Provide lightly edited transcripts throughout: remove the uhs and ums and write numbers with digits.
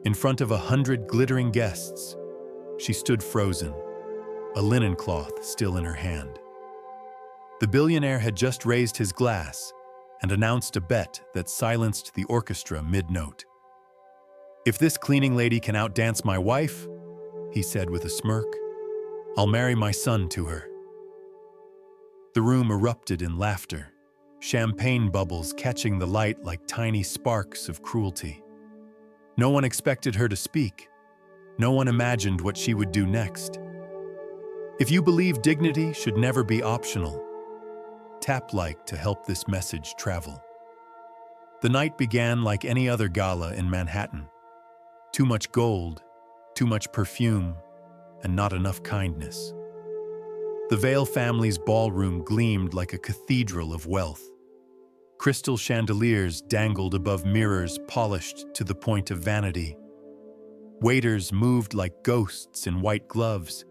In front of 100 glittering guests, she stood frozen, a linen cloth still in her hand. The billionaire had just raised his glass and announced a bet that silenced the orchestra mid-note. "If this cleaning lady can outdance my wife," he said with a smirk, "I'll marry my son to her." The room erupted in laughter, champagne bubbles catching the light like tiny sparks of cruelty. No one expected her to speak. No one imagined what she would do next. If you believe dignity should never be optional, tap like to help this message travel. The night began like any other gala in Manhattan. Too much gold, too much perfume, and not enough kindness. The Vale family's ballroom gleamed like a cathedral of wealth. Crystal chandeliers dangled above mirrors polished to the point of vanity. Waiters moved like ghosts in white gloves,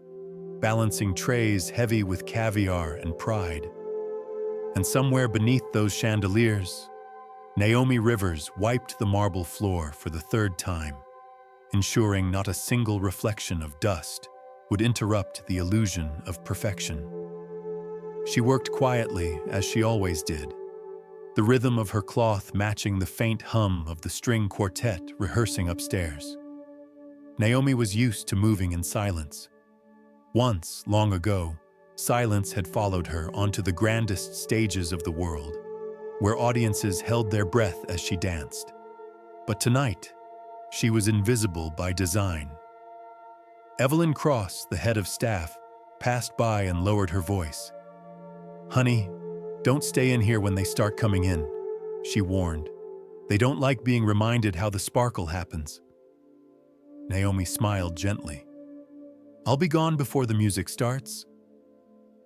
balancing trays heavy with caviar and pride. And somewhere beneath those chandeliers, Naomi Rivers wiped the marble floor for the third time, ensuring not a single reflection of dust would interrupt the illusion of perfection. She worked quietly, as she always did, the rhythm of her cloth matching the faint hum of the string quartet rehearsing upstairs. Naomi was used to moving in silence. Once, long ago, silence had followed her onto the grandest stages of the world, where audiences held their breath as she danced. But tonight, she was invisible by design. Evelyn Cross, the head of staff, passed by and lowered her voice. "Honey, don't stay in here when they start coming in," she warned. "They don't like being reminded how the sparkle happens." Naomi smiled gently. "I'll be gone before the music starts."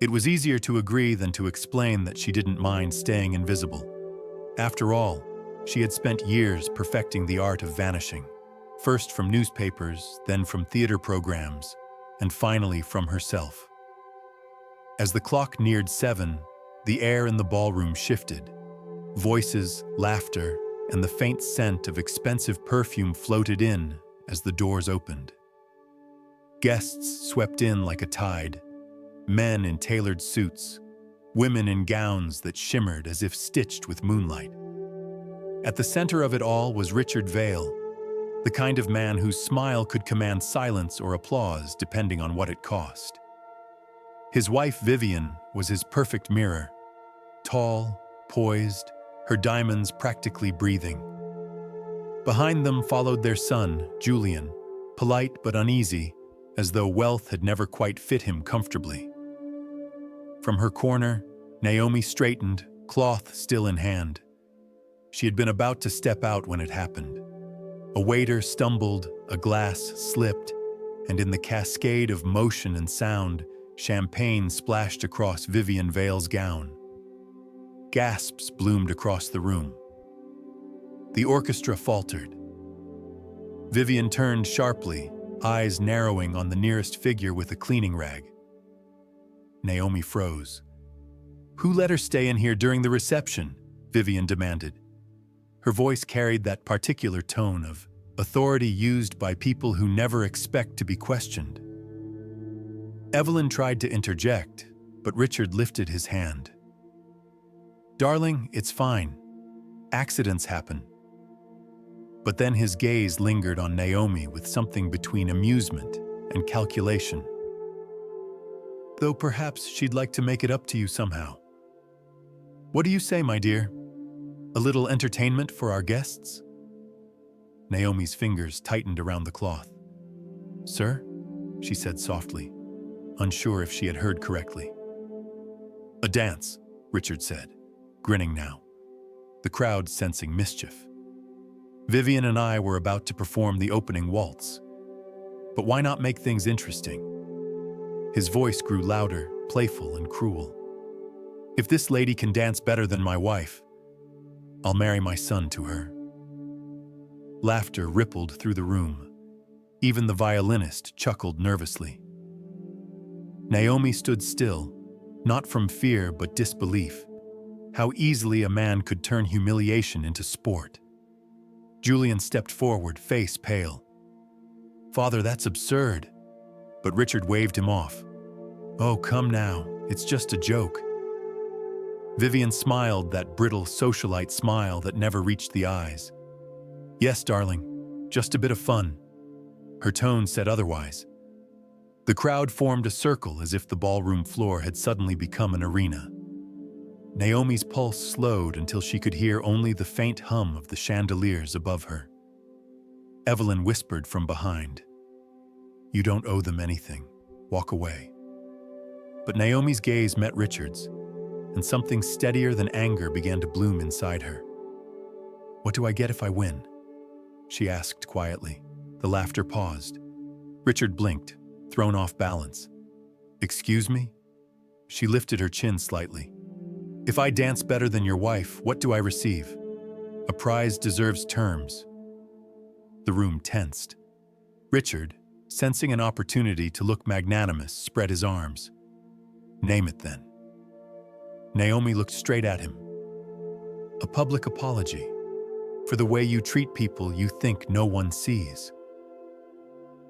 It was easier to agree than to explain that she didn't mind staying invisible. After all, she had spent years perfecting the art of vanishing, first from newspapers, then from theater programs, and finally from herself. As the clock neared 7, the air in the ballroom shifted. Voices, laughter, and the faint scent of expensive perfume floated in as the doors opened. Guests swept in like a tide, men in tailored suits, women in gowns that shimmered as if stitched with moonlight. At the center of it all was Richard Vale, the kind of man whose smile could command silence or applause depending on what it cost. His wife Vivian was his perfect mirror, tall, poised, her diamonds practically breathing. Behind them followed their son, Julian, polite but uneasy, as though wealth had never quite fit him comfortably. From her corner, Naomi straightened, cloth still in hand. She had been about to step out when it happened. A waiter stumbled, a glass slipped, and in the cascade of motion and sound, champagne splashed across Vivian Vale's gown. Gasps bloomed across the room. The orchestra faltered. Vivian turned sharply, eyes narrowing on the nearest figure with a cleaning rag. Naomi froze. "Who let her stay in here during the reception?" Vivian demanded. Her voice carried that particular tone of authority used by people who never expect to be questioned. Evelyn tried to interject, but Richard lifted his hand. "Darling, it's fine. Accidents happen." But then his gaze lingered on Naomi with something between amusement and calculation. "Though perhaps she'd like to make it up to you somehow. What do you say, my dear? A little entertainment for our guests?" Naomi's fingers tightened around the cloth. "Sir?" she said softly, unsure if she had heard correctly. "A dance," Richard said, grinning now, the crowd sensing mischief. "Vivian and I were about to perform the opening waltz. But why not make things interesting?" His voice grew louder, playful, and cruel. "If this lady can dance better than my wife, I'll marry my son to her." Laughter rippled through the room. Even the violinist chuckled nervously. Naomi stood still, not from fear but disbelief. How easily a man could turn humiliation into sport. Julian stepped forward, face pale. "Father, that's absurd." But Richard waved him off. "Oh, come now, it's just a joke." Vivian smiled, that brittle socialite smile that never reached the eyes. "Yes, darling, just a bit of fun." Her tone said otherwise. The crowd formed a circle as if the ballroom floor had suddenly become an arena. Naomi's pulse slowed until she could hear only the faint hum of the chandeliers above her. Evelyn whispered from behind, "You don't owe them anything. Walk away." But Naomi's gaze met Richard's, and something steadier than anger began to bloom inside her. "What do I get if I win?" she asked quietly. The laughter paused. Richard blinked, thrown off balance. "Excuse me?" She lifted her chin slightly. "If I dance better than your wife, what do I receive?" "A prize deserves terms." The room tensed. Richard, sensing an opportunity to look magnanimous, spread his arms. "Name it then." Naomi looked straight at him. "A public apology for the way you treat people you think no one sees."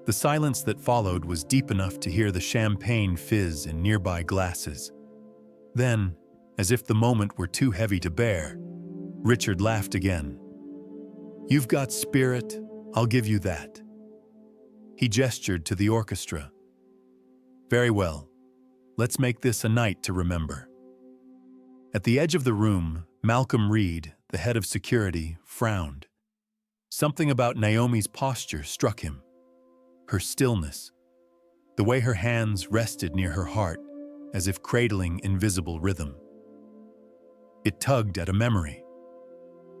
The silence that followed was deep enough to hear the champagne fizz in nearby glasses. Then, as if the moment were too heavy to bear, Richard laughed again. "You've got spirit, I'll give you that." He gestured to the orchestra. "Very well, let's make this a night to remember." At the edge of the room, Malcolm Reed, the head of security, frowned. Something about Naomi's posture struck him. Her stillness, the way her hands rested near her heart, as if cradling invisible rhythm. It tugged at a memory.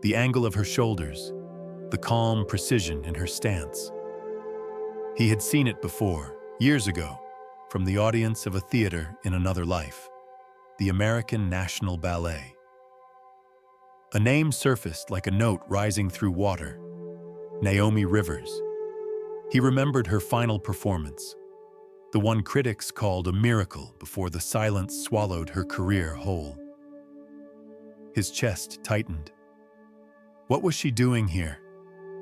The angle of her shoulders, the calm precision in her stance. He had seen it before, years ago, from the audience of a theater in another life, the American National Ballet. A name surfaced like a note rising through water: Naomi Rivers. He remembered her final performance, the one critics called a miracle before the silence swallowed her career whole. His chest tightened. What was she doing here,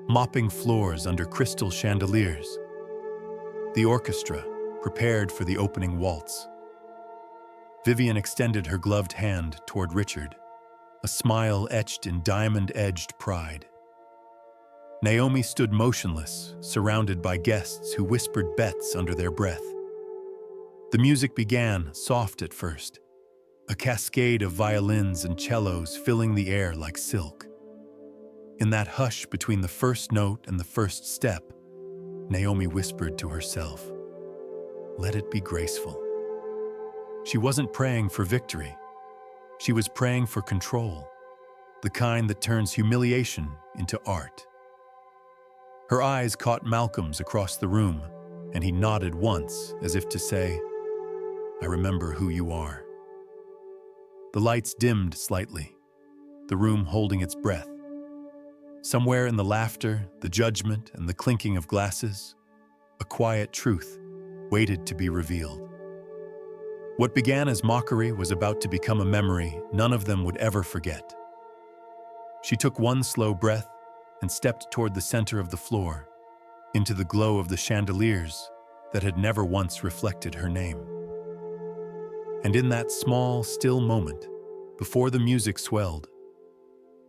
mopping floors under crystal chandeliers? The orchestra prepared for the opening waltz. Vivian extended her gloved hand toward Richard, a smile etched in diamond-edged pride. Naomi stood motionless, surrounded by guests who whispered bets under their breath. The music began, soft at first, a cascade of violins and cellos filling the air like silk. In that hush between the first note and the first step, Naomi whispered to herself, "Let it be graceful." She wasn't praying for victory. She was praying for control, the kind that turns humiliation into art. Her eyes caught Malcolm's across the room, and he nodded once, as if to say, "I remember who you are." The lights dimmed slightly, the room holding its breath. Somewhere in the laughter, the judgment, and the clinking of glasses, a quiet truth waited to be revealed. What began as mockery was about to become a memory none of them would ever forget. She took one slow breath and stepped toward the center of the floor, into the glow of the chandeliers that had never once reflected her name. And in that small, still moment, before the music swelled,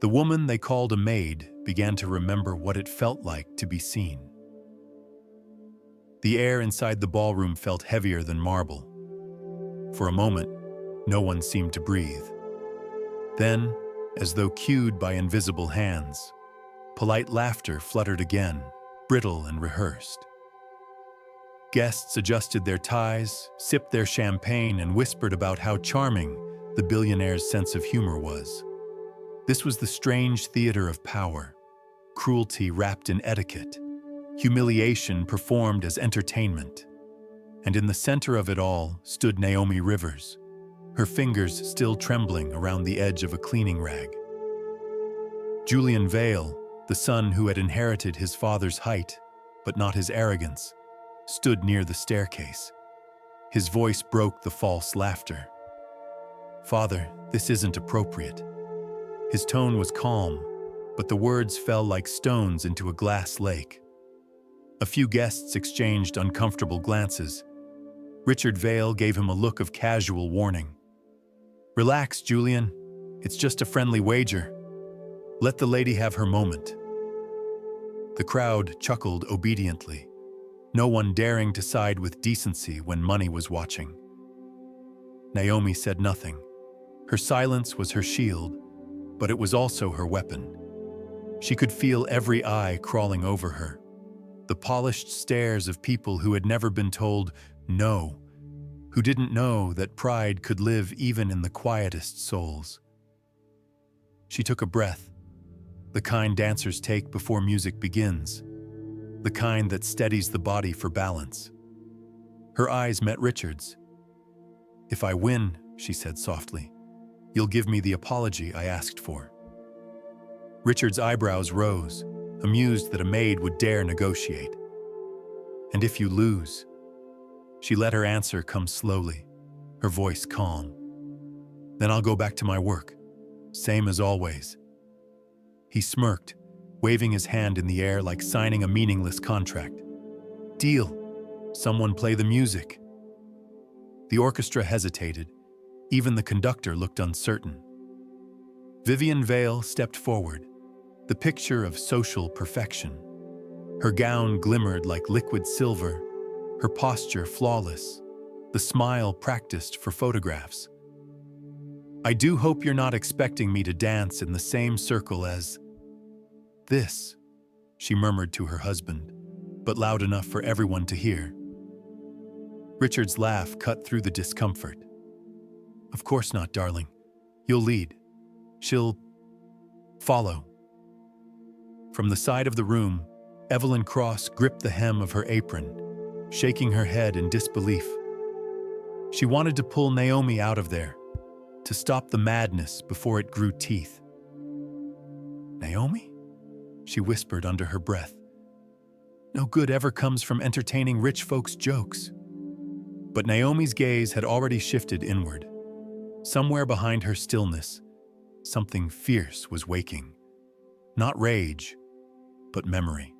the woman they called a maid began to remember what it felt like to be seen. The air inside the ballroom felt heavier than marble. For a moment, no one seemed to breathe. Then, as though cued by invisible hands, polite laughter fluttered again, brittle and rehearsed. Guests adjusted their ties, sipped their champagne, and whispered about how charming the billionaire's sense of humor was. This was the strange theater of power, cruelty wrapped in etiquette, humiliation performed as entertainment. And in the center of it all stood Naomi Rivers, her fingers still trembling around the edge of a cleaning rag. Julian Vale, the son who had inherited his father's height, but not his arrogance, stood near the staircase. His voice broke the false laughter. "Father, this isn't appropriate." His tone was calm, but the words fell like stones into a glass lake. A few guests exchanged uncomfortable glances. Richard Vale gave him a look of casual warning. "Relax, Julian. It's just a friendly wager. Let the lady have her moment." The crowd chuckled obediently, no one daring to side with decency when money was watching. Naomi said nothing. Her silence was her shield, but it was also her weapon. She could feel every eye crawling over her, the polished stares of people who had never been told no, who didn't know that pride could live even in the quietest souls. She took a breath, the kind dancers take before music begins, the kind that steadies the body for balance. Her eyes met Richard's. "If I win," she said softly, "you'll give me the apology I asked for." Richard's eyebrows rose, amused that a maid would dare negotiate. "And if you lose?" She let her answer come slowly, her voice calm. "Then I'll go back to my work, same as always." He smirked, waving his hand in the air like signing a meaningless contract. "Deal. Someone play the music." The orchestra hesitated. Even the conductor looked uncertain. Vivian Vale stepped forward, the picture of social perfection. Her gown glimmered like liquid silver, her posture flawless, the smile practiced for photographs. "I do hope you're not expecting me to dance in the same circle as this," she murmured to her husband, but loud enough for everyone to hear. Richard's laugh cut through the discomfort. "Of course not, darling. You'll lead. She'll follow." From the side of the room, Evelyn Cross gripped the hem of her apron, shaking her head in disbelief. She wanted to pull Naomi out of there, to stop the madness before it grew teeth. "Naomi?" she whispered under her breath. "No good ever comes from entertaining rich folks' jokes." But Naomi's gaze had already shifted inward. Somewhere behind her stillness, something fierce was waking. Not rage, but memory.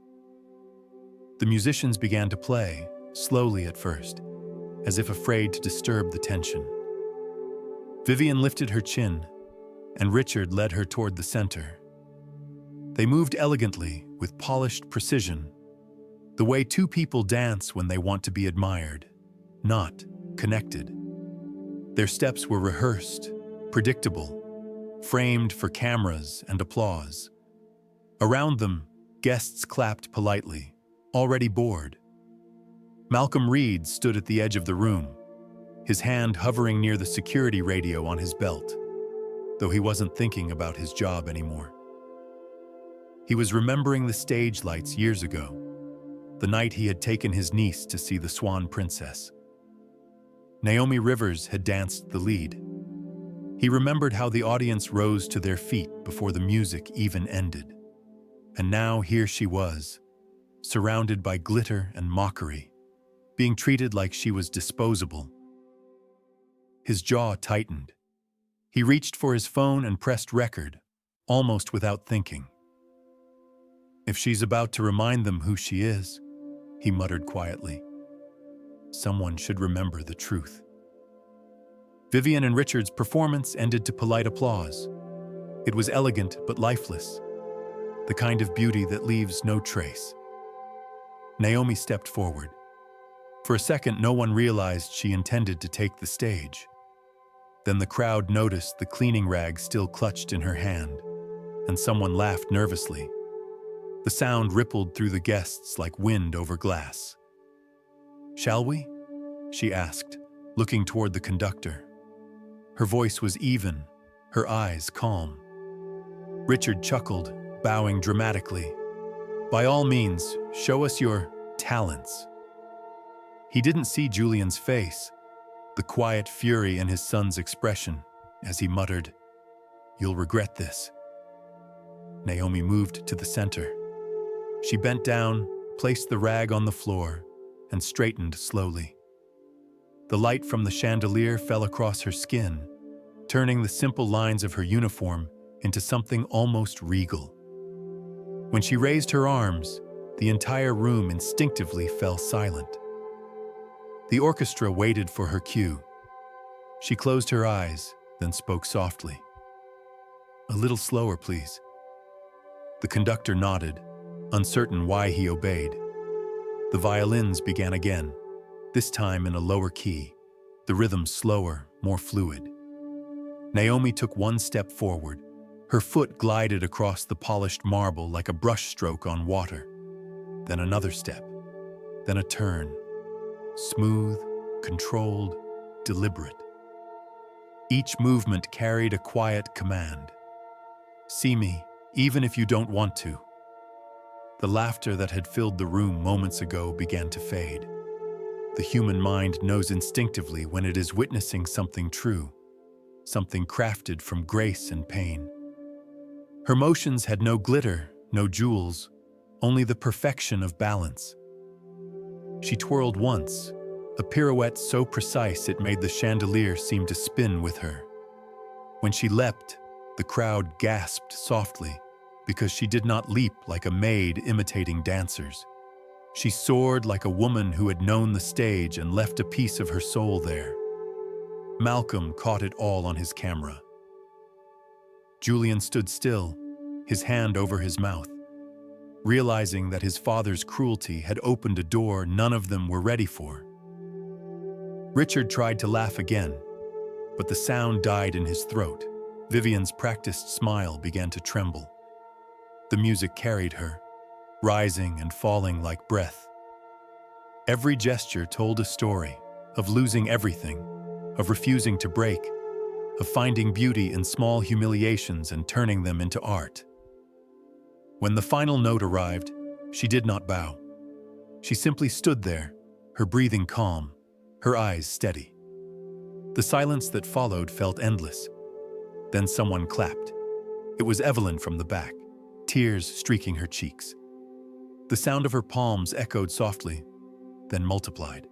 The musicians began to play, slowly at first, as if afraid to disturb the tension. Vivian lifted her chin, and Richard led her toward the center. They moved elegantly, with polished precision, the way two people dance when they want to be admired, not connected. Their steps were rehearsed, predictable, framed for cameras and applause. Around them, guests clapped politely, already bored. Malcolm Reed stood at the edge of the room, his hand hovering near the security radio on his belt, though he wasn't thinking about his job anymore. He was remembering the stage lights years ago, the night he had taken his niece to see the Swan Princess. Naomi Rivers had danced the lead. He remembered how the audience rose to their feet before the music even ended. And now here she was, surrounded by glitter and mockery, being treated like she was disposable. His jaw tightened. He reached for his phone and pressed record, almost without thinking. "If she's about to remind them who she is," he muttered quietly, "someone should remember the truth." Vivian and Richard's performance ended to polite applause. It was elegant but lifeless, the kind of beauty that leaves no trace. Naomi stepped forward. For a second, no one realized she intended to take the stage. Then the crowd noticed the cleaning rag still clutched in her hand, and someone laughed nervously. The sound rippled through the guests like wind over glass. "Shall we?" she asked, looking toward the conductor. Her voice was even, her eyes calm. Richard chuckled, bowing dramatically. "By all means, show us your talents." He didn't see Julian's face, the quiet fury in his son's expression, as he muttered, "You'll regret this." Naomi moved to the center. She bent down, placed the rag on the floor, and straightened slowly. The light from the chandelier fell across her skin, turning the simple lines of her uniform into something almost regal. When she raised her arms, the entire room instinctively fell silent. The orchestra waited for her cue. She closed her eyes, then spoke softly. "A little slower, please." The conductor nodded, uncertain why he obeyed. The violins began again, this time in a lower key, the rhythm slower, more fluid. Naomi took one step forward. Her foot glided across the polished marble like a brushstroke on water. Then another step, then a turn. Smooth, controlled, deliberate. Each movement carried a quiet command. "See me, even if you don't want to." The laughter that had filled the room moments ago began to fade. The human mind knows instinctively when it is witnessing something true, something crafted from grace and pain. Her motions had no glitter, no jewels, only the perfection of balance. She twirled once, a pirouette so precise it made the chandelier seem to spin with her. When she leapt, the crowd gasped softly, because she did not leap like a maid imitating dancers. She soared like a woman who had known the stage and left a piece of her soul there. Malcolm caught it all on his camera. Julian stood still, his hand over his mouth, realizing that his father's cruelty had opened a door none of them were ready for. Richard tried to laugh again, but the sound died in his throat. Vivian's practiced smile began to tremble. The music carried her, rising and falling like breath. Every gesture told a story of losing everything, of refusing to break, of finding beauty in small humiliations and turning them into art. When the final note arrived, she did not bow. She simply stood there, her breathing calm, her eyes steady. The silence that followed felt endless. Then someone clapped. It was Evelyn from the back, tears streaking her cheeks. The sound of her palms echoed softly, then multiplied.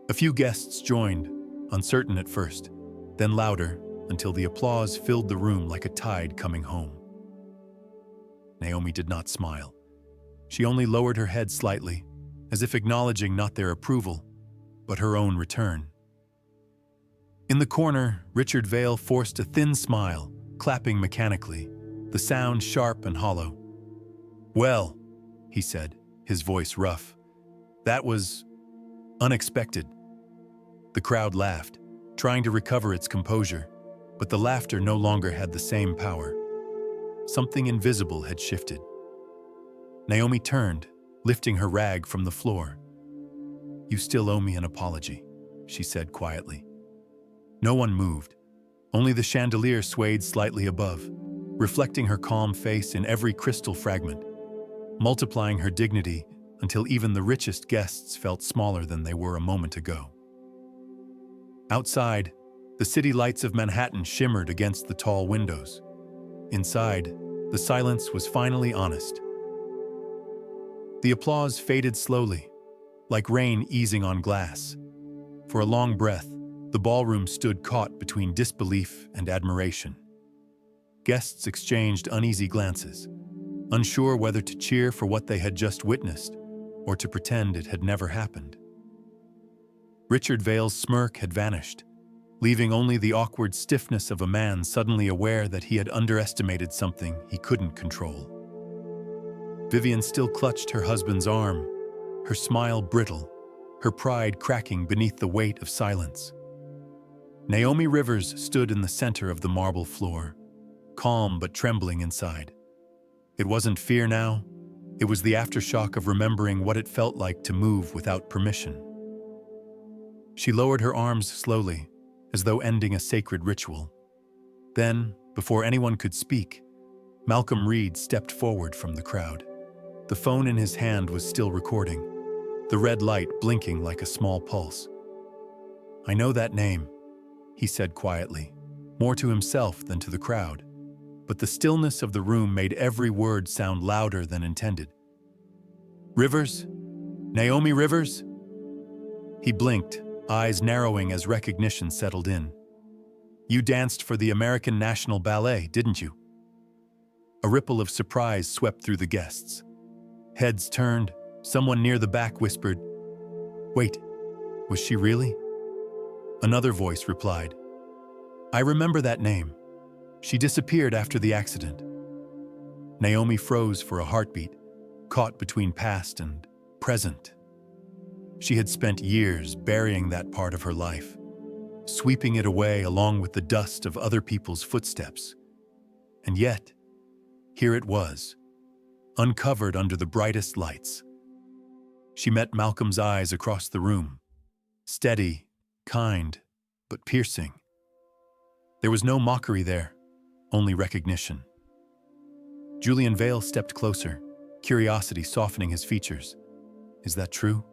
A few guests joined, uncertain at first, then louder, until the applause filled the room like a tide coming home. Naomi did not smile. She only lowered her head slightly, as if acknowledging not their approval, but her own return. In the corner, Richard Vale forced a thin smile, clapping mechanically, the sound sharp and hollow. "Well," he said, his voice rough, "that was unexpected." The crowd laughed, trying to recover its composure, but the laughter no longer had the same power. Something invisible had shifted. Naomi turned, lifting her rag from the floor. "You still owe me an apology," she said quietly. No one moved. Only the chandelier swayed slightly above, reflecting her calm face in every crystal fragment, multiplying her dignity until even the richest guests felt smaller than they were a moment ago. Outside, the city lights of Manhattan shimmered against the tall windows. Inside, the silence was finally honest. The applause faded slowly, like rain easing on glass. For a long breath, the ballroom stood caught between disbelief and admiration. Guests exchanged uneasy glances, unsure whether to cheer for what they had just witnessed or to pretend it had never happened. Richard Vale's smirk had vanished, leaving only the awkward stiffness of a man suddenly aware that he had underestimated something he couldn't control. Vivian still clutched her husband's arm, her smile brittle, her pride cracking beneath the weight of silence. Naomi Rivers stood in the center of the marble floor, calm but trembling inside. It wasn't fear now, it was the aftershock of remembering what it felt like to move without permission. She lowered her arms slowly, as though ending a sacred ritual. Then, before anyone could speak, Malcolm Reed stepped forward from the crowd. The phone in his hand was still recording, the red light blinking like a small pulse. "I know that name," he said quietly, more to himself than to the crowd, but the stillness of the room made every word sound louder than intended. "Rivers? Naomi Rivers?" He blinked, eyes narrowing as recognition settled in. "You danced for the American National Ballet, didn't you?" A ripple of surprise swept through the guests. Heads turned. Someone near the back whispered, "Wait, was she really?" Another voice replied, "I remember that name. She disappeared after the accident." Naomi froze for a heartbeat, caught between past and present. She had spent years burying that part of her life, sweeping it away along with the dust of other people's footsteps. And yet, here it was, uncovered under the brightest lights. She met Malcolm's eyes across the room, steady, kind, but piercing. There was no mockery there, only recognition. Julian Vale stepped closer, curiosity softening his features. "Is that true?"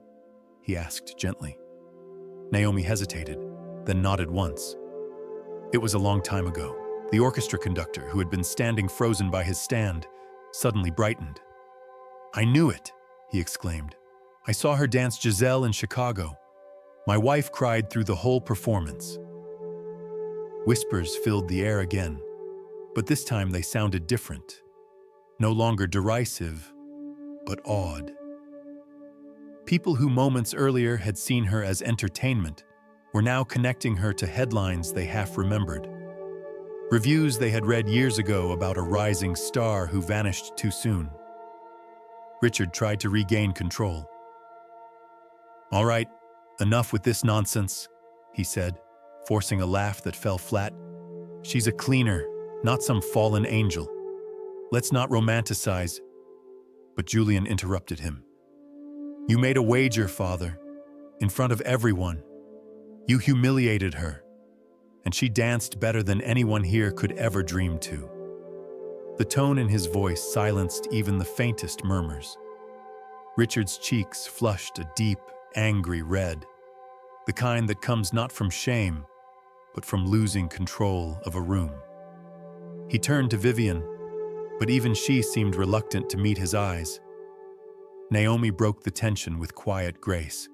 he asked gently. Naomi hesitated, then nodded once. It was a long time ago. The orchestra conductor, who had been standing frozen by his stand, suddenly brightened. "I knew it," he exclaimed. "I saw her dance Giselle in Chicago. My wife cried through the whole performance." Whispers filled the air again, but this time they sounded different. No longer derisive, but awed. People who moments earlier had seen her as entertainment were now connecting her to headlines they half remembered. Reviews they had read years ago about a rising star who vanished too soon. Richard tried to regain control. "All right, enough with this nonsense," he said, forcing a laugh that fell flat. "She's a cleaner, not some fallen angel. Let's not romanticize." But Julian interrupted him. "You made a wager, Father, in front of everyone. You humiliated her, and she danced better than anyone here could ever dream to." The tone in his voice silenced even the faintest murmurs. Richard's cheeks flushed a deep, angry red, the kind that comes not from shame, but from losing control of a room. He turned to Vivian, but even she seemed reluctant to meet his eyes. Naomi broke the tension with quiet grace.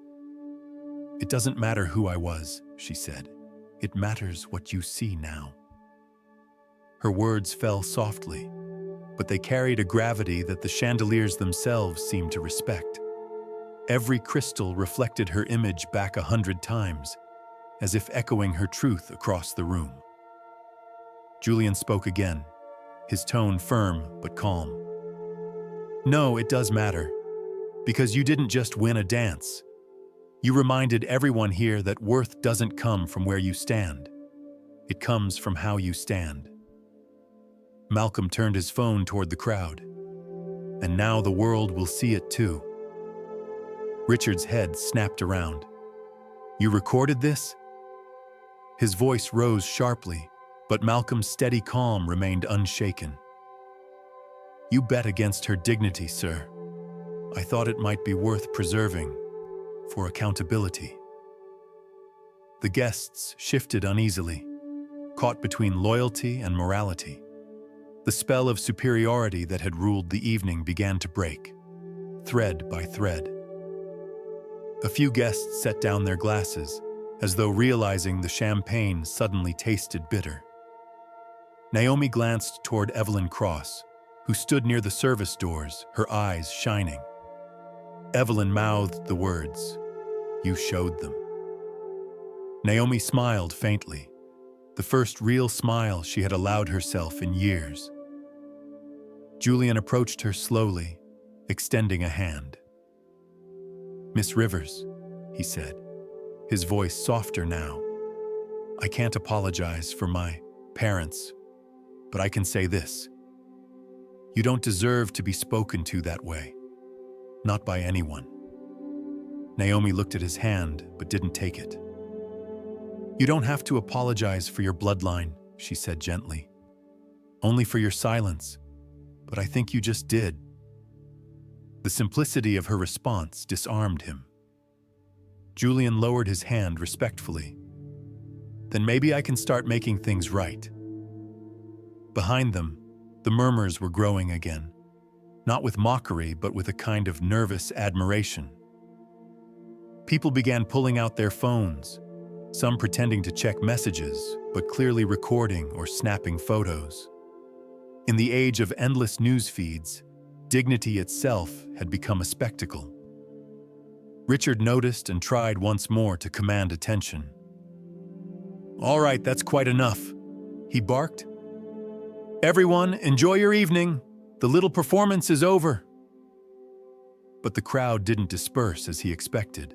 "It doesn't matter who I was," she said. "It matters what you see now." Her words fell softly, but they carried a gravity that the chandeliers themselves seemed to respect. Every crystal reflected her image back 100 times, as if echoing her truth across the room. Julian spoke again, his tone firm but calm. "No, it does matter, because you didn't just win a dance. You reminded everyone here that worth doesn't come from where you stand. It comes from how you stand." Malcolm turned his phone toward the crowd. "And now the world will see it too." Richard's head snapped around. "You recorded this?" His voice rose sharply, but Malcolm's steady calm remained unshaken. "You bet against her dignity, sir. I thought it might be worth preserving, for accountability." The guests shifted uneasily, caught between loyalty and morality. The spell of superiority that had ruled the evening began to break, thread by thread. A few guests set down their glasses, as though realizing the champagne suddenly tasted bitter. Naomi glanced toward Evelyn Cross, who stood near the service doors, her eyes shining. Evelyn mouthed the words, "You showed them." Naomi smiled faintly, the first real smile she had allowed herself in years. Julian approached her slowly, extending a hand. "Miss Rivers," he said, his voice softer now. "I can't apologize for my parents, but I can say this. You don't deserve to be spoken to that way. Not by anyone." Naomi looked at his hand, but didn't take it. "You don't have to apologize for your bloodline," she said gently. "Only for your silence, but I think you just did." The simplicity of her response disarmed him. Julian lowered his hand respectfully. "Then maybe I can start making things right." Behind them, the murmurs were growing again, not with mockery, but with a kind of nervous admiration. People began pulling out their phones, some pretending to check messages, but clearly recording or snapping photos. In the age of endless news feeds, dignity itself had become a spectacle. Richard noticed and tried once more to command attention. "All right, that's quite enough," he barked. "Everyone, enjoy your evening. The little performance is over." But the crowd didn't disperse as he expected.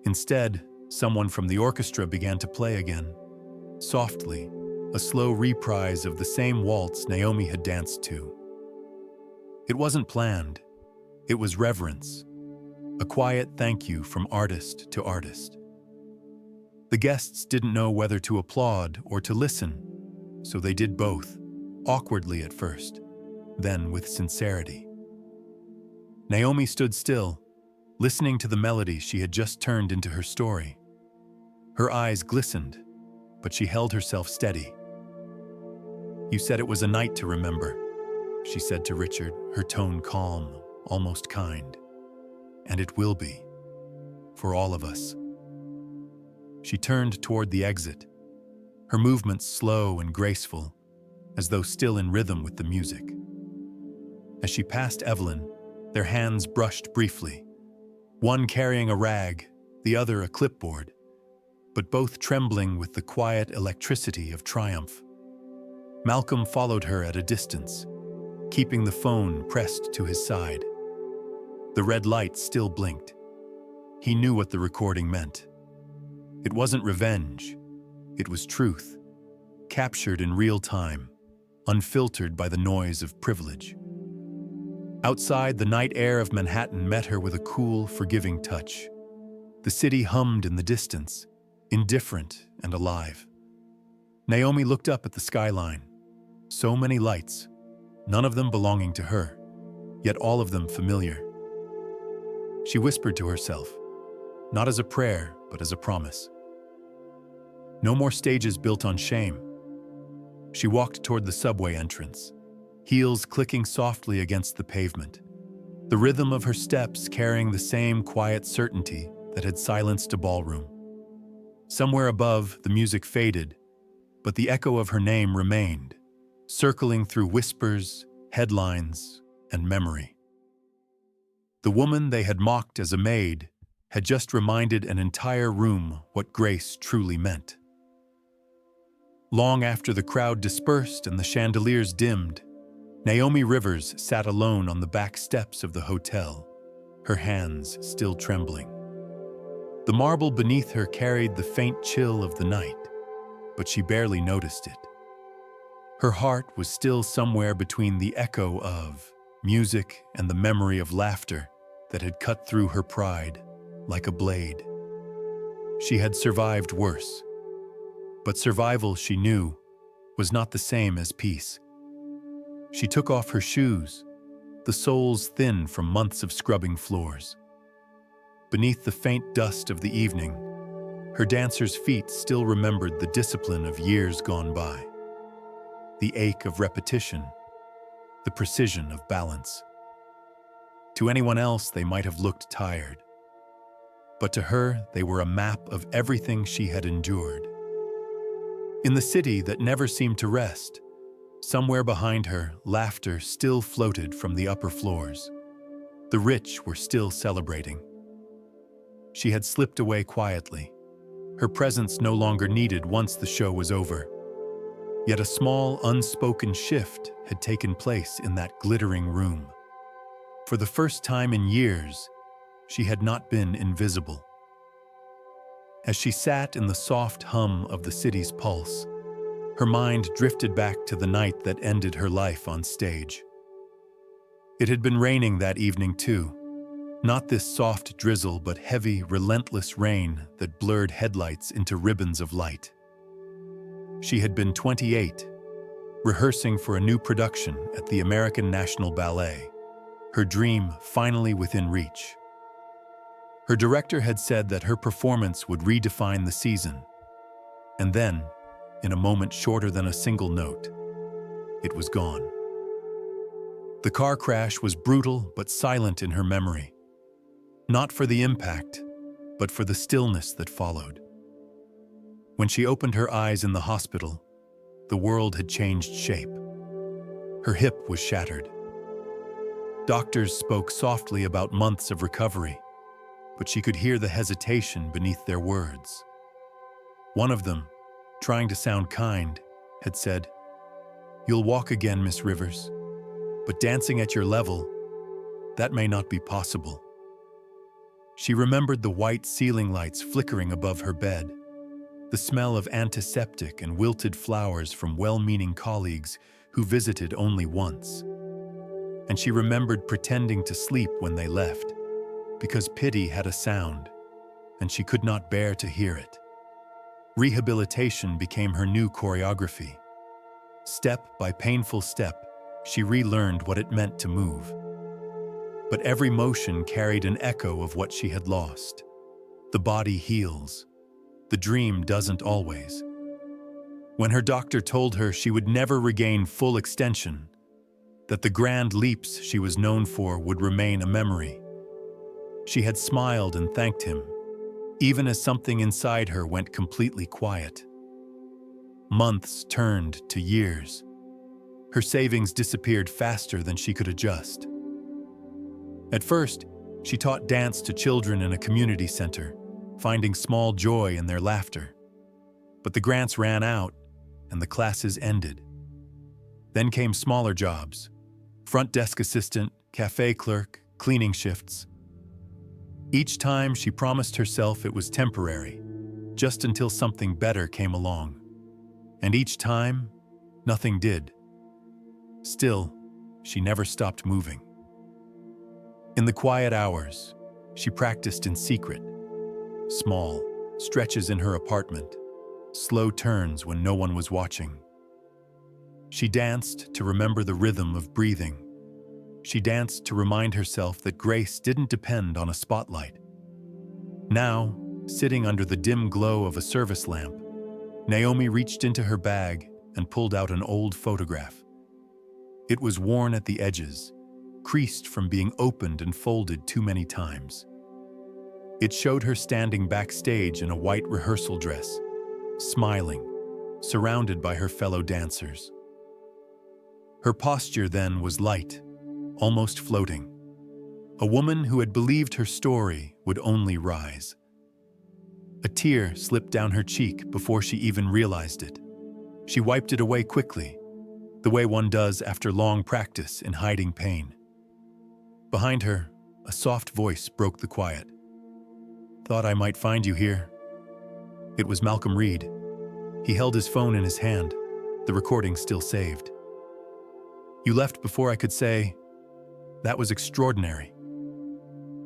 Instead, someone from the orchestra began to play again, softly, a slow reprise of the same waltz Naomi had danced to. It wasn't planned. It was reverence, a quiet thank you from artist to artist. The guests didn't know whether to applaud or to listen, so they did both, awkwardly at first, then with sincerity. Naomi stood still, listening to the melody she had just turned into her story. Her eyes glistened, but she held herself steady. "You said it was a night to remember," she said to Richard, her tone calm, almost kind. "And it will be, for all of us." She turned toward the exit, her movements slow and graceful, as though still in rhythm with the music. As she passed Evelyn, their hands brushed briefly, one carrying a rag, the other a clipboard, but both trembling with the quiet electricity of triumph. Malcolm followed her at a distance, keeping the phone pressed to his side. The red light still blinked. He knew what the recording meant. It wasn't revenge. It was truth, captured in real time, unfiltered by the noise of privilege. Outside, the night air of Manhattan met her with a cool, forgiving touch. The city hummed in the distance, indifferent and alive. Naomi looked up at the skyline. So many lights, none of them belonging to her, yet all of them familiar. She whispered to herself, not as a prayer, but as a promise. No more stages built on shame. She walked toward the subway entrance, heels clicking softly against the pavement, the rhythm of her steps carrying the same quiet certainty that had silenced a ballroom. Somewhere above, the music faded, but the echo of her name remained, circling through whispers, headlines, and memory. The woman they had mocked as a maid had just reminded an entire room what grace truly meant. Long after the crowd dispersed and the chandeliers dimmed, Naomi Rivers sat alone on the back steps of the hotel, her hands still trembling. The marble beneath her carried the faint chill of the night, but she barely noticed it. Her heart was still somewhere between the echo of music and the memory of laughter that had cut through her pride like a blade. She had survived worse, but survival, she knew, was not the same as peace. She took off her shoes, the soles thin from months of scrubbing floors. Beneath the faint dust of the evening, her dancers' feet still remembered the discipline of years gone by, the ache of repetition, the precision of balance. To anyone else, they might have looked tired, but to her, they were a map of everything she had endured. In the city that never seemed to rest, somewhere behind her, laughter still floated from the upper floors. The rich were still celebrating. She had slipped away quietly, her presence no longer needed once the show was over. Yet a small, unspoken shift had taken place in that glittering room. For the first time in years, she had not been invisible. As she sat in the soft hum of the city's pulse, her mind drifted back to the night that ended her life on stage. It had been raining that evening too. Not this soft drizzle, but heavy, relentless rain that blurred headlights into ribbons of light. She had been 28, rehearsing for a new production at the American National Ballet, her dream finally within reach. Her director had said that her performance would redefine the season. And then, in a moment shorter than a single note, it was gone. The car crash was brutal but silent in her memory. Not for the impact, but for the stillness that followed. When she opened her eyes in the hospital, the world had changed shape. Her hip was shattered. Doctors spoke softly about months of recovery, but she could hear the hesitation beneath their words. One of them, trying to sound kind, had said, "You'll walk again, Miss Rivers, but dancing at your level, that may not be possible." She remembered the white ceiling lights flickering above her bed, the smell of antiseptic and wilted flowers from well-meaning colleagues who visited only once. And she remembered pretending to sleep when they left, because pity had a sound, and she could not bear to hear it. Rehabilitation became her new choreography. Step by painful step, she relearned what it meant to move. But every motion carried an echo of what she had lost. The body heals. The dream doesn't always. When her doctor told her she would never regain full extension, that the grand leaps she was known for would remain a memory, she had smiled and thanked him, even as something inside her went completely quiet. Months turned to years. Her savings disappeared faster than she could adjust. At first, she taught dance to children in a community center, finding small joy in their laughter. But the grants ran out, and the classes ended. Then came smaller jobs: front desk assistant, cafe clerk, cleaning shifts. Each time she promised herself it was temporary, just until something better came along. And each time, nothing did. Still, she never stopped moving. In the quiet hours, she practiced in secret. Small stretches in her apartment, slow turns when no one was watching. She danced to remember the rhythm of breathing. She danced to remind herself that grace didn't depend on a spotlight. Now, sitting under the dim glow of a service lamp, Naomi reached into her bag and pulled out an old photograph. It was worn at the edges, creased from being opened and folded too many times. It showed her standing backstage in a white rehearsal dress, smiling, surrounded by her fellow dancers. Her posture then was light, almost floating. A woman who had believed her story would only rise. A tear slipped down her cheek before she even realized it. She wiped it away quickly, the way one does after long practice in hiding pain. Behind her, a soft voice broke the quiet. "Thought I might find you here." It was Malcolm Reed. He held his phone in his hand, the recording still saved. "You left before I could say, 'That was extraordinary.'"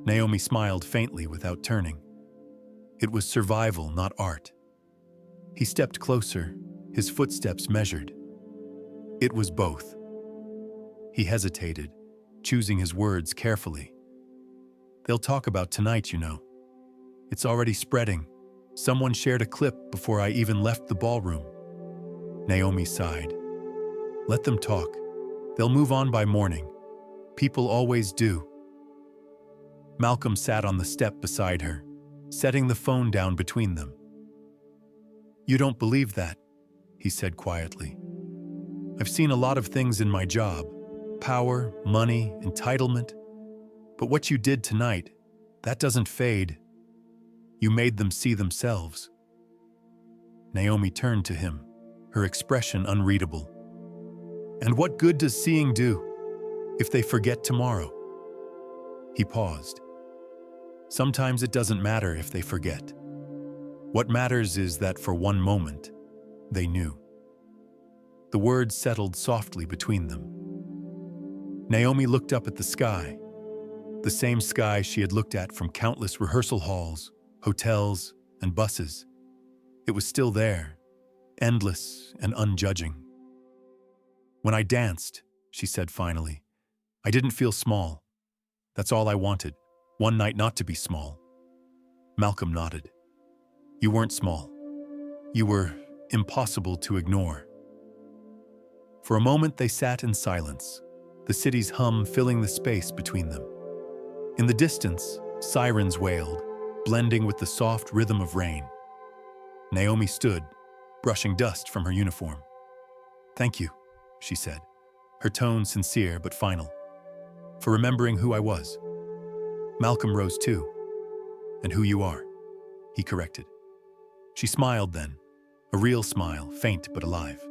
Naomi smiled faintly without turning. It was survival, not art. He stepped closer, his footsteps measured. It was both. He hesitated, choosing his words carefully. "They'll talk about tonight, you know. It's already spreading. Someone shared a clip before I even left the ballroom." Naomi sighed. "Let them talk. They'll move on by morning. People always do." Malcolm sat on the step beside her, setting the phone down between them. "You don't believe that," he said quietly. "I've seen a lot of things in my job: power, money, entitlement. But what you did tonight, that doesn't fade. You made them see themselves." Naomi turned to him, her expression unreadable. "And what good does seeing do if they forget tomorrow?" He paused. "Sometimes it doesn't matter if they forget. What matters is that for one moment, they knew." The words settled softly between them. Naomi looked up at the sky, the same sky she had looked at from countless rehearsal halls, hotels, and buses. It was still there, endless and unjudging. "When I danced," she said finally, "I didn't feel small. That's all I wanted, one night not to be small." Malcolm nodded. "You weren't small. You were impossible to ignore." For a moment they sat in silence, the city's hum filling the space between them. In the distance, sirens wailed, blending with the soft rhythm of rain. Naomi stood, brushing dust from her uniform. "Thank you," she said, her tone sincere but final. for remembering who I was. Malcolm rose too. And who you are, he corrected. She smiled then, a real smile, faint but alive.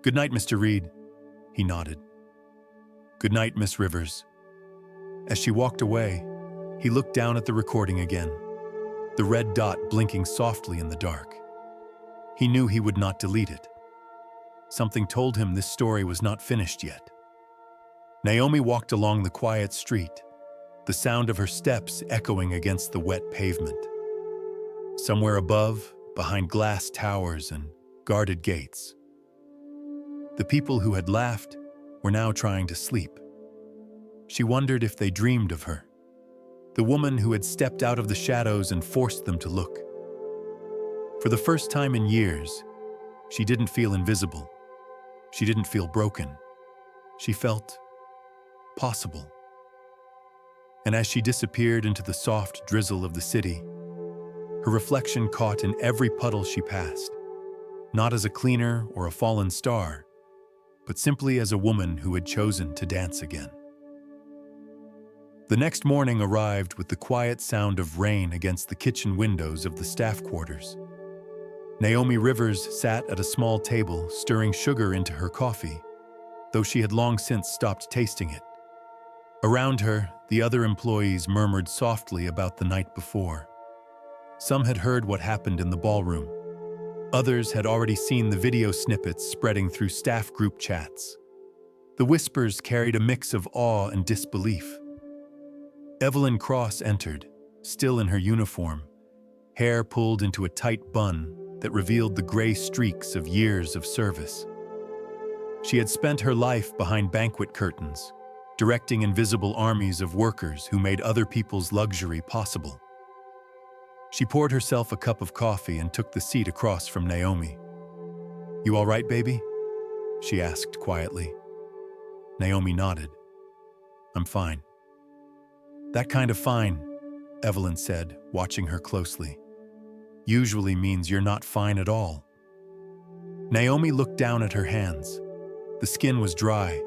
Good night, Mr. Reed, he nodded. Good night, Miss Rivers. As she walked away, he looked down at the recording again, the red dot blinking softly in the dark. He knew he would not delete it. Something told him this story was not finished yet. Naomi walked along the quiet street, the sound of her steps echoing against the wet pavement. Somewhere above, behind glass towers and guarded gates, the people who had laughed were now trying to sleep. She wondered if they dreamed of her, the woman who had stepped out of the shadows and forced them to look. For the first time in years, she didn't feel invisible. She didn't feel broken. She felt possible. And as she disappeared into the soft drizzle of the city, her reflection caught in every puddle she passed, not as a cleaner or a fallen star, but simply as a woman who had chosen to dance again. The next morning arrived with the quiet sound of rain against the kitchen windows of the staff quarters. Naomi Rivers sat at a small table, stirring sugar into her coffee, though she had long since stopped tasting it. Around her, the other employees murmured softly about the night before. Some had heard what happened in the ballroom. Others had already seen the video snippets spreading through staff group chats. The whispers carried a mix of awe and disbelief. Evelyn Cross entered, still in her uniform, hair pulled into a tight bun that revealed the gray streaks of years of service. She had spent her life behind banquet curtains, directing invisible armies of workers who made other people's luxury possible. She poured herself a cup of coffee and took the seat across from Naomi. "You all right, baby?" she asked quietly. Naomi nodded. "I'm fine." "That kind of fine," Evelyn said, watching her closely, "usually means you're not fine at all." Naomi looked down at her hands. The skin was dry,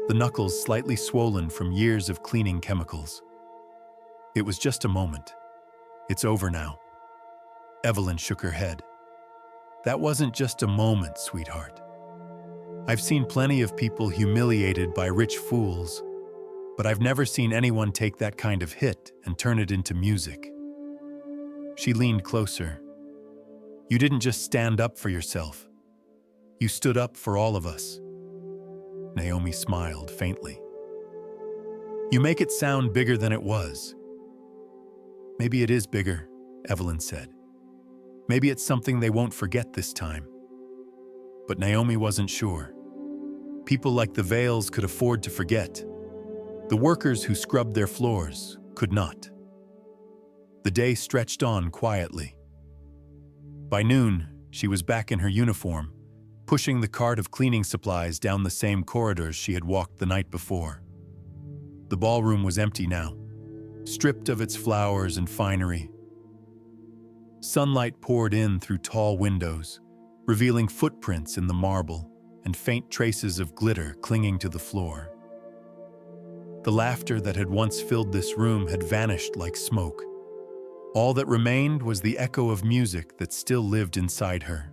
the knuckles slightly swollen from years of cleaning chemicals. It was just a moment. "It's over now." Evelyn shook her head. "That wasn't just a moment, sweetheart. I've seen plenty of people humiliated by rich fools, but I've never seen anyone take that kind of hit and turn it into music." She leaned closer. "You didn't just stand up for yourself. You stood up for all of us." Naomi smiled faintly. "You make it sound bigger than it was." "Maybe it is bigger," Evelyn said. "Maybe it's something they won't forget this time." But Naomi wasn't sure. People like the Vales could afford to forget. The workers who scrubbed their floors could not. The day stretched on quietly. By noon, she was back in her uniform, pushing the cart of cleaning supplies down the same corridors she had walked the night before. The ballroom was empty now, stripped of its flowers and finery. Sunlight poured in through tall windows, revealing footprints in the marble and faint traces of glitter clinging to the floor. The laughter that had once filled this room had vanished like smoke. All that remained was the echo of music that still lived inside her.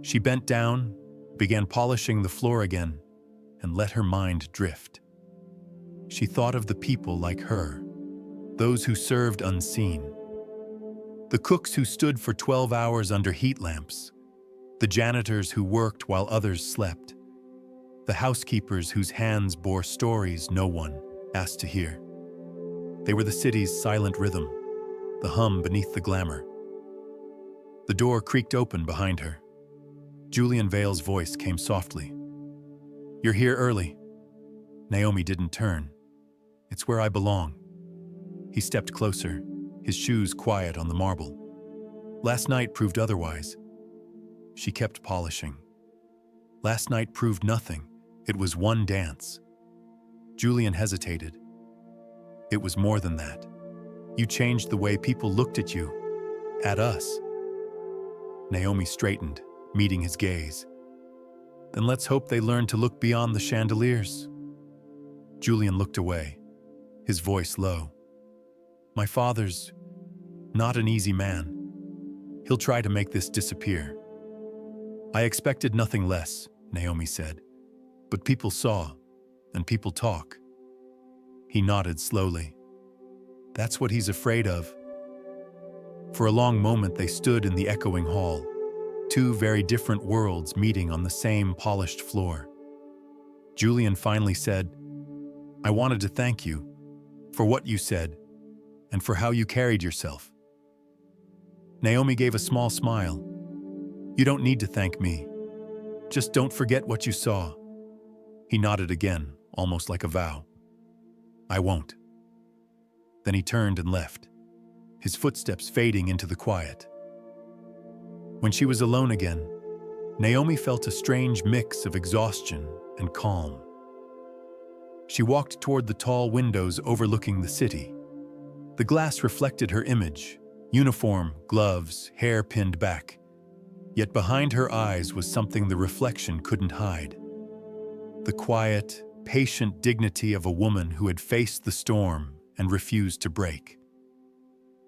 She bent down, began polishing the floor again, and let her mind drift. She thought of the people like her, those who served unseen. The cooks who stood for 12 hours under heat lamps, the janitors who worked while others slept, the housekeepers whose hands bore stories no one asked to hear. They were the city's silent rhythm, the hum beneath the glamour. The door creaked open behind her. Julian Vale's voice came softly. "You're here early." Naomi didn't turn. "It's where I belong." He stepped closer, his shoes quiet on the marble. "Last night proved otherwise." She kept polishing. "Last night proved nothing. It was one dance." Julian hesitated. "It was more than that. You changed the way people looked at you, at us." Naomi straightened, meeting his gaze. "Then let's hope they learn to look beyond the chandeliers." Julian looked away, his voice low. My father's not an easy man. He'll try to make this disappear. I expected nothing less, Naomi said. But people saw, and people talk. He nodded slowly. That's what he's afraid of. For a long moment they stood in the echoing hall, two very different worlds meeting on the same polished floor. Julian finally said, I wanted to thank you for what you said and for how you carried yourself. Naomi gave a small smile. You don't need to thank me. Just don't forget what you saw. He nodded again, almost like a vow. I won't. Then he turned and left, his footsteps fading into the quiet. When she was alone again, Naomi felt a strange mix of exhaustion and calm. She walked toward the tall windows overlooking the city. The glass reflected her image, uniform, gloves, hair pinned back. Yet behind her eyes was something the reflection couldn't hide. The quiet, patient dignity of a woman who had faced the storm and refused to break.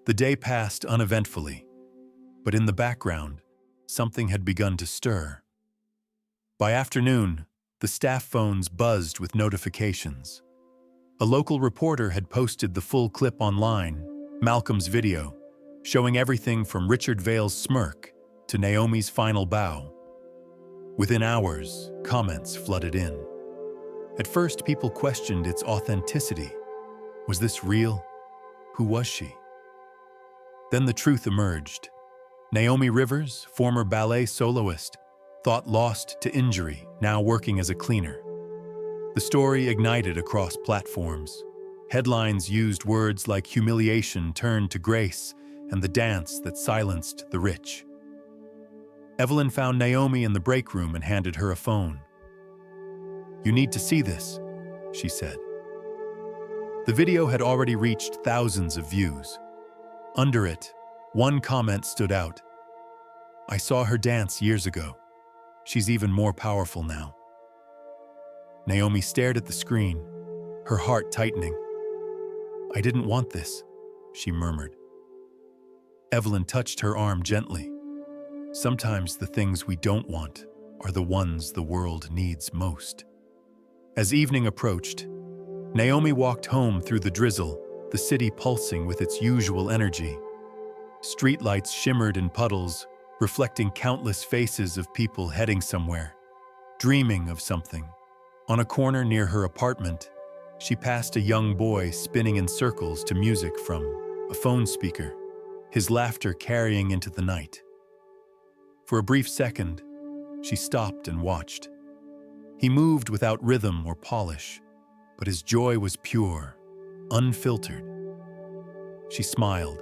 The day passed uneventfully, but in the background, something had begun to stir. By afternoon, the staff phones buzzed with notifications. A local reporter had posted the full clip online, Malcolm's video, showing everything from Richard Vale's smirk to Naomi's final bow. Within hours, comments flooded in. At first, people questioned its authenticity. Was this real? Who was she? Then the truth emerged. Naomi Rivers, former ballet soloist, thought lost to injury, now working as a cleaner. The story ignited across platforms. Headlines used words like humiliation turned to grace and the dance that silenced the rich. Evelyn found Naomi in the break room and handed her a phone. You need to see this, she said. The video had already reached thousands of views. Under it, one comment stood out. I saw her dance years ago. She's even more powerful now. Naomi stared at the screen, her heart tightening. I didn't want this, she murmured. Evelyn touched her arm gently. Sometimes the things we don't want are the ones the world needs most. As evening approached, Naomi walked home through the drizzle, the city pulsing with its usual energy. Streetlights shimmered in puddles, reflecting countless faces of people heading somewhere, dreaming of something. On a corner near her apartment, she passed a young boy spinning in circles to music from a phone speaker, his laughter carrying into the night. For a brief second, she stopped and watched. He moved without rhythm or polish, but his joy was pure, unfiltered. She smiled.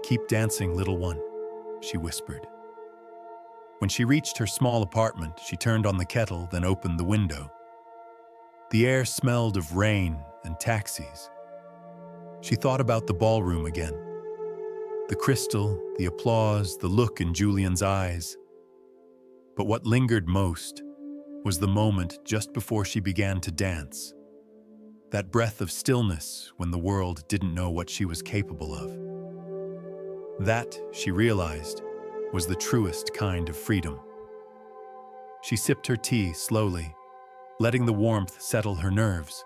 Keep dancing, little one, she whispered. When she reached her small apartment, she turned on the kettle, then opened the window. The air smelled of rain and taxis. She thought about the ballroom again. The crystal, the applause, the look in Julian's eyes. But what lingered most was the moment just before she began to dance. That breath of stillness when the world didn't know what she was capable of. That, she realized, was the truest kind of freedom. She sipped her tea slowly, letting the warmth settle her nerves.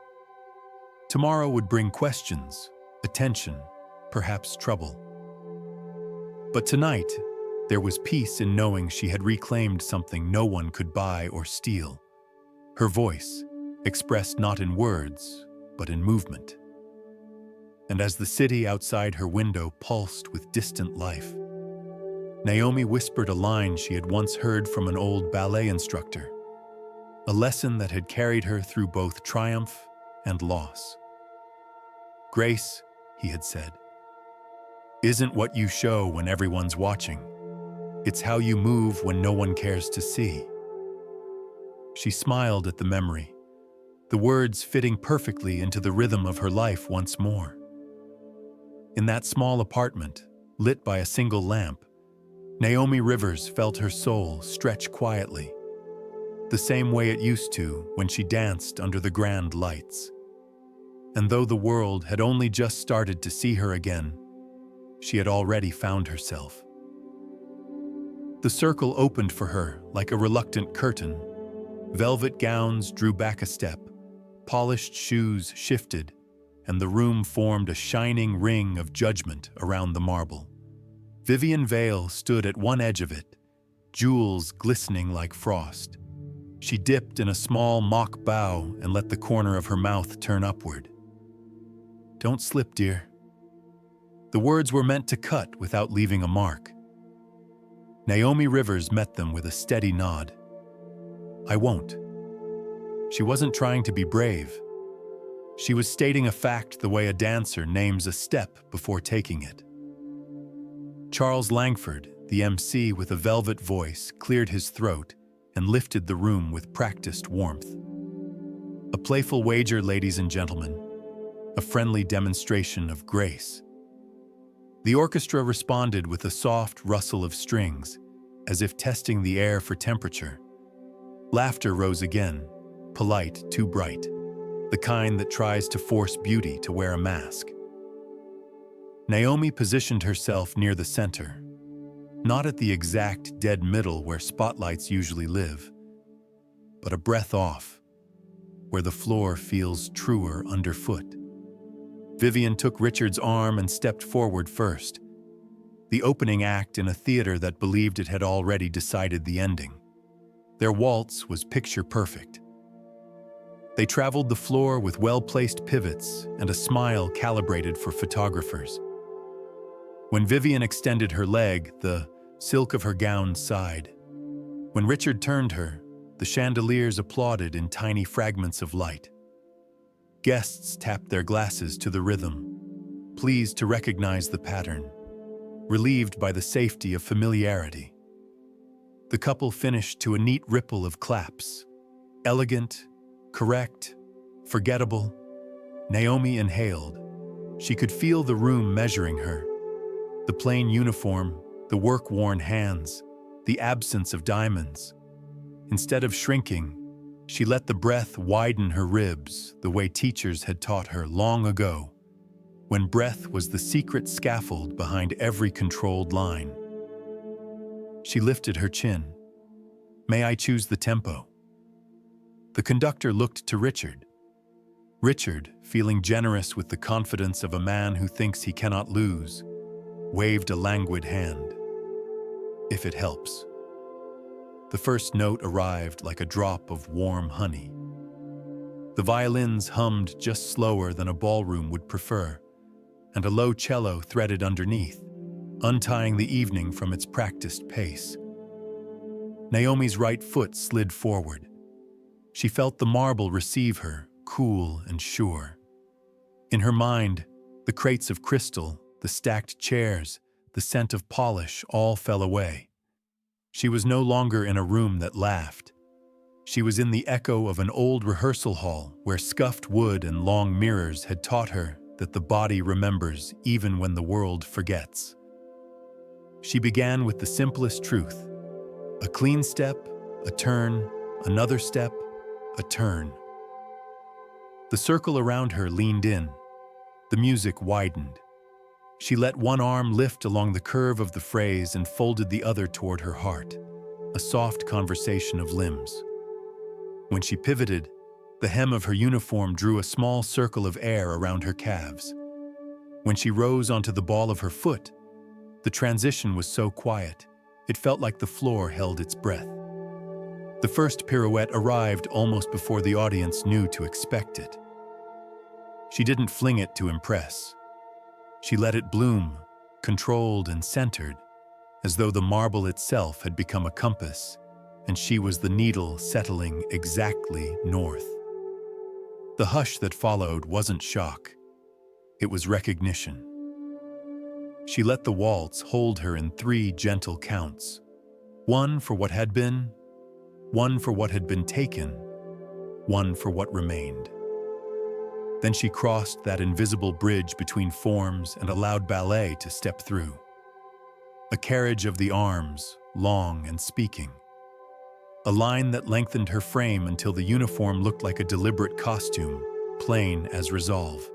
Tomorrow would bring questions, attention, perhaps trouble. But tonight, there was peace in knowing she had reclaimed something no one could buy or steal. Her voice, expressed not in words, but in movement. And as the city outside her window pulsed with distant life, Naomi whispered a line she had once heard from an old ballet instructor, a lesson that had carried her through both triumph and loss. Grace, he had said, isn't what you show when everyone's watching. It's how you move when no one cares to see. She smiled at the memory, the words fitting perfectly into the rhythm of her life once more. In that small apartment, lit by a single lamp, Naomi Rivers felt her soul stretch quietly, the same way it used to when she danced under the grand lights. And though the world had only just started to see her again, she had already found herself. The circle opened for her like a reluctant curtain. Velvet gowns drew back a step, polished shoes shifted, and the room formed a shining ring of judgment around the marble. Vivian Vale stood at one edge of it, jewels glistening like frost. She dipped in a small mock bow and let the corner of her mouth turn upward. "Don't slip, dear." The words were meant to cut without leaving a mark. Naomi Rivers met them with a steady nod. "I won't." She wasn't trying to be brave. She was stating a fact the way a dancer names a step before taking it. Charles Langford, the MC with a velvet voice, cleared his throat and lifted the room with practiced warmth. "A playful wager, ladies and gentlemen. A friendly demonstration of grace." The orchestra responded with a soft rustle of strings, as if testing the air for temperature. Laughter rose again, polite, too bright, the kind that tries to force beauty to wear a mask. Naomi positioned herself near the center, not at the exact dead middle where spotlights usually live, but a breath off, where the floor feels truer underfoot. Vivian took Richard's arm and stepped forward first, the opening act in a theater that believed it had already decided the ending. Their waltz was picture perfect. They traveled the floor with well-placed pivots and a smile calibrated for photographers. When Vivian extended her leg, the silk of her gown sighed. When Richard turned her, the chandeliers applauded in tiny fragments of light. Guests tapped their glasses to the rhythm, pleased to recognize the pattern, relieved by the safety of familiarity. The couple finished to a neat ripple of claps. Elegant, correct, forgettable. Naomi inhaled. She could feel the room measuring her. The plain uniform, the work-worn hands, the absence of diamonds. Instead of shrinking, she let the breath widen her ribs the way teachers had taught her long ago, when breath was the secret scaffold behind every controlled line. She lifted her chin. "May I choose the tempo?" The conductor looked to Richard. Richard, feeling generous with the confidence of a man who thinks he cannot lose, waved a languid hand. "If it helps." The first note arrived like a drop of warm honey. The violins hummed just slower than a ballroom would prefer, and a low cello threaded underneath, untying the evening from its practiced pace. Naomi's right foot slid forward. She felt the marble receive her, cool and sure. In her mind, the crates of crystal, the stacked chairs, the scent of polish all fell away. She was no longer in a room that laughed. She was in the echo of an old rehearsal hall where scuffed wood and long mirrors had taught her that the body remembers even when the world forgets. She began with the simplest truth. A clean step, a turn, another step, a turn. The circle around her leaned in. The music widened. She let one arm lift along the curve of the phrase and folded the other toward her heart, a soft conversation of limbs. When she pivoted, the hem of her uniform drew a small circle of air around her calves. When she rose onto the ball of her foot, the transition was so quiet, it felt like the floor held its breath. The first pirouette arrived almost before the audience knew to expect it. She didn't fling it to impress. She let it bloom, controlled and centered, as though the marble itself had become a compass, and she was the needle settling exactly north. The hush that followed wasn't shock. It was recognition. She let the waltz hold her in 3 gentle counts. One for what had been, one for what had been taken, one for what remained. Then she crossed that invisible bridge between forms and allowed ballet to step through. A carriage of the arms, long and speaking. A line that lengthened her frame until the uniform looked like a deliberate costume, plain as resolve.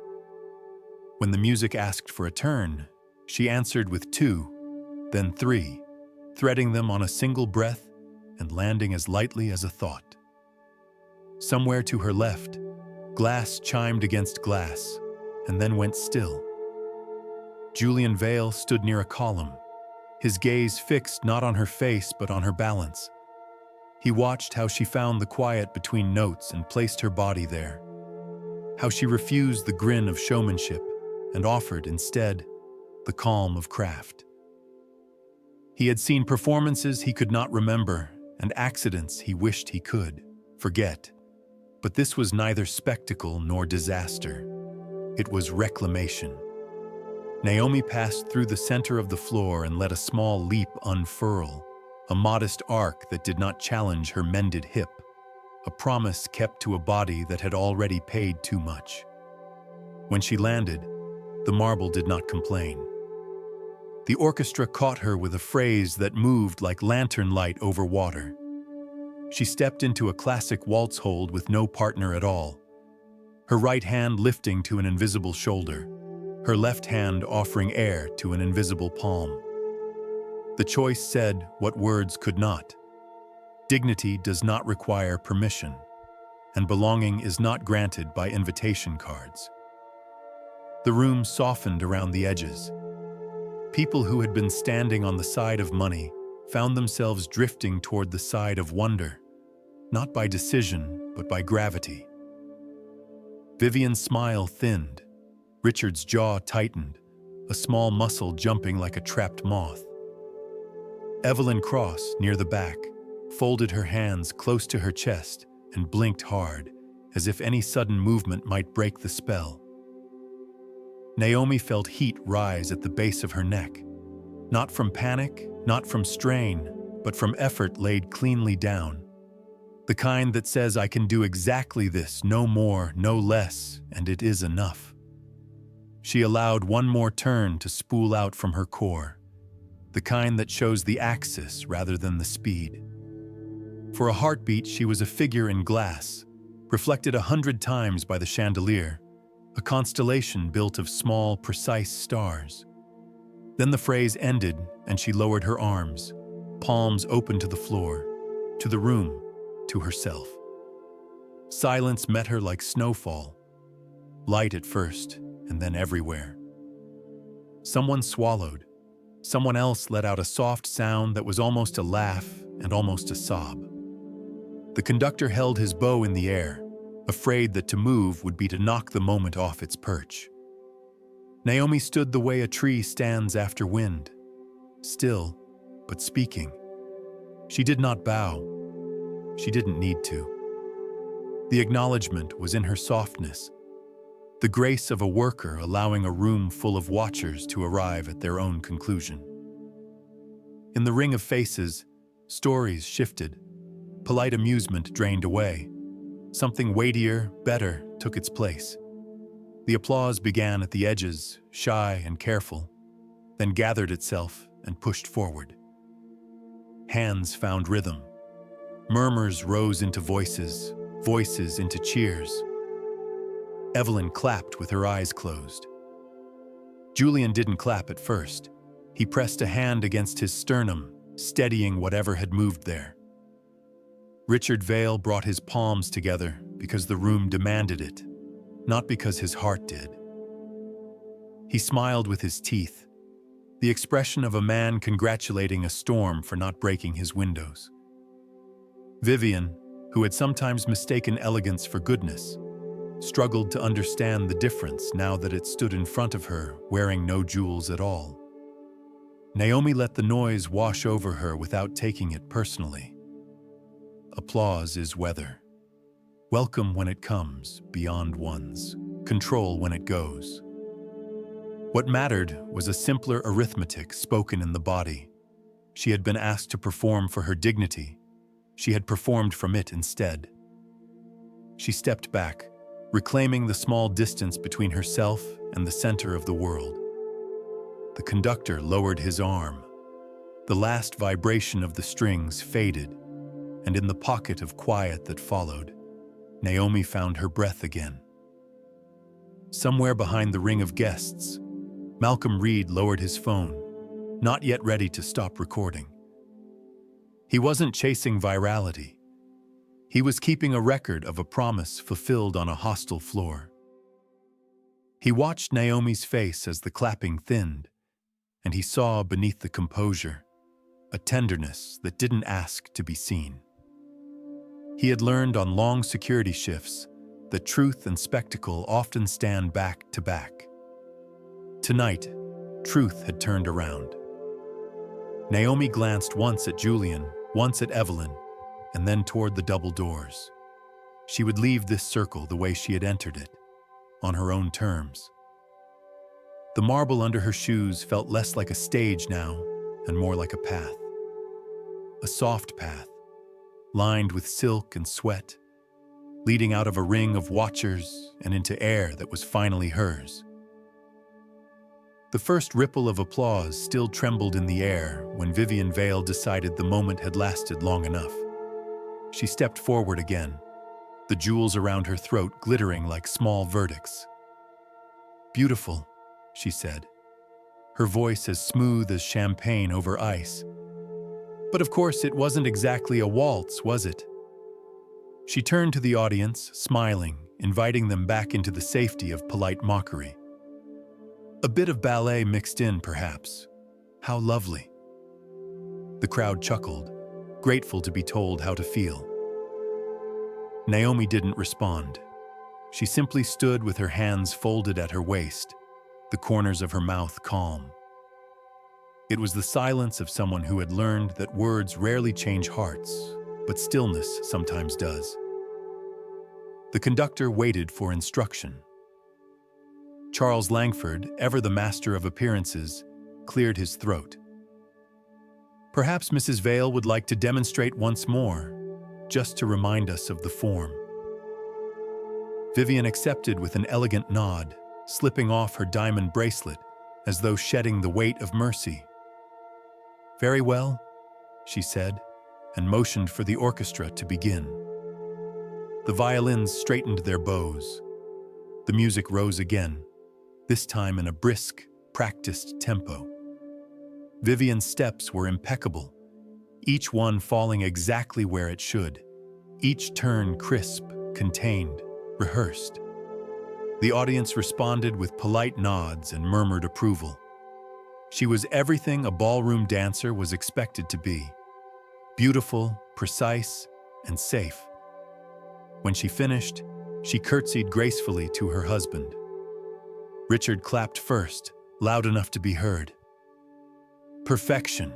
When the music asked for a turn, she answered with 2, then 3, threading them on a single breath and landing as lightly as a thought. Somewhere to her left, glass chimed against glass and then went still. Julian Vale stood near a column, his gaze fixed not on her face but on her balance. He watched how she found the quiet between notes and placed her body there, how she refused the grin of showmanship and offered, instead, the calm of craft. He had seen performances he could not remember and accidents he wished he could forget. But this was neither spectacle nor disaster. It was reclamation. Naomi passed through the center of the floor and let a small leap unfurl, a modest arc that did not challenge her mended hip, a promise kept to a body that had already paid too much. When she landed, the marble did not complain. The orchestra caught her with a phrase that moved like lantern light over water. She stepped into a classic waltz hold with no partner at all, her right hand lifting to an invisible shoulder, her left hand offering air to an invisible palm. The choice said what words could not. Dignity does not require permission, and belonging is not granted by invitation cards. The room softened around the edges. People who had been standing on the side of money found themselves drifting toward the side of wonder, not by decision, but by gravity. Vivian's smile thinned. Richard's jaw tightened, a small muscle jumping like a trapped moth. Evelyn Cross, near the back, folded her hands close to her chest and blinked hard, as if any sudden movement might break the spell. Naomi felt heat rise at the base of her neck, not from panic, not from strain, but from effort laid cleanly down. The kind that says, I can do exactly this, no more, no less, and it is enough. She allowed one more turn to spool out from her core, the kind that shows the axis rather than the speed. For a heartbeat, she was a figure in glass, reflected 100 times by the chandelier, a constellation built of small, precise stars. Then the phrase ended, and she lowered her arms, palms open to the floor, to the room, to herself. Silence met her like snowfall, light at first, and then everywhere. Someone swallowed. Someone else let out a soft sound that was almost a laugh and almost a sob. The conductor held his bow in the air, afraid that to move would be to knock the moment off its perch. Naomi stood the way a tree stands after wind, still, but speaking. She did not bow. She didn't need to. The acknowledgement was in her softness, the grace of a worker allowing a room full of watchers to arrive at their own conclusion. In the ring of faces, stories shifted. Polite amusement drained away. Something weightier, better, took its place. The applause began at the edges, shy and careful, then gathered itself and pushed forward. Hands found rhythm. Murmurs rose into voices, voices into cheers. Evelyn clapped with her eyes closed. Julian didn't clap at first. He pressed a hand against his sternum, steadying whatever had moved there. Richard Vale brought his palms together because the room demanded it, not because his heart did. He smiled with his teeth, the expression of a man congratulating a storm for not breaking his windows. Vivian, who had sometimes mistaken elegance for goodness, struggled to understand the difference now that it stood in front of her, wearing no jewels at all. Naomi let the noise wash over her without taking it personally. Applause is weather. Welcome when it comes, beyond one's. Control when it goes. What mattered was a simpler arithmetic spoken in the body. She had been asked to perform for her dignity. She had performed from it instead. She stepped back, reclaiming the small distance between herself and the center of the world. The conductor lowered his arm. The last vibration of the strings faded, and in the pocket of quiet that followed, Naomi found her breath again. Somewhere behind the ring of guests, Malcolm Reed lowered his phone, not yet ready to stop recording. He wasn't chasing virality. He was keeping a record of a promise fulfilled on a hostile floor. He watched Naomi's face as the clapping thinned, and he saw beneath the composure a tenderness that didn't ask to be seen. He had learned on long security shifts that truth and spectacle often stand back to back. Tonight, truth had turned around. Naomi glanced once at Julian, once at Evelyn, and then toward the double doors. She would leave this circle the way she had entered it, on her own terms. The marble under her shoes felt less like a stage now and more like a path. A soft path, lined with silk and sweat, leading out of a ring of watchers and into air that was finally hers. The first ripple of applause still trembled in the air when Vivian Vale decided the moment had lasted long enough. She stepped forward again, the jewels around her throat glittering like small verdicts. "Beautiful," she said, her voice as smooth as champagne over ice. But of course it wasn't exactly a waltz, was it? She turned to the audience, smiling, inviting them back into the safety of polite mockery. A bit of ballet mixed in, perhaps. How lovely. The crowd chuckled, grateful to be told how to feel. Naomi didn't respond. She simply stood with her hands folded at her waist, the corners of her mouth calm. It was the silence of someone who had learned that words rarely change hearts, but stillness sometimes does. The conductor waited for instruction. Charles Langford, ever the master of appearances, cleared his throat. Perhaps Mrs. Vale would like to demonstrate once more, just to remind us of the form. Vivian accepted with an elegant nod, slipping off her diamond bracelet as though shedding the weight of mercy. "Very well," she said, and motioned for the orchestra to begin. The violins straightened their bows. The music rose again, this time in a brisk, practiced tempo. Vivian's steps were impeccable, each one falling exactly where it should, each turn crisp, contained, rehearsed. The audience responded with polite nods and murmured approval. She was everything a ballroom dancer was expected to be: beautiful, precise, and safe. When she finished, she curtsied gracefully to her husband. Richard clapped first, loud enough to be heard. "Perfection,"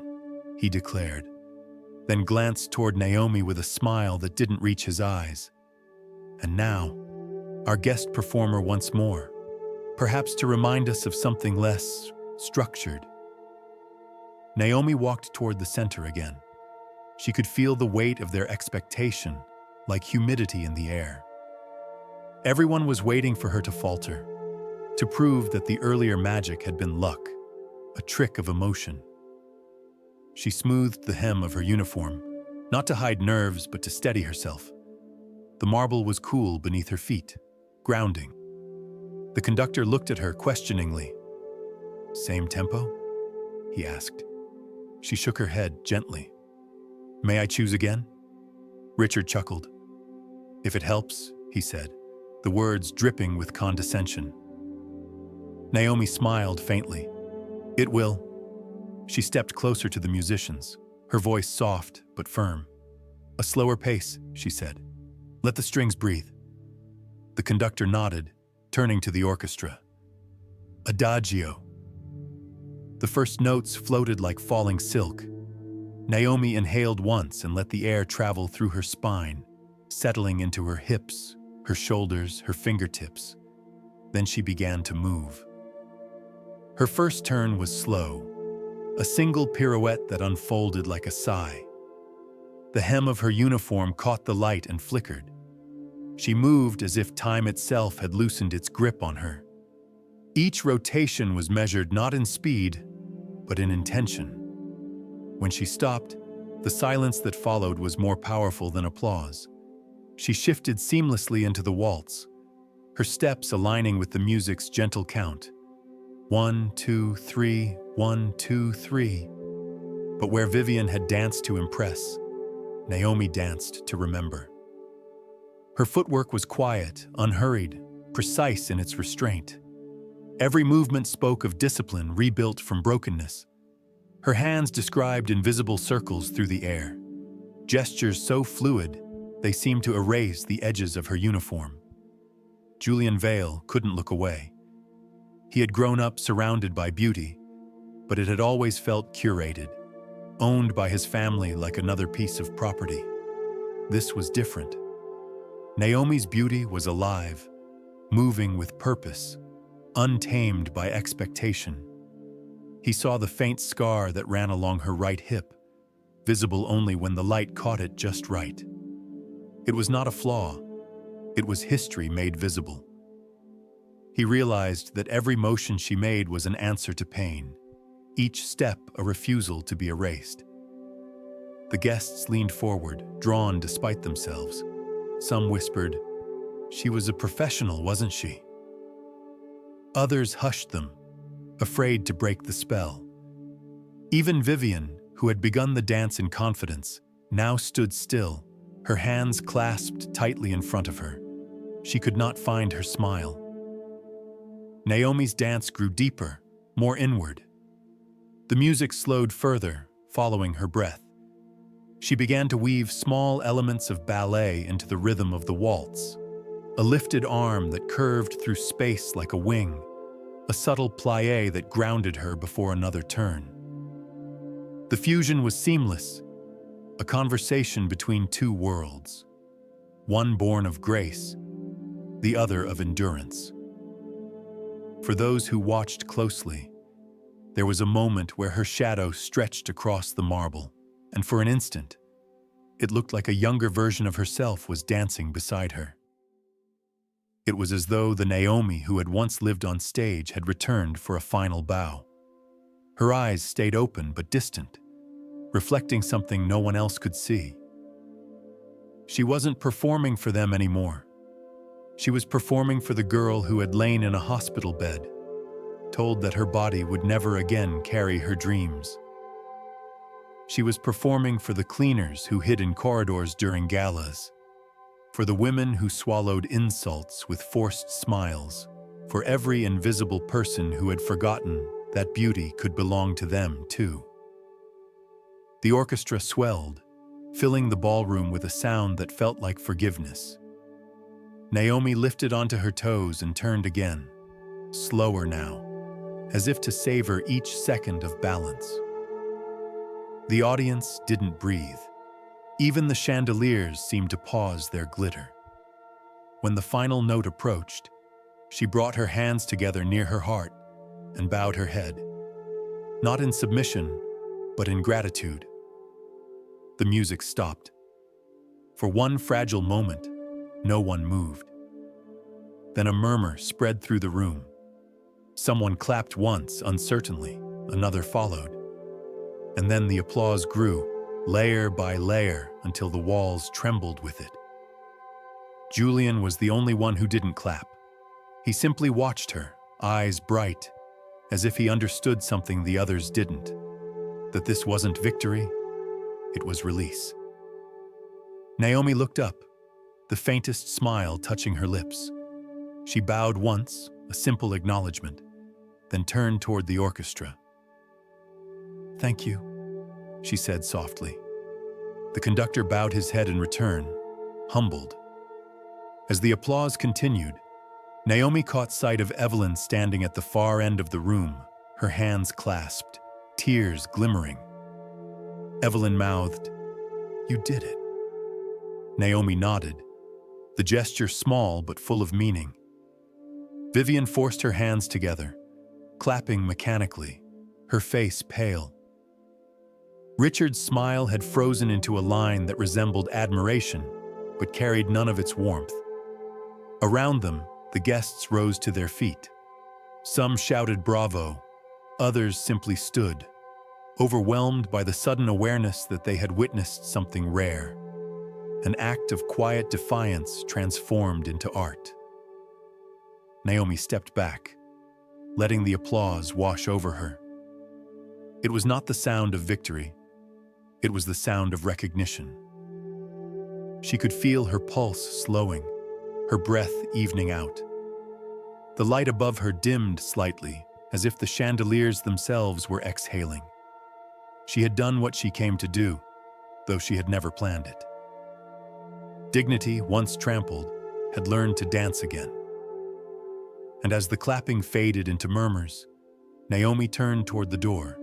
he declared, then glanced toward Naomi with a smile that didn't reach his eyes. And now, our guest performer once more, perhaps to remind us of something less structured. Naomi walked toward the center again. She could feel the weight of their expectation, like humidity in the air. Everyone was waiting for her to falter, to prove that the earlier magic had been luck, a trick of emotion. She smoothed the hem of her uniform, not to hide nerves but to steady herself. The marble was cool beneath her feet, grounding. The conductor looked at her questioningly. "Same tempo?" he asked. She shook her head gently. "May I choose again?" Richard chuckled. "If it helps," he said, the words dripping with condescension. Naomi smiled faintly. "It will." She stepped closer to the musicians, her voice soft but firm. "A slower pace," she said. "Let the strings breathe." The conductor nodded, turning to the orchestra. Adagio. The first notes floated like falling silk. Naomi inhaled once and let the air travel through her spine, settling into her hips, her shoulders, her fingertips. Then she began to move. Her first turn was slow, a single pirouette that unfolded like a sigh. The hem of her uniform caught the light and flickered. She moved as if time itself had loosened its grip on her. Each rotation was measured not in speed, but in intention. When she stopped, the silence that followed was more powerful than applause. She shifted seamlessly into the waltz, her steps aligning with the music's gentle count. 1, 2, 3, 1, 2, 3. But where Vivian had danced to impress, Naomi danced to remember. Her footwork was quiet, unhurried, precise in its restraint. Every movement spoke of discipline rebuilt from brokenness. Her hands described invisible circles through the air, gestures so fluid they seemed to erase the edges of her uniform. Julian Vale couldn't look away. He had grown up surrounded by beauty, but it had always felt curated, owned by his family like another piece of property. This was different. Naomi's beauty was alive, moving with purpose, untamed by expectation. He saw the faint scar that ran along her right hip, visible only when the light caught it just right. It was not a flaw. It was history made visible. He realized that every motion she made was an answer to pain, each step a refusal to be erased. The guests leaned forward, drawn despite themselves. Some whispered, "She was a professional, wasn't she?" Others hushed them, afraid to break the spell. Even Vivian, who had begun the dance in confidence, now stood still, her hands clasped tightly in front of her. She could not find her smile. Naomi's dance grew deeper, more inward. The music slowed further, following her breath. She began to weave small elements of ballet into the rhythm of the waltz, a lifted arm that curved through space like a wing, a subtle plie that grounded her before another turn. The fusion was seamless, a conversation between two worlds, one born of grace, the other of endurance. For those who watched closely, there was a moment where her shadow stretched across the marble, and for an instant, it looked like a younger version of herself was dancing beside her. It was as though the Naomi who had once lived on stage had returned for a final bow. Her eyes stayed open but distant, reflecting something no one else could see. She wasn't performing for them anymore. She was performing for the girl who had lain in a hospital bed, told that her body would never again carry her dreams. She was performing for the cleaners who hid in corridors during galas, for the women who swallowed insults with forced smiles, for every invisible person who had forgotten that beauty could belong to them too. The orchestra swelled, filling the ballroom with a sound that felt like forgiveness. Naomi lifted onto her toes and turned again, slower now, as if to savor each second of balance. The audience didn't breathe. Even the chandeliers seemed to pause their glitter. When the final note approached, she brought her hands together near her heart and bowed her head, not in submission, but in gratitude. The music stopped. For one fragile moment, no one moved. Then a murmur spread through the room. Someone clapped once, uncertainly, another followed. And then the applause grew, layer by layer, until the walls trembled with it. Julian was the only one who didn't clap. He simply watched her, eyes bright, as if he understood something the others didn't. That this wasn't victory, it was release. Naomi looked up, the faintest smile touching her lips. She bowed once, a simple acknowledgement, then turned toward the orchestra. "Thank you," she said softly. The conductor bowed his head in return, humbled. As the applause continued, Naomi caught sight of Evelyn standing at the far end of the room, her hands clasped, tears glimmering. Evelyn mouthed, "You did it." Naomi nodded, the gesture small but full of meaning. Vivian forced her hands together, clapping mechanically, her face pale. Richard's smile had frozen into a line that resembled admiration, but carried none of its warmth. Around them, the guests rose to their feet. Some shouted bravo, others simply stood, overwhelmed by the sudden awareness that they had witnessed something rare, an act of quiet defiance transformed into art. Naomi stepped back, letting the applause wash over her. It was not the sound of victory. It was the sound of recognition. She could feel her pulse slowing, her breath evening out. The light above her dimmed slightly, as if the chandeliers themselves were exhaling. She had done what she came to do, though she had never planned it. Dignity, once trampled, had learned to dance again. And as the clapping faded into murmurs, Naomi turned toward the door,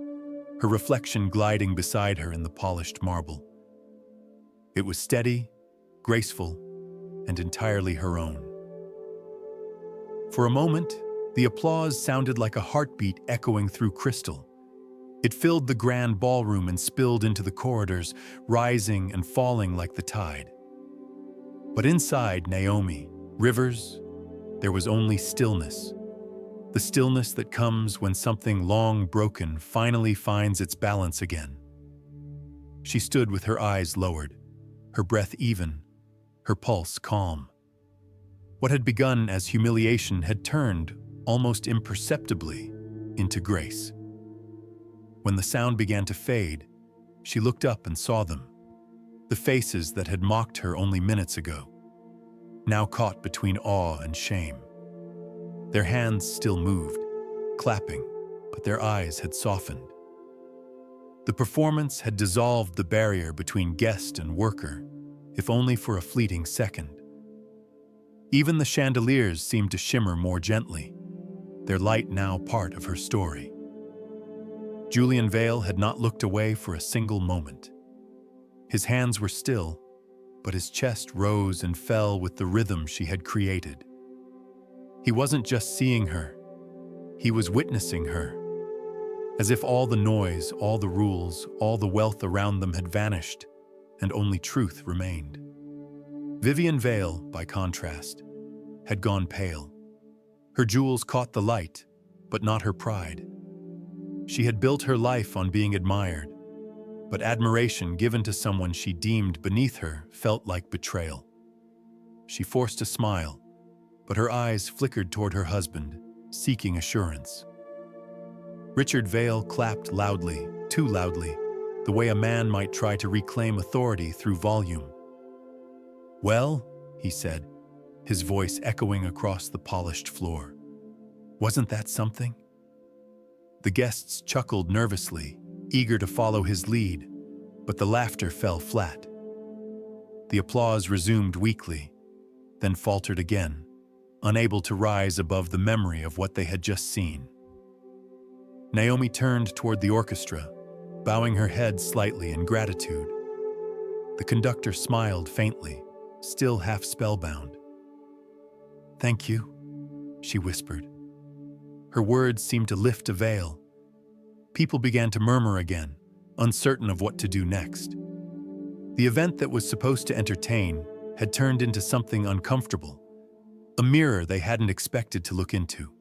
her reflection gliding beside her in the polished marble. It was steady, graceful, and entirely her own. For a moment, the applause sounded like a heartbeat echoing through crystal. It filled the grand ballroom and spilled into the corridors, rising and falling like the tide. But inside Naomi Rivers, there was only stillness. The stillness that comes when something long broken finally finds its balance again. She stood with her eyes lowered, her breath even, her pulse calm. What had begun as humiliation had turned, almost imperceptibly, into grace. When the sound began to fade, she looked up and saw them, the faces that had mocked her only minutes ago, now caught between awe and shame. Their hands still moved, clapping, but their eyes had softened. The performance had dissolved the barrier between guest and worker, if only for a fleeting second. Even the chandeliers seemed to shimmer more gently, their light now part of her story. Julian Vale had not looked away for a single moment. His hands were still, but his chest rose and fell with the rhythm she had created. He wasn't just seeing her, he was witnessing her, as if all the noise, all the rules, all the wealth around them had vanished, and only truth remained. Vivian Vale, by contrast, had gone pale. Her jewels caught the light, but not her pride. She had built her life on being admired, but admiration given to someone she deemed beneath her felt like betrayal. She forced a smile, but her eyes flickered toward her husband, seeking assurance. Richard Vale clapped loudly, too loudly, the way a man might try to reclaim authority through volume. "Well," he said, his voice echoing across the polished floor. "Wasn't that something?" The guests chuckled nervously, eager to follow his lead, but the laughter fell flat. The applause resumed weakly, then faltered again, unable to rise above the memory of what they had just seen. Naomi turned toward the orchestra, bowing her head slightly in gratitude. The conductor smiled faintly, still half spellbound. "Thank you," she whispered. Her words seemed to lift a veil. People began to murmur again, uncertain of what to do next. The event that was supposed to entertain had turned into something uncomfortable, a mirror they hadn't expected to look into.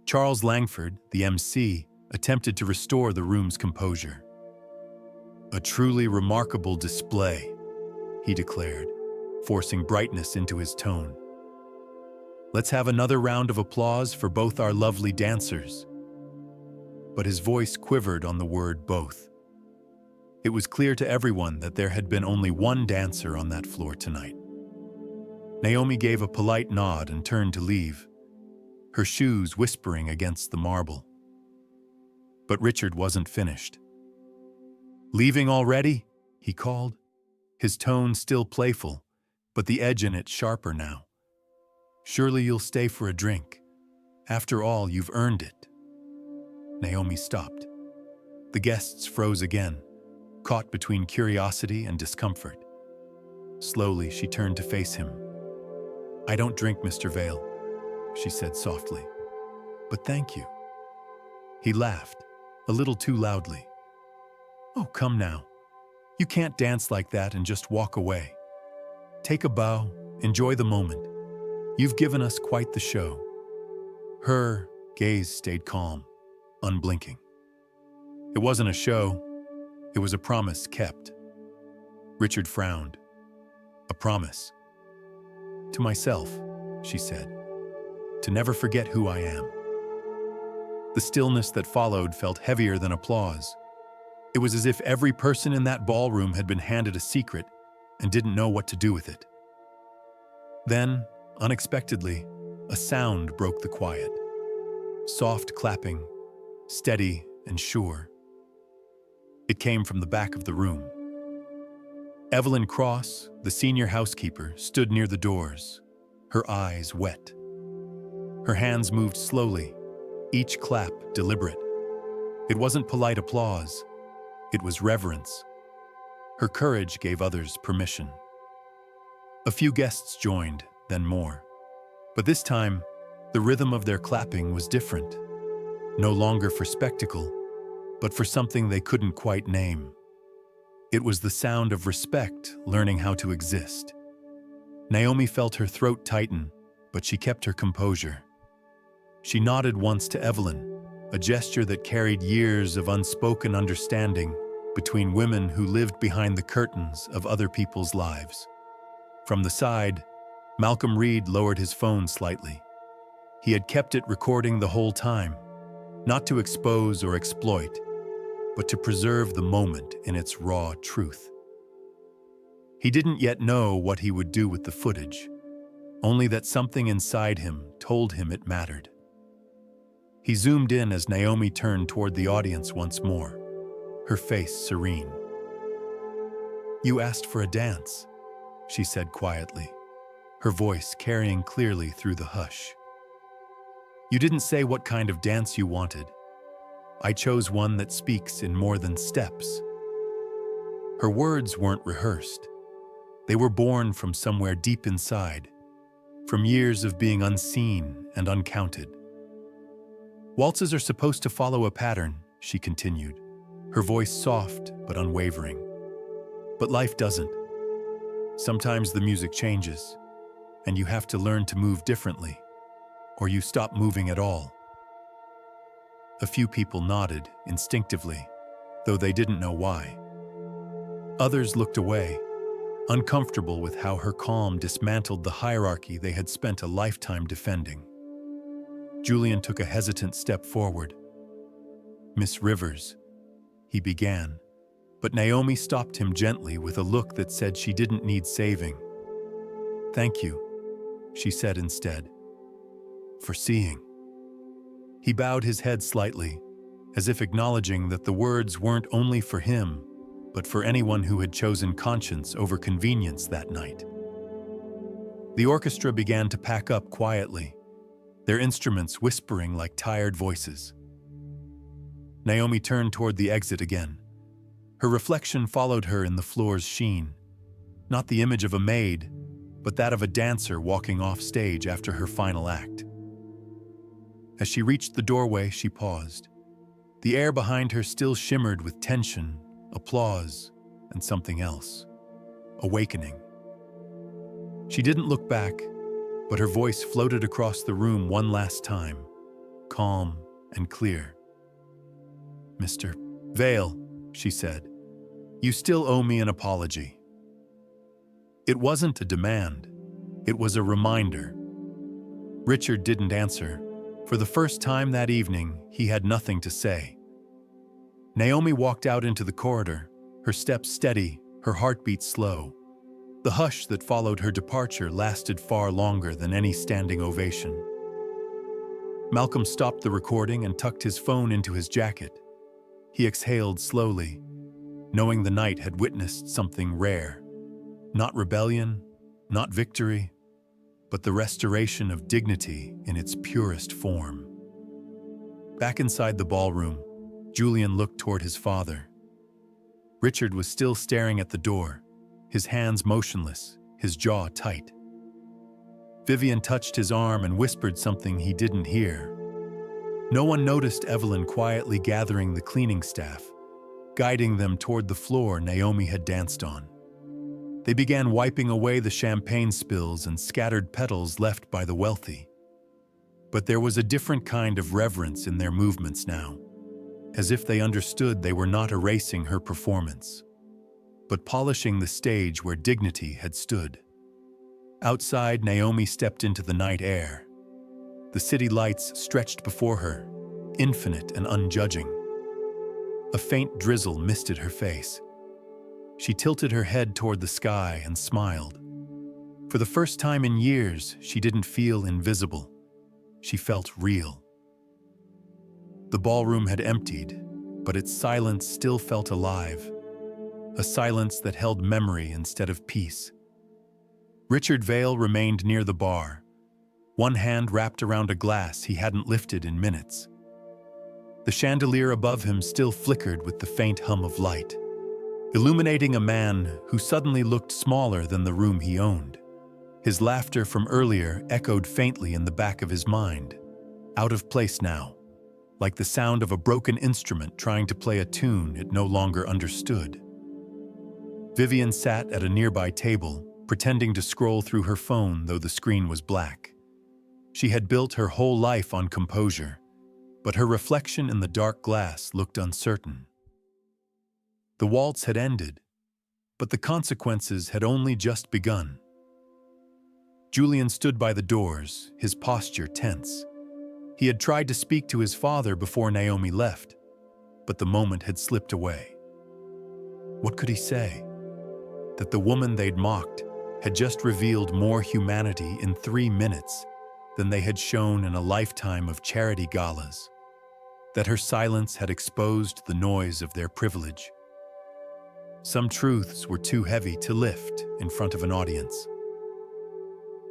Charles Langford, the MC, attempted to restore the room's composure. "A truly remarkable display," he declared, forcing brightness into his tone. "Let's have another round of applause for both our lovely dancers." But his voice quivered on the word both. It was clear to everyone that there had been only one dancer on that floor tonight. Naomi gave a polite nod and turned to leave, her shoes whispering against the marble. But Richard wasn't finished. "Leaving already?" he called, his tone still playful, but the edge in it sharper now. "Surely you'll stay for a drink. After all, you've earned it." Naomi stopped. The guests froze again, caught between curiosity and discomfort. Slowly, she turned to face him. "I don't drink, Mr. Vale," she said softly. "But thank you." He laughed, a little too loudly. "Oh, come now. You can't dance like that and just walk away. Take a bow, enjoy the moment. You've given us quite the show." Her gaze stayed calm, unblinking. It wasn't a show, it was a promise kept. Richard frowned. "A promise?" "To myself," she said. to never forget who I am." The stillness that followed felt heavier than applause. It was as if every person in that ballroom had been handed a secret and didn't know what to do with it. Then, unexpectedly, a sound broke the quiet. Soft clapping, steady and sure. It came from the back of the room. Evelyn Cross, the senior housekeeper, stood near the doors, her eyes wet. Her hands moved slowly, each clap deliberate. It wasn't polite applause, it was reverence. Her courage gave others permission. A few guests joined, then more. But this time, the rhythm of their clapping was different. No longer for spectacle, but for something they couldn't quite name. It was the sound of respect learning how to exist. Naomi felt her throat tighten, but she kept her composure. She nodded once to Evelyn, a gesture that carried years of unspoken understanding between women who lived behind the curtains of other people's lives. From the side, Malcolm Reed lowered his phone slightly. He had kept it recording the whole time, not to expose or exploit, but to preserve the moment in its raw truth. He didn't yet know what he would do with the footage, only that something inside him told him it mattered. He zoomed in as Naomi turned toward the audience once more, her face serene. "You asked for a dance," she said quietly, her voice carrying clearly through the hush. "You didn't say what kind of dance you wanted. I chose one that speaks in more than steps." Her words weren't rehearsed. They were born from somewhere deep inside, from years of being unseen and uncounted. "Waltzes are supposed to follow a pattern," she continued, her voice soft but unwavering. "But life doesn't. Sometimes the music changes, and you have to learn to move differently, or you stop moving at all." A few people nodded instinctively, though they didn't know why. Others looked away, uncomfortable with how her calm dismantled the hierarchy they had spent a lifetime defending. Julian took a hesitant step forward. "Miss Rivers," he began, but Naomi stopped him gently with a look that said she didn't need saving. "Thank you," she said instead, "for seeing." He bowed his head slightly, as if acknowledging that the words weren't only for him, but for anyone who had chosen conscience over convenience that night. The orchestra began to pack up quietly, their instruments whispering like tired voices. Naomi turned toward the exit again. Her reflection followed her in the floor's sheen, not the image of a maid, but that of a dancer walking off stage after her final act. As she reached the doorway, she paused. The air behind her still shimmered with tension, applause, and something else. Awakening. She didn't look back, but her voice floated across the room one last time, calm and clear. "Mr. Vale," she said, "you still owe me an apology." It wasn't a demand. It was a reminder. Richard didn't answer. For the first time that evening, he had nothing to say. Naomi walked out into the corridor, her steps steady, her heartbeat slow. The hush that followed her departure lasted far longer than any standing ovation. Malcolm stopped the recording and tucked his phone into his jacket. He exhaled slowly, knowing the night had witnessed something rare. Not rebellion, not victory, but the restoration of dignity in its purest form. Back inside the ballroom, Julian looked toward his father. Richard was still staring at the door, his hands motionless, his jaw tight. Vivian touched his arm and whispered something he didn't hear. No one noticed Evelyn quietly gathering the cleaning staff, guiding them toward the floor Naomi had danced on. They began wiping away the champagne spills and scattered petals left by the wealthy. But there was a different kind of reverence in their movements now, as if they understood they were not erasing her performance, but polishing the stage where dignity had stood. Outside, Naomi stepped into the night air. The city lights stretched before her, infinite and unjudging. A faint drizzle misted her face. She tilted her head toward the sky and smiled. For the first time in years, she didn't feel invisible. She felt real. The ballroom had emptied, but its silence still felt alive. A silence that held memory instead of peace. Richard Vale remained near the bar, one hand wrapped around a glass he hadn't lifted in minutes. The chandelier above him still flickered with the faint hum of light, illuminating a man who suddenly looked smaller than the room he owned. His laughter from earlier echoed faintly in the back of his mind, out of place now, like the sound of a broken instrument trying to play a tune it no longer understood. Vivian sat at a nearby table, pretending to scroll through her phone though the screen was black. She had built her whole life on composure, but her reflection in the dark glass looked uncertain. The waltz had ended, but the consequences had only just begun. Julian stood by the doors, his posture tense. He had tried to speak to his father before Naomi left, but the moment had slipped away. What could he say? That the woman they'd mocked had just revealed more humanity in 3 minutes than they had shown in a lifetime of charity galas. That her silence had exposed the noise of their privilege. Some truths were too heavy to lift in front of an audience.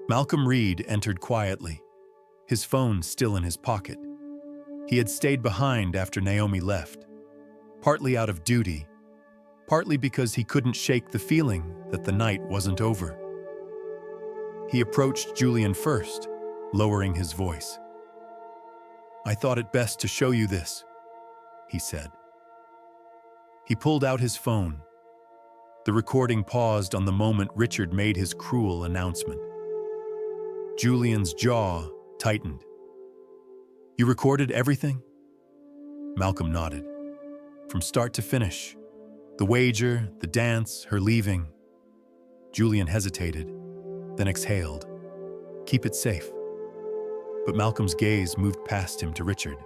Malcolm Reed entered quietly, his phone still in his pocket. He had stayed behind after Naomi left, partly out of duty, partly because he couldn't shake the feeling that the night wasn't over. He approached Julian first, lowering his voice. "I thought it best to show you this," he said. He pulled out his phone. The recording paused on the moment Richard made his cruel announcement. Julian's jaw tightened. "You recorded everything?" Malcolm nodded. "From start to finish. The wager, the dance, her leaving." Julian hesitated, then exhaled. "Keep it safe." But Malcolm's gaze moved past him to Richard.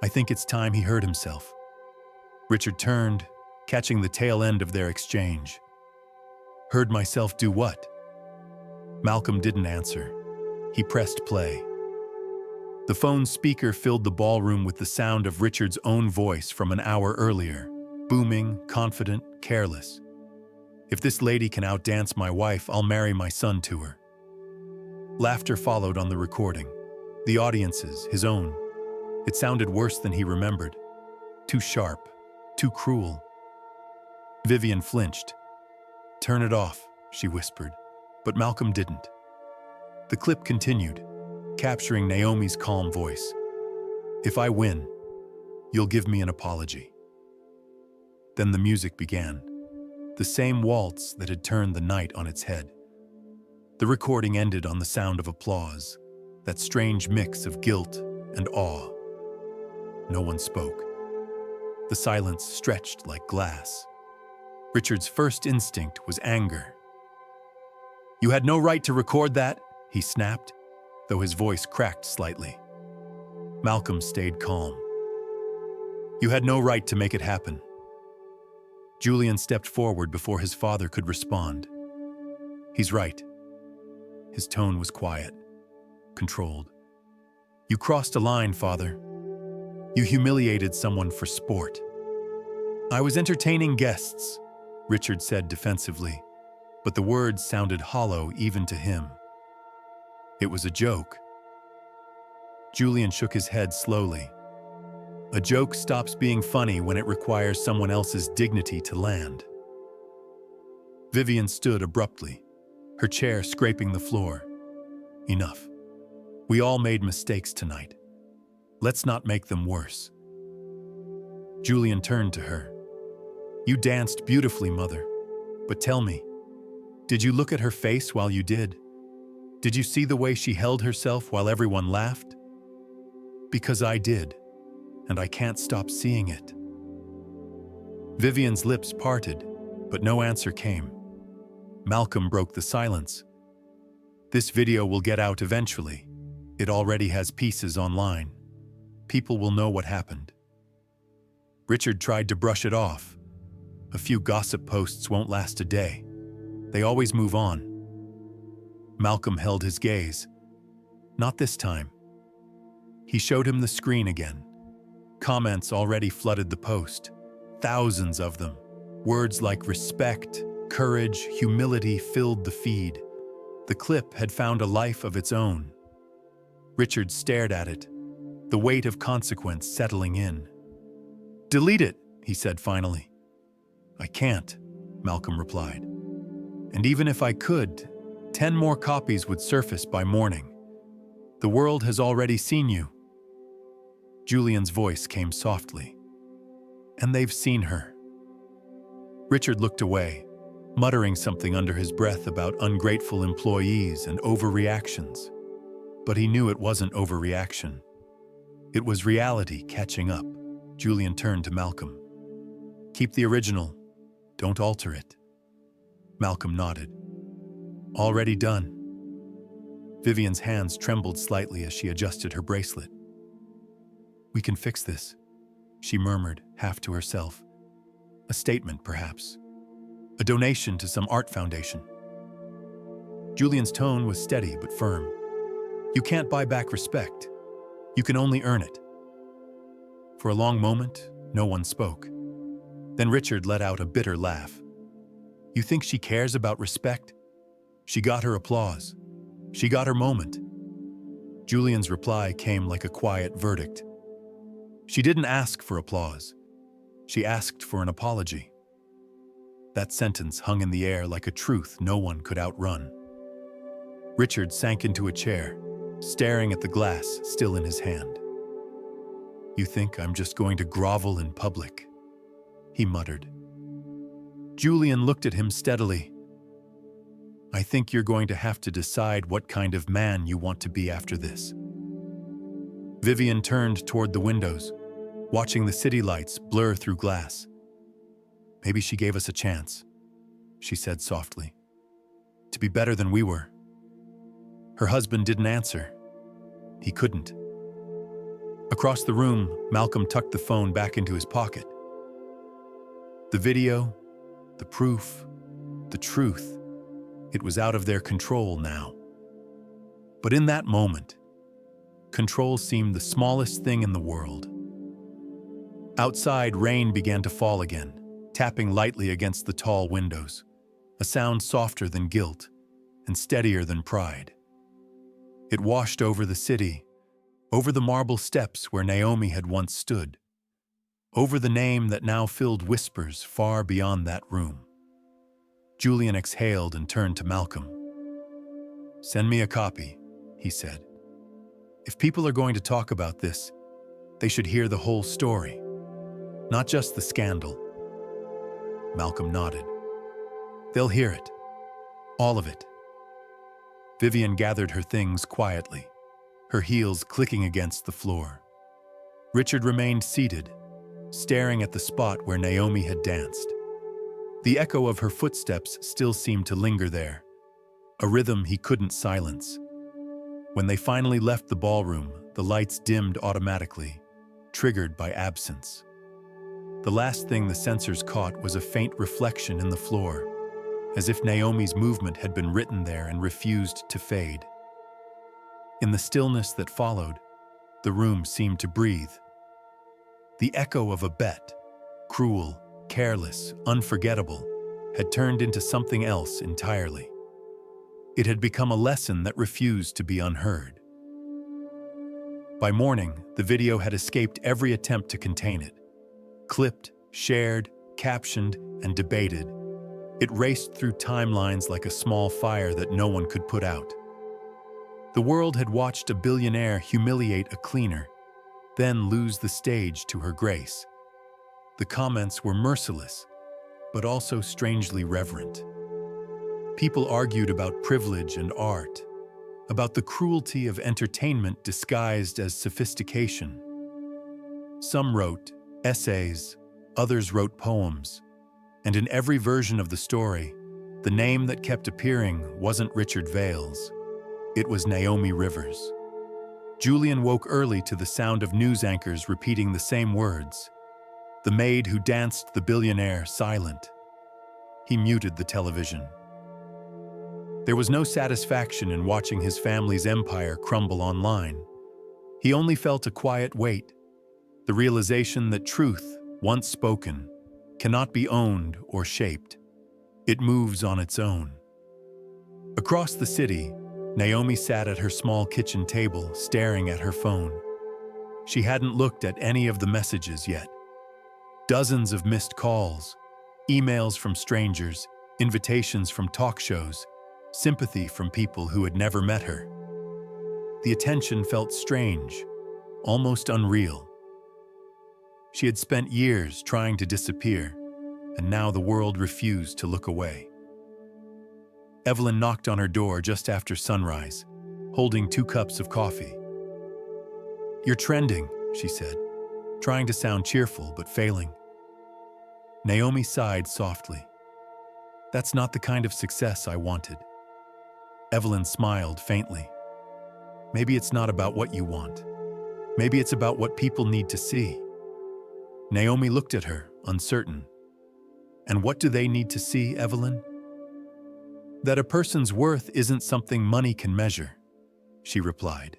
"I think it's time he heard himself." Richard turned, catching the tail end of their exchange. "Heard myself do what?" Malcolm didn't answer. He pressed play. The phone's speaker filled the ballroom with the sound of Richard's own voice from an hour earlier, booming, confident, careless. "If this lady can outdance my wife, I'll marry my son to her." Laughter followed on the recording. The audience's, his own. It sounded worse than he remembered. Too sharp, too cruel. Vivian flinched. "Turn it off," she whispered, but Malcolm didn't. The clip continued, capturing Naomi's calm voice. "If I win, you'll give me an apology." Then the music began, the same waltz that had turned the night on its head. The recording ended on the sound of applause, that strange mix of guilt and awe. No one spoke. The silence stretched like glass. Richard's first instinct was anger. "You had no right to record that," he snapped, though his voice cracked slightly. Malcolm stayed calm. "You had no right to make it happen." Julian stepped forward before his father could respond. "He's right." His tone was quiet, controlled. "You crossed a line, Father. You humiliated someone for sport." "I was entertaining guests," Richard said defensively, but the words sounded hollow even to him. "It was a joke." Julian shook his head slowly. A joke stops being funny when it requires someone else's dignity to land. Vivian stood abruptly, her chair scraping the floor. "Enough. We all made mistakes tonight. Let's not make them worse." Julian turned to her. "You danced beautifully, Mother. But tell me, did you look at her face while you did? Did you see the way she held herself while everyone laughed? Because I did, and I can't stop seeing it." Vivian's lips parted, but no answer came. Malcolm broke the silence. "This video will get out eventually. It already has pieces online. People will know what happened. Richard tried to brush it off. A few gossip posts won't last a day. They always move on. Malcolm held his gaze. Not this time. He showed him the screen again. Comments already flooded the post. Thousands of them. Words like respect, courage, humility filled the feed. The clip had found a life of its own. Richard stared at it, the weight of consequence settling in. "Delete it," he said finally. "I can't," Malcolm replied. "And even if I could, 10 more copies would surface by morning. The world has already seen you." Julian's voice came softly. "And they've seen her." Richard looked away, muttering something under his breath about ungrateful employees and overreactions. But he knew it wasn't overreaction. It was reality catching up. Julian turned to Malcolm. "Keep the original. Don't alter it." Malcolm nodded. "Already done." Vivian's hands trembled slightly as she adjusted her bracelet. "We can fix this," she murmured, half to herself. A statement, perhaps. A donation to some art foundation. Julian's tone was steady but firm. "You can't buy back respect. You can only earn it." For a long moment, no one spoke. Then Richard let out a bitter laugh. "You think she cares about respect? She got her applause. She got her moment." Julian's reply came like a quiet verdict. She didn't ask for applause. She asked for an apology. That sentence hung in the air like a truth no one could outrun. Richard sank into a chair, staring at the glass still in his hand. "You think I'm just going to grovel in public?" he muttered. Julian looked at him steadily. "I think you're going to have to decide what kind of man you want to be after this." Vivian turned toward the windows, watching the city lights blur through glass. "Maybe she gave us a chance," she said softly, "to be better than we were." Her husband didn't answer. He couldn't. Across the room, Malcolm tucked the phone back into his pocket. The video, the proof, the truth, it was out of their control now. But in that moment, control seemed the smallest thing in the world. Outside, rain began to fall again, tapping lightly against the tall windows, a sound softer than guilt and steadier than pride. It washed over the city, over the marble steps where Naomi had once stood, over the name that now filled whispers far beyond that room. Julian exhaled and turned to Malcolm. "Send me a copy," he said. "If people are going to talk about this, they should hear the whole story, not just the scandal." Malcolm nodded. "They'll hear it. All of it." Vivian gathered her things quietly, her heels clicking against the floor. Richard remained seated, staring at the spot where Naomi had danced. The echo of her footsteps still seemed to linger there, a rhythm he couldn't silence. When they finally left the ballroom, the lights dimmed automatically, triggered by absence. The last thing the sensors caught was a faint reflection in the floor, as if Naomi's movement had been written there and refused to fade. In the stillness that followed, the room seemed to breathe. The echo of a bet, cruel, careless, unforgettable, had turned into something else entirely. It had become a lesson that refused to be unheard. By morning, the video had escaped every attempt to contain it. Clipped, shared, captioned, and debated, it raced through timelines like a small fire that no one could put out. The world had watched a billionaire humiliate a cleaner, then lose the stage to her grace. The comments were merciless, but also strangely reverent. People argued about privilege and art, about the cruelty of entertainment disguised as sophistication. Some wrote essays, others wrote poems, and in every version of the story, the name that kept appearing wasn't Richard Vales. It was Naomi Rivers. Julian woke early to the sound of news anchors repeating the same words. The maid who danced the billionaire silent. He muted the television. There was no satisfaction in watching his family's empire crumble online. He only felt a quiet weight, the realization that truth, once spoken, cannot be owned or shaped. It moves on its own. Across the city, Naomi sat at her small kitchen table, staring at her phone. She hadn't looked at any of the messages yet. Dozens of missed calls, emails from strangers, invitations from talk shows, sympathy from people who had never met her. The attention felt strange, almost unreal. She had spent years trying to disappear, and now the world refused to look away. Evelyn knocked on her door just after sunrise, holding 2 cups of coffee. "You're trending," she said, trying to sound cheerful but failing. Naomi sighed softly. "That's not the kind of success I wanted." Evelyn smiled faintly. "Maybe it's not about what you want. Maybe it's about what people need to see." Naomi looked at her, uncertain. "And what do they need to see, Evelyn?" "That a person's worth isn't something money can measure," she replied.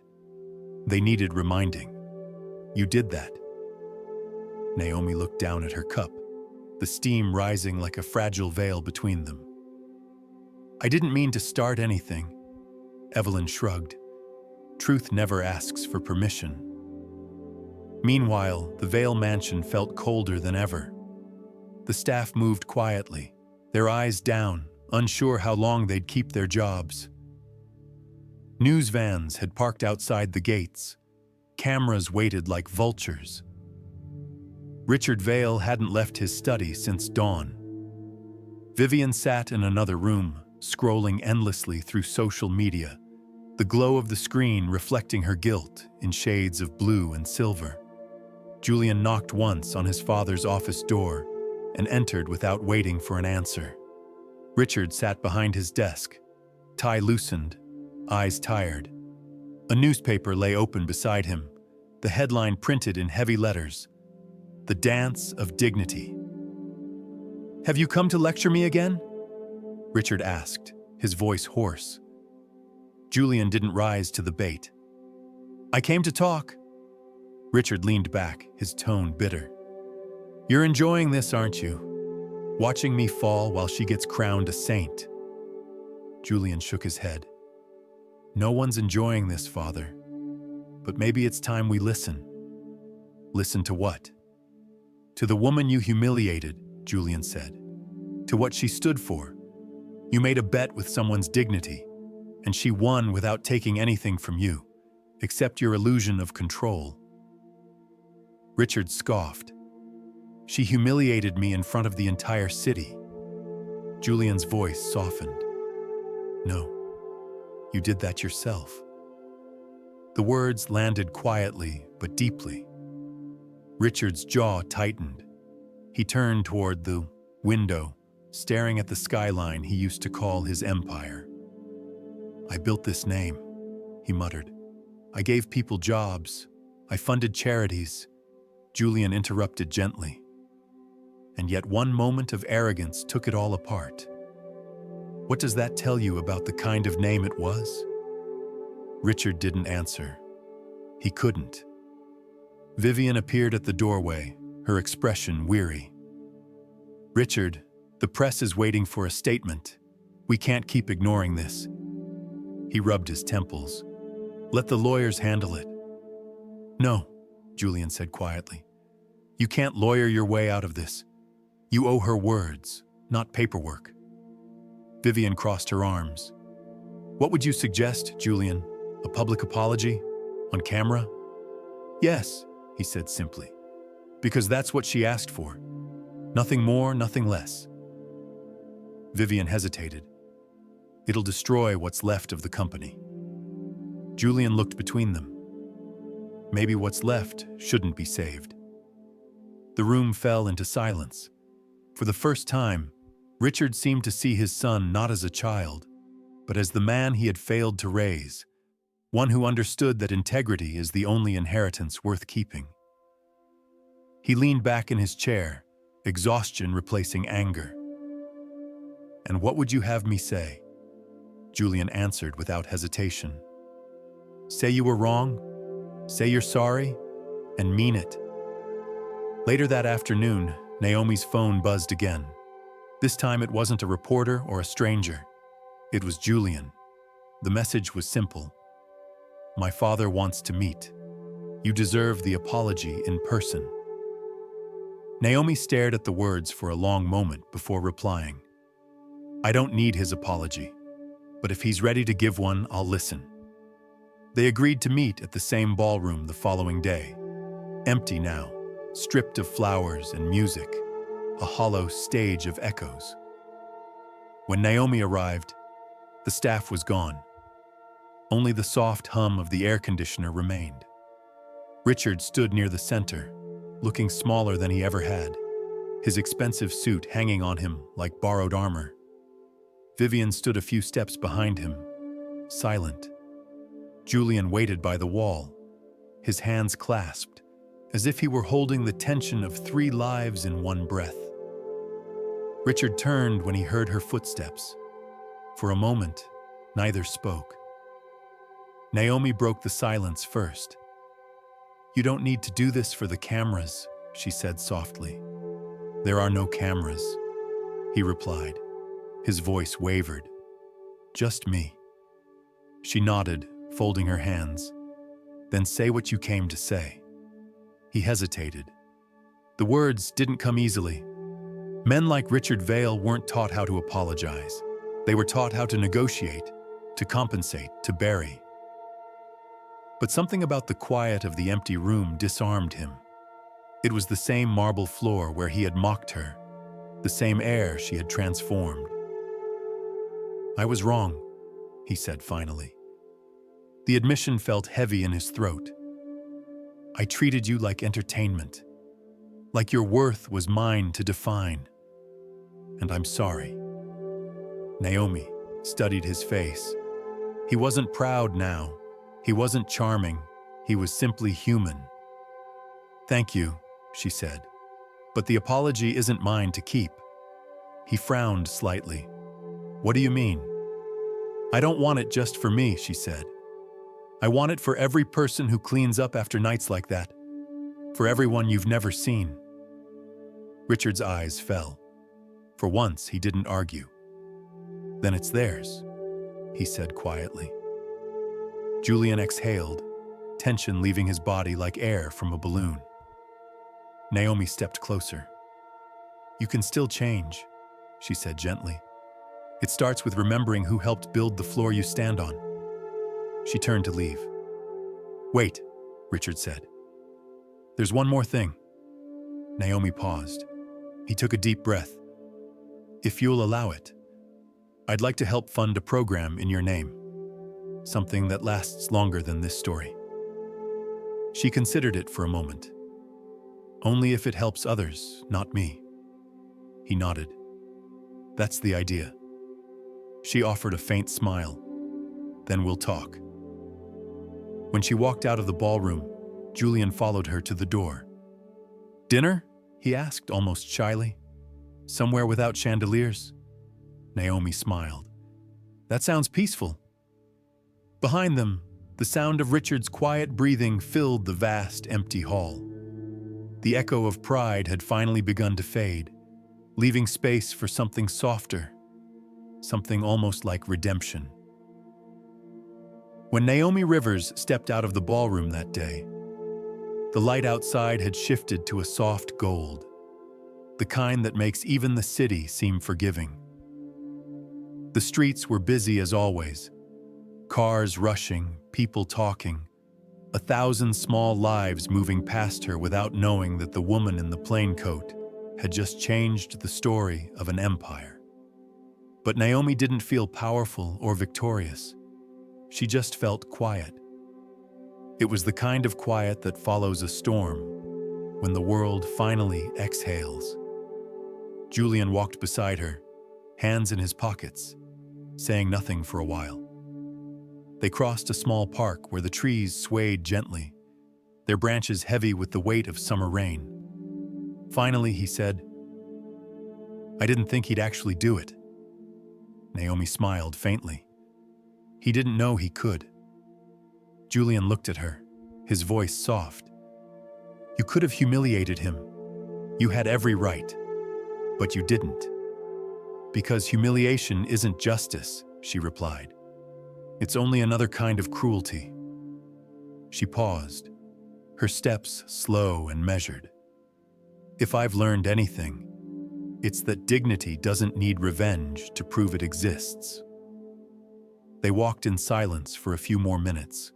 They needed reminding. "You did that." Naomi looked down at her cup, the steam rising like a fragile veil between them. "I didn't mean to start anything," Evelyn shrugged. "Truth never asks for permission." Meanwhile, the Vale mansion felt colder than ever. The staff moved quietly, their eyes down, unsure how long they'd keep their jobs. News vans had parked outside the gates. Cameras waited like vultures. Richard Vale hadn't left his study since dawn. Vivian sat in another room, scrolling endlessly through social media, the glow of the screen reflecting her guilt in shades of blue and silver. Julian knocked once on his father's office door and entered without waiting for an answer. Richard sat behind his desk, tie loosened, eyes tired. A newspaper lay open beside him, the headline printed in heavy letters, "The Dance of Dignity." "Have you come to lecture me again?" Richard asked, his voice hoarse. Julian didn't rise to the bait. "I came to talk." Richard leaned back, his tone bitter. "You're enjoying this, aren't you? Watching me fall while she gets crowned a saint." Julian shook his head. "No one's enjoying this, Father. But maybe it's time we listen." "Listen to what?" "To the woman you humiliated," Julian said. "To what she stood for. You made a bet with someone's dignity, and she won without taking anything from you, except your illusion of control." Richard scoffed. "She humiliated me in front of the entire city." Julian's voice softened. "No, you did that yourself." The words landed quietly but deeply. Richard's jaw tightened. He turned toward the window, staring at the skyline he used to call his empire. "I built this name," he muttered. "I gave people jobs. I funded charities." Julian interrupted gently. "And yet one moment of arrogance took it all apart. What does that tell you about the kind of name it was?" Richard didn't answer. He couldn't. Vivian appeared at the doorway, her expression weary. "Richard, the press is waiting for a statement. We can't keep ignoring this." He rubbed his temples. "Let the lawyers handle it." "No," Julian said quietly. "You can't lawyer your way out of this. You owe her words, not paperwork." Vivian crossed her arms. "What would you suggest, Julian? A public apology? On camera?" "Yes," he said simply. "Because that's what she asked for. Nothing more, nothing less." Vivian hesitated. "It'll destroy what's left of the company." Julian looked between them. Maybe what's left shouldn't be saved. The room fell into silence. For the first time, Richard seemed to see his son not as a child, but as the man he had failed to raise, one who understood that integrity is the only inheritance worth keeping. He leaned back in his chair, exhaustion replacing anger. "And what would you have me say?" Julian answered without hesitation. "Say you were wrong, say you're sorry, and mean it." Later that afternoon, Naomi's phone buzzed again. This time it wasn't a reporter or a stranger. It was Julian. The message was simple. "My father wants to meet. You deserve the apology in person." Naomi stared at the words for a long moment before replying. "I don't need his apology, but if he's ready to give one, I'll listen." They agreed to meet at the same ballroom the following day. Empty now, stripped of flowers and music, a hollow stage of echoes. When Naomi arrived, the staff was gone. Only the soft hum of the air conditioner remained. Richard stood near the center, looking smaller than he ever had, his expensive suit hanging on him like borrowed armor. Vivian stood a few steps behind him, silent. Julian waited by the wall, his hands clasped, as if he were holding the tension of 3 lives in one breath. Richard turned when he heard her footsteps. For a moment, neither spoke. Naomi broke the silence first. "You don't need to do this for the cameras," she said softly. "There are no cameras," he replied. His voice wavered. "Just me." She nodded, folding her hands. "Then say what you came to say." He hesitated. The words didn't come easily. Men like Richard Vale weren't taught how to apologize. They were taught how to negotiate, to compensate, to bury. But something about the quiet of the empty room disarmed him. It was the same marble floor where he had mocked her, the same air she had transformed. "I was wrong," he said finally. The admission felt heavy in his throat. "I treated you like entertainment, like your worth was mine to define. And I'm sorry." Naomi studied his face. He wasn't proud now. He wasn't charming. He was simply human. "Thank you," she said. "But the apology isn't mine to keep." He frowned slightly. "What do you mean?" "I don't want it just for me," she said. "I want it for every person who cleans up after nights like that. For everyone you've never seen." Richard's eyes fell. For once, he didn't argue. "Then it's theirs," he said quietly. Julian exhaled, tension leaving his body like air from a balloon. Naomi stepped closer. "You can still change," she said gently. "It starts with remembering who helped build the floor you stand on." She turned to leave. "Wait," Richard said. "There's one more thing." Naomi paused. He took a deep breath. "If you'll allow it, I'd like to help fund a program in your name. Something that lasts longer than this story." She considered it for a moment. "Only if it helps others, not me." He nodded. "That's the idea." She offered a faint smile. "Then we'll talk." When she walked out of the ballroom, Julian followed her to the door. "Dinner?" he asked, almost shyly. "Somewhere without chandeliers?" Naomi smiled. "That sounds peaceful." Behind them, the sound of Richard's quiet breathing filled the vast, empty hall. The echo of pride had finally begun to fade, leaving space for something softer, something almost like redemption. When Naomi Rivers stepped out of the ballroom that day, the light outside had shifted to a soft gold, the kind that makes even the city seem forgiving. The streets were busy as always, cars rushing, people talking, 1,000 small lives moving past her without knowing that the woman in the plain coat had just changed the story of an empire. But Naomi didn't feel powerful or victorious. She just felt quiet. It was the kind of quiet that follows a storm, when the world finally exhales. Julian walked beside her, hands in his pockets, saying nothing for a while. They crossed a small park where the trees swayed gently, their branches heavy with the weight of summer rain. Finally, he said, "I didn't think he'd actually do it." Naomi smiled faintly. He didn't know he could. Julian looked at her, his voice soft. "You could have humiliated him. You had every right, but you didn't." "Because humiliation isn't justice," she replied. "It's only another kind of cruelty." She paused, her steps slow and measured. "If I've learned anything, it's that dignity doesn't need revenge to prove it exists." They walked in silence for a few more minutes,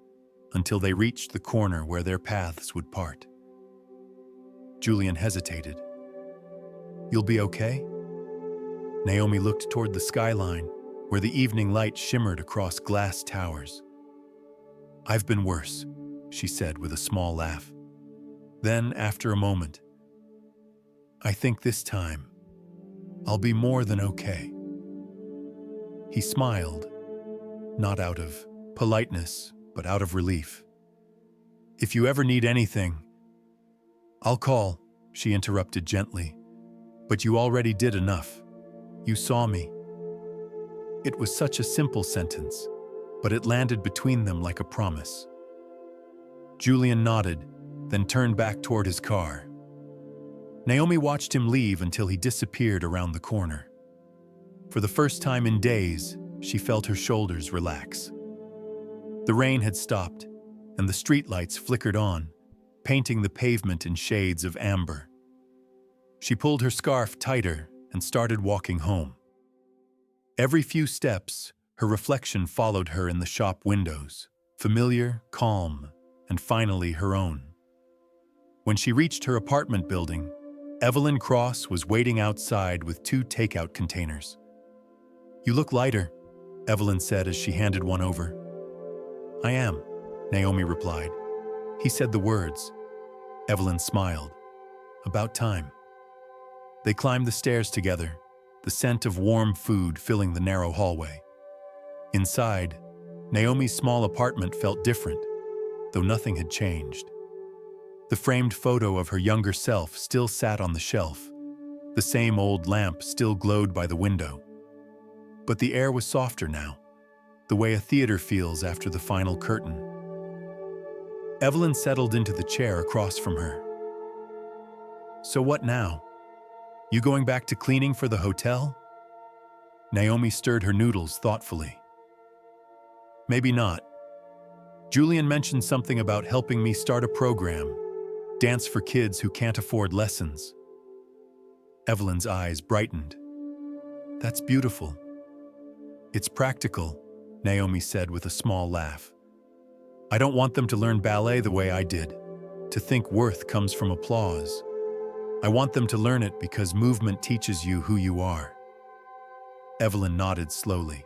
until they reached the corner where their paths would part. Julian hesitated. "You'll be okay?" Naomi looked toward the skyline, where the evening light shimmered across glass towers. "I've been worse," she said with a small laugh. Then, after a moment, "I think this time, I'll be more than okay." He smiled, not out of politeness, but out of relief. "If you ever need anything, I'll call," she interrupted gently. "But you already did enough. You saw me." It was such a simple sentence, but it landed between them like a promise. Julian nodded, then turned back toward his car. Naomi watched him leave until he disappeared around the corner. For the first time in days, she felt her shoulders relax. The rain had stopped, and the streetlights flickered on, painting the pavement in shades of amber. She pulled her scarf tighter and started walking home. Every few steps, her reflection followed her in the shop windows, familiar, calm, and finally her own. When she reached her apartment building, Evelyn Cross was waiting outside with 2 takeout containers. "You look lighter," Evelyn said as she handed one over. "I am," Naomi replied. He said the words. Evelyn smiled. "About time." They climbed the stairs together, the scent of warm food filling the narrow hallway. Inside, Naomi's small apartment felt different, though nothing had changed. The framed photo of her younger self still sat on the shelf. The same old lamp still glowed by the window. But the air was softer now, the way a theater feels after the final curtain. Evelyn settled into the chair across from her. "So what now? You going back to cleaning for the hotel?" Naomi stirred her noodles thoughtfully. "Maybe not. Julian mentioned something about helping me start a program, dance for kids who can't afford lessons." Evelyn's eyes brightened. "That's beautiful." "It's practical," Naomi said with a small laugh. "I don't want them to learn ballet the way I did, to think worth comes from applause. I want them to learn it because movement teaches you who you are." Evelyn nodded slowly.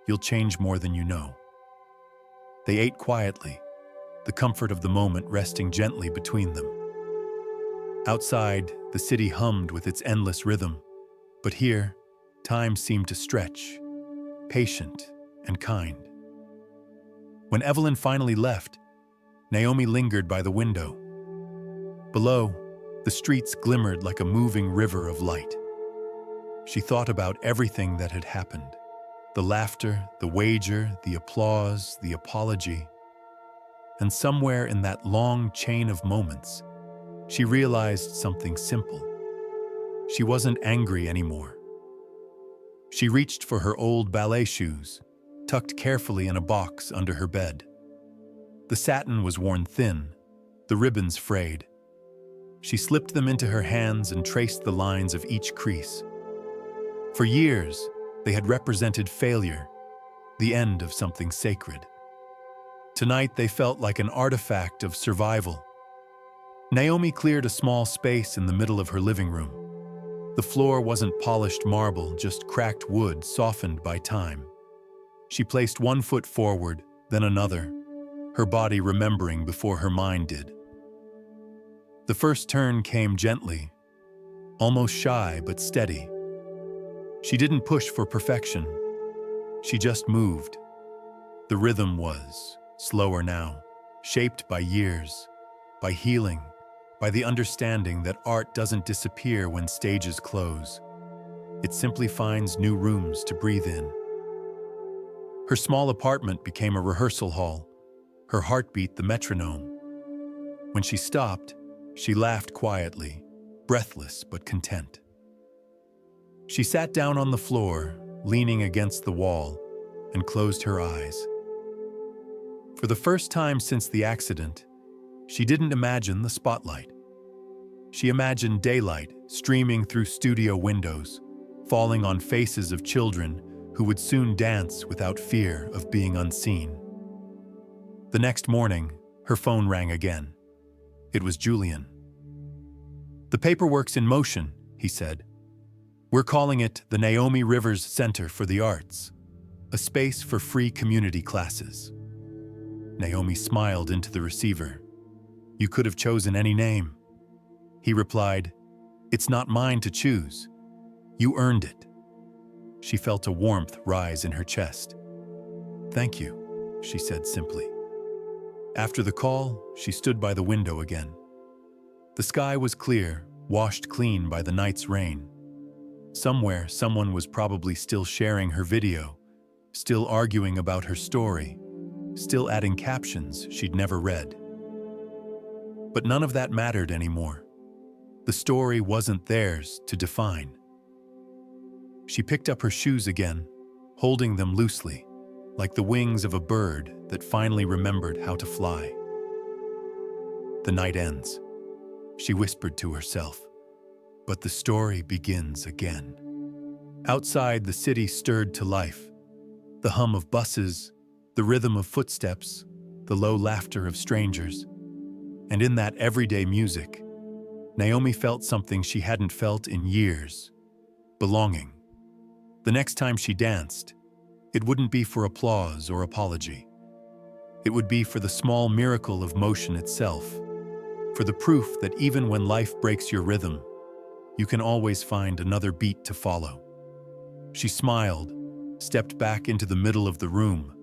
"You'll change more than you know." They ate quietly, the comfort of the moment resting gently between them. Outside, the city hummed with its endless rhythm, but here, time seemed to stretch, patient and kind. When Evelyn finally left, Naomi lingered by the window. Below, the streets glimmered like a moving river of light. She thought about everything that had happened: the laughter, the wager, the applause, the apology. And somewhere in that long chain of moments, she realized something simple. She wasn't angry anymore. She reached for her old ballet shoes, tucked carefully in a box under her bed. The satin was worn thin, the ribbons frayed. She slipped them into her hands and traced the lines of each crease. For years, they had represented failure, the end of something sacred. Tonight, they felt like an artifact of survival. Naomi cleared a small space in the middle of her living room. The floor wasn't polished marble, just cracked wood softened by time. She placed one foot forward, then another, her body remembering before her mind did. The first turn came gently, almost shy but steady. She didn't push for perfection. She just moved. The rhythm was slower now, shaped by years, by healing, by the understanding that art doesn't disappear when stages close. It simply finds new rooms to breathe in. Her small apartment became a rehearsal hall, her heartbeat the metronome. When she stopped, she laughed quietly, breathless but content. She sat down on the floor, leaning against the wall, and closed her eyes. For the first time since the accident, she didn't imagine the spotlight. She imagined daylight streaming through studio windows, falling on faces of children who would soon dance without fear of being unseen. The next morning, her phone rang again. It was Julian. "The paperwork's in motion," he said. "We're calling it the Naomi Rivers Center for the Arts, a space for free community classes." Naomi smiled into the receiver. "You could have chosen any name." He replied, "It's not mine to choose. You earned it." She felt a warmth rise in her chest. "Thank you," she said simply. After the call, she stood by the window again. The sky was clear, washed clean by the night's rain. Somewhere, someone was probably still sharing her video, still arguing about her story, still adding captions she'd never read. But none of that mattered anymore. The story wasn't theirs to define. She picked up her shoes again, holding them loosely, like the wings of a bird that finally remembered how to fly. "The night ends," she whispered to herself, "but the story begins again." Outside, the city stirred to life. The hum of buses, the rhythm of footsteps, the low laughter of strangers. And in that everyday music, Naomi felt something she hadn't felt in years: belonging. The next time she danced, it wouldn't be for applause or apology. It would be for the small miracle of motion itself, for the proof that even when life breaks your rhythm, you can always find another beat to follow. She smiled, stepped back into the middle of the room,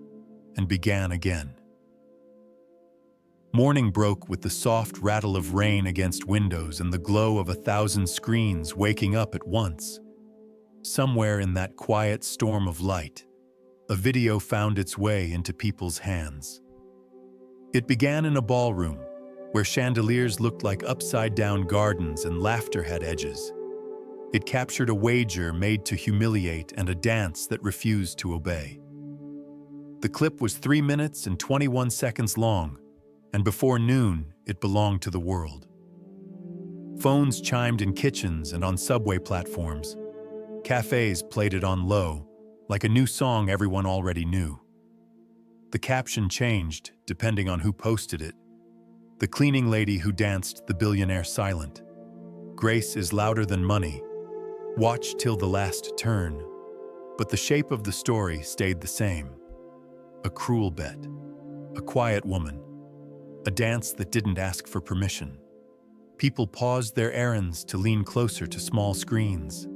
and began again. Morning broke with the soft rattle of rain against windows and the glow of 1,000 screens waking up at once. Somewhere in that quiet storm of light, a video found its way into people's hands. It began in a ballroom, where chandeliers looked like upside-down gardens and laughter had edges. It captured a wager made to humiliate and a dance that refused to obey. The clip was 3 minutes and 21 seconds long, and before noon, it belonged to the world. Phones chimed in kitchens and on subway platforms. Cafes played it on low, like a new song everyone already knew. The caption changed, depending on who posted it. The cleaning lady who danced the billionaire silent. "Grace is louder than money. Watch till the last turn." But the shape of the story stayed the same. A cruel bet. A quiet woman. A dance that didn't ask for permission. People paused their errands to lean closer to small screens,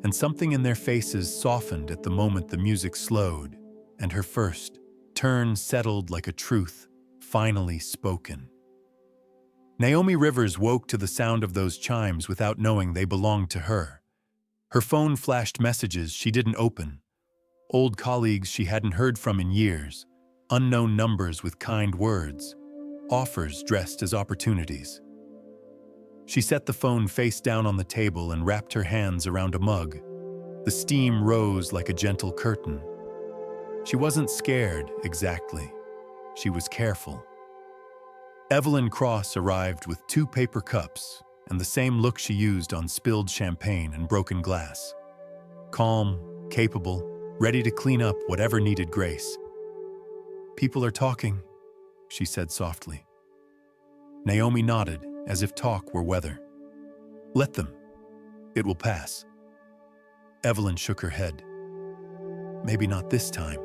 and something in their faces softened at the moment the music slowed, and her first turn settled like a truth finally spoken. Naomi Rivers woke to the sound of those chimes without knowing they belonged to her. Her phone flashed messages she didn't open, old colleagues she hadn't heard from in years, unknown numbers with kind words, offers dressed as opportunities. She set the phone face down on the table and wrapped her hands around a mug. The steam rose like a gentle curtain. She wasn't scared, exactly. She was careful. Evelyn Cross arrived with 2 paper cups and the same look she used on spilled champagne and broken glass. Calm, capable, ready to clean up whatever needed grace. "People are talking," she said softly. Naomi nodded, as if talk were weather. "Let them. It will pass." Evelyn shook her head. "Maybe not this time."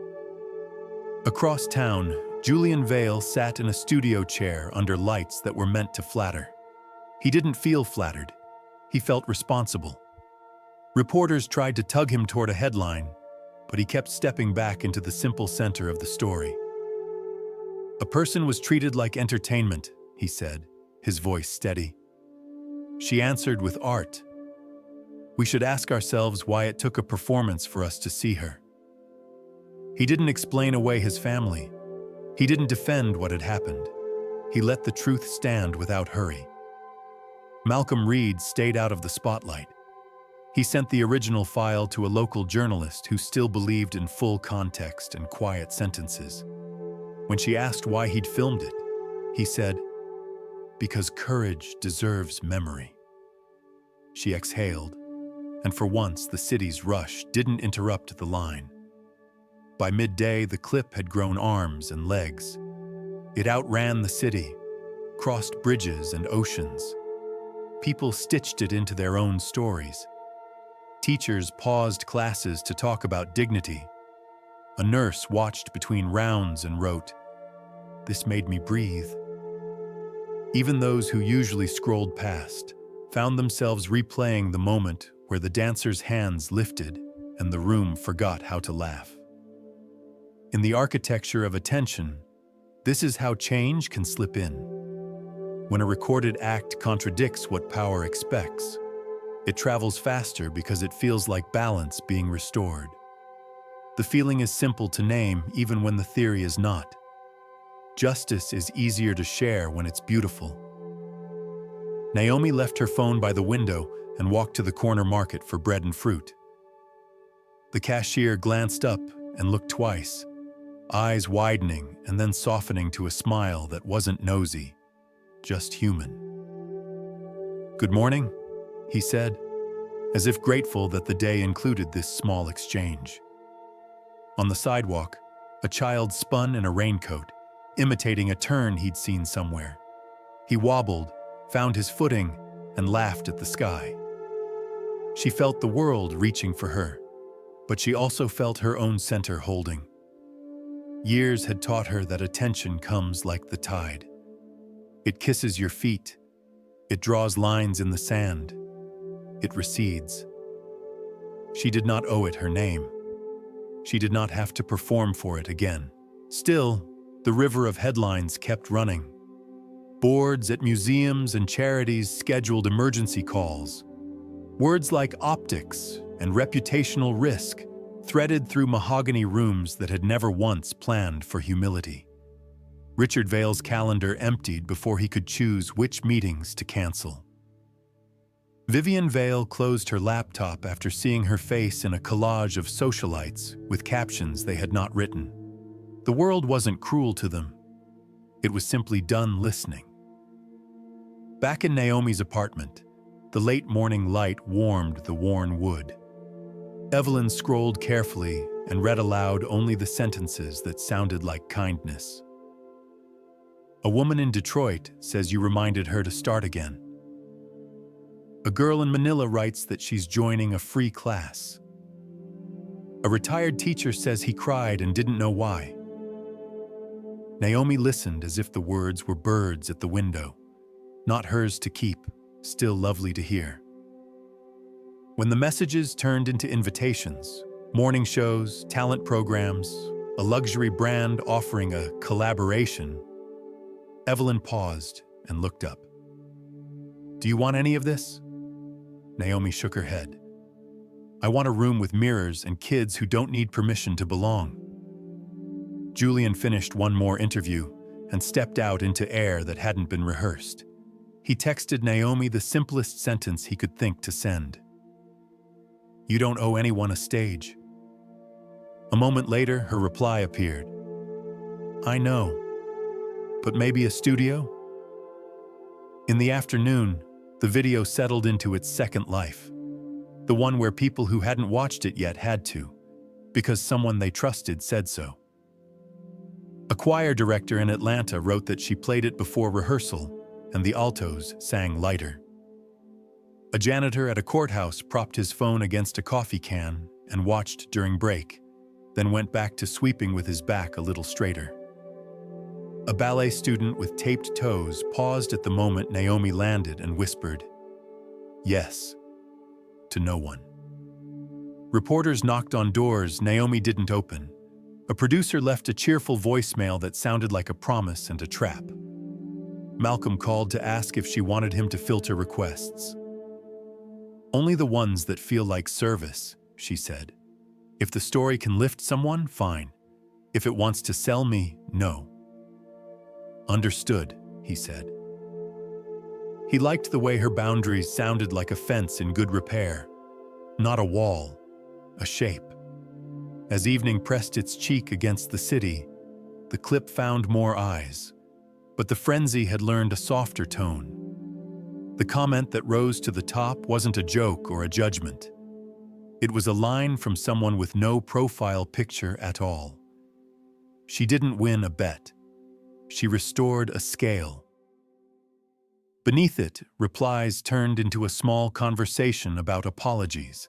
Across town, Julian Vale sat in a studio chair under lights that were meant to flatter. He didn't feel flattered. He felt responsible. Reporters tried to tug him toward a headline, but he kept stepping back into the simple center of the story. "A person was treated like entertainment," he said, his voice steady. She answered with art. "We should ask ourselves why it took a performance for us to see her." He didn't explain away his family. He didn't defend what had happened. He let the truth stand without hurry. Malcolm Reed stayed out of the spotlight. He sent the original file to a local journalist who still believed in full context and quiet sentences. When she asked why he'd filmed it, he said, "Because courage deserves memory." She exhaled, and for once the city's rush didn't interrupt the line. By midday, the clip had grown arms and legs. It outran the city, crossed bridges and oceans. People stitched it into their own stories. Teachers paused classes to talk about dignity. A nurse watched between rounds and wrote, "This made me breathe." Even those who usually scrolled past found themselves replaying the moment where the dancer's hands lifted and the room forgot how to laugh. In the architecture of attention, this is how change can slip in. When a recorded act contradicts what power expects, it travels faster because it feels like balance being restored. The feeling is simple to name even when the theory is not. Justice is easier to share when it's beautiful. Naomi left her phone by the window and walked to the corner market for bread and fruit. The cashier glanced up and looked twice, eyes widening and then softening to a smile that wasn't nosy, just human. "Good morning," he said, as if grateful that the day included this small exchange. On the sidewalk, a child spun in a raincoat, imitating a turn he'd seen somewhere. He wobbled, found his footing, and laughed at the sky. She felt the world reaching for her, but she also felt her own center holding. Years had taught her that attention comes like the tide. It kisses your feet. It draws lines in the sand. It recedes. She did not owe it her name. She did not have to perform for it again. Still, the river of headlines kept running. Boards at museums and charities scheduled emergency calls. Words like optics and reputational risk threaded through mahogany rooms that had never once planned for humility. Richard Vale's calendar emptied before he could choose which meetings to cancel. Vivian Vale closed her laptop after seeing her face in a collage of socialites with captions they had not written. The world wasn't cruel to them. It was simply done listening. Back in Naomi's apartment, the late morning light warmed the worn wood. Evelyn scrolled carefully and read aloud only the sentences that sounded like kindness. "A woman in Detroit says you reminded her to start again." "A girl in Manila writes that she's joining a free class." "A retired teacher says he cried and didn't know why." Naomi listened as if the words were birds at the window, not hers to keep, still lovely to hear. When the messages turned into invitations, morning shows, talent programs, a luxury brand offering a collaboration, Evelyn paused and looked up. "Do you want any of this?" Naomi shook her head. "I want a room with mirrors and kids who don't need permission to belong." Julian finished one more interview and stepped out into air that hadn't been rehearsed. He texted Naomi the simplest sentence he could think to send. "You don't owe anyone a stage." A moment later, her reply appeared. "I know, but maybe a studio?" In the afternoon, the video settled into its second life, the one where people who hadn't watched it yet had to, because someone they trusted said so. A choir director in Atlanta wrote that she played it before rehearsal, and the altos sang lighter. A janitor at a courthouse propped his phone against a coffee can and watched during break, then went back to sweeping with his back a little straighter. A ballet student with taped toes paused at the moment Naomi landed and whispered, "Yes," to no one. Reporters knocked on doors Naomi didn't open. A producer left a cheerful voicemail that sounded like a promise and a trap. Malcolm called to ask if she wanted him to filter requests. "Only the ones that feel like service," she said. "If the story can lift someone, fine. If it wants to sell me, no." "Understood," he said. He liked the way her boundaries sounded like a fence in good repair. Not a wall, a shape. As evening pressed its cheek against the city, the clip found more eyes. But the frenzy had learned a softer tone. The comment that rose to the top wasn't a joke or a judgment. It was a line from someone with no profile picture at all. She didn't win a bet. She restored a scale. Beneath it, replies turned into a small conversation about apologies,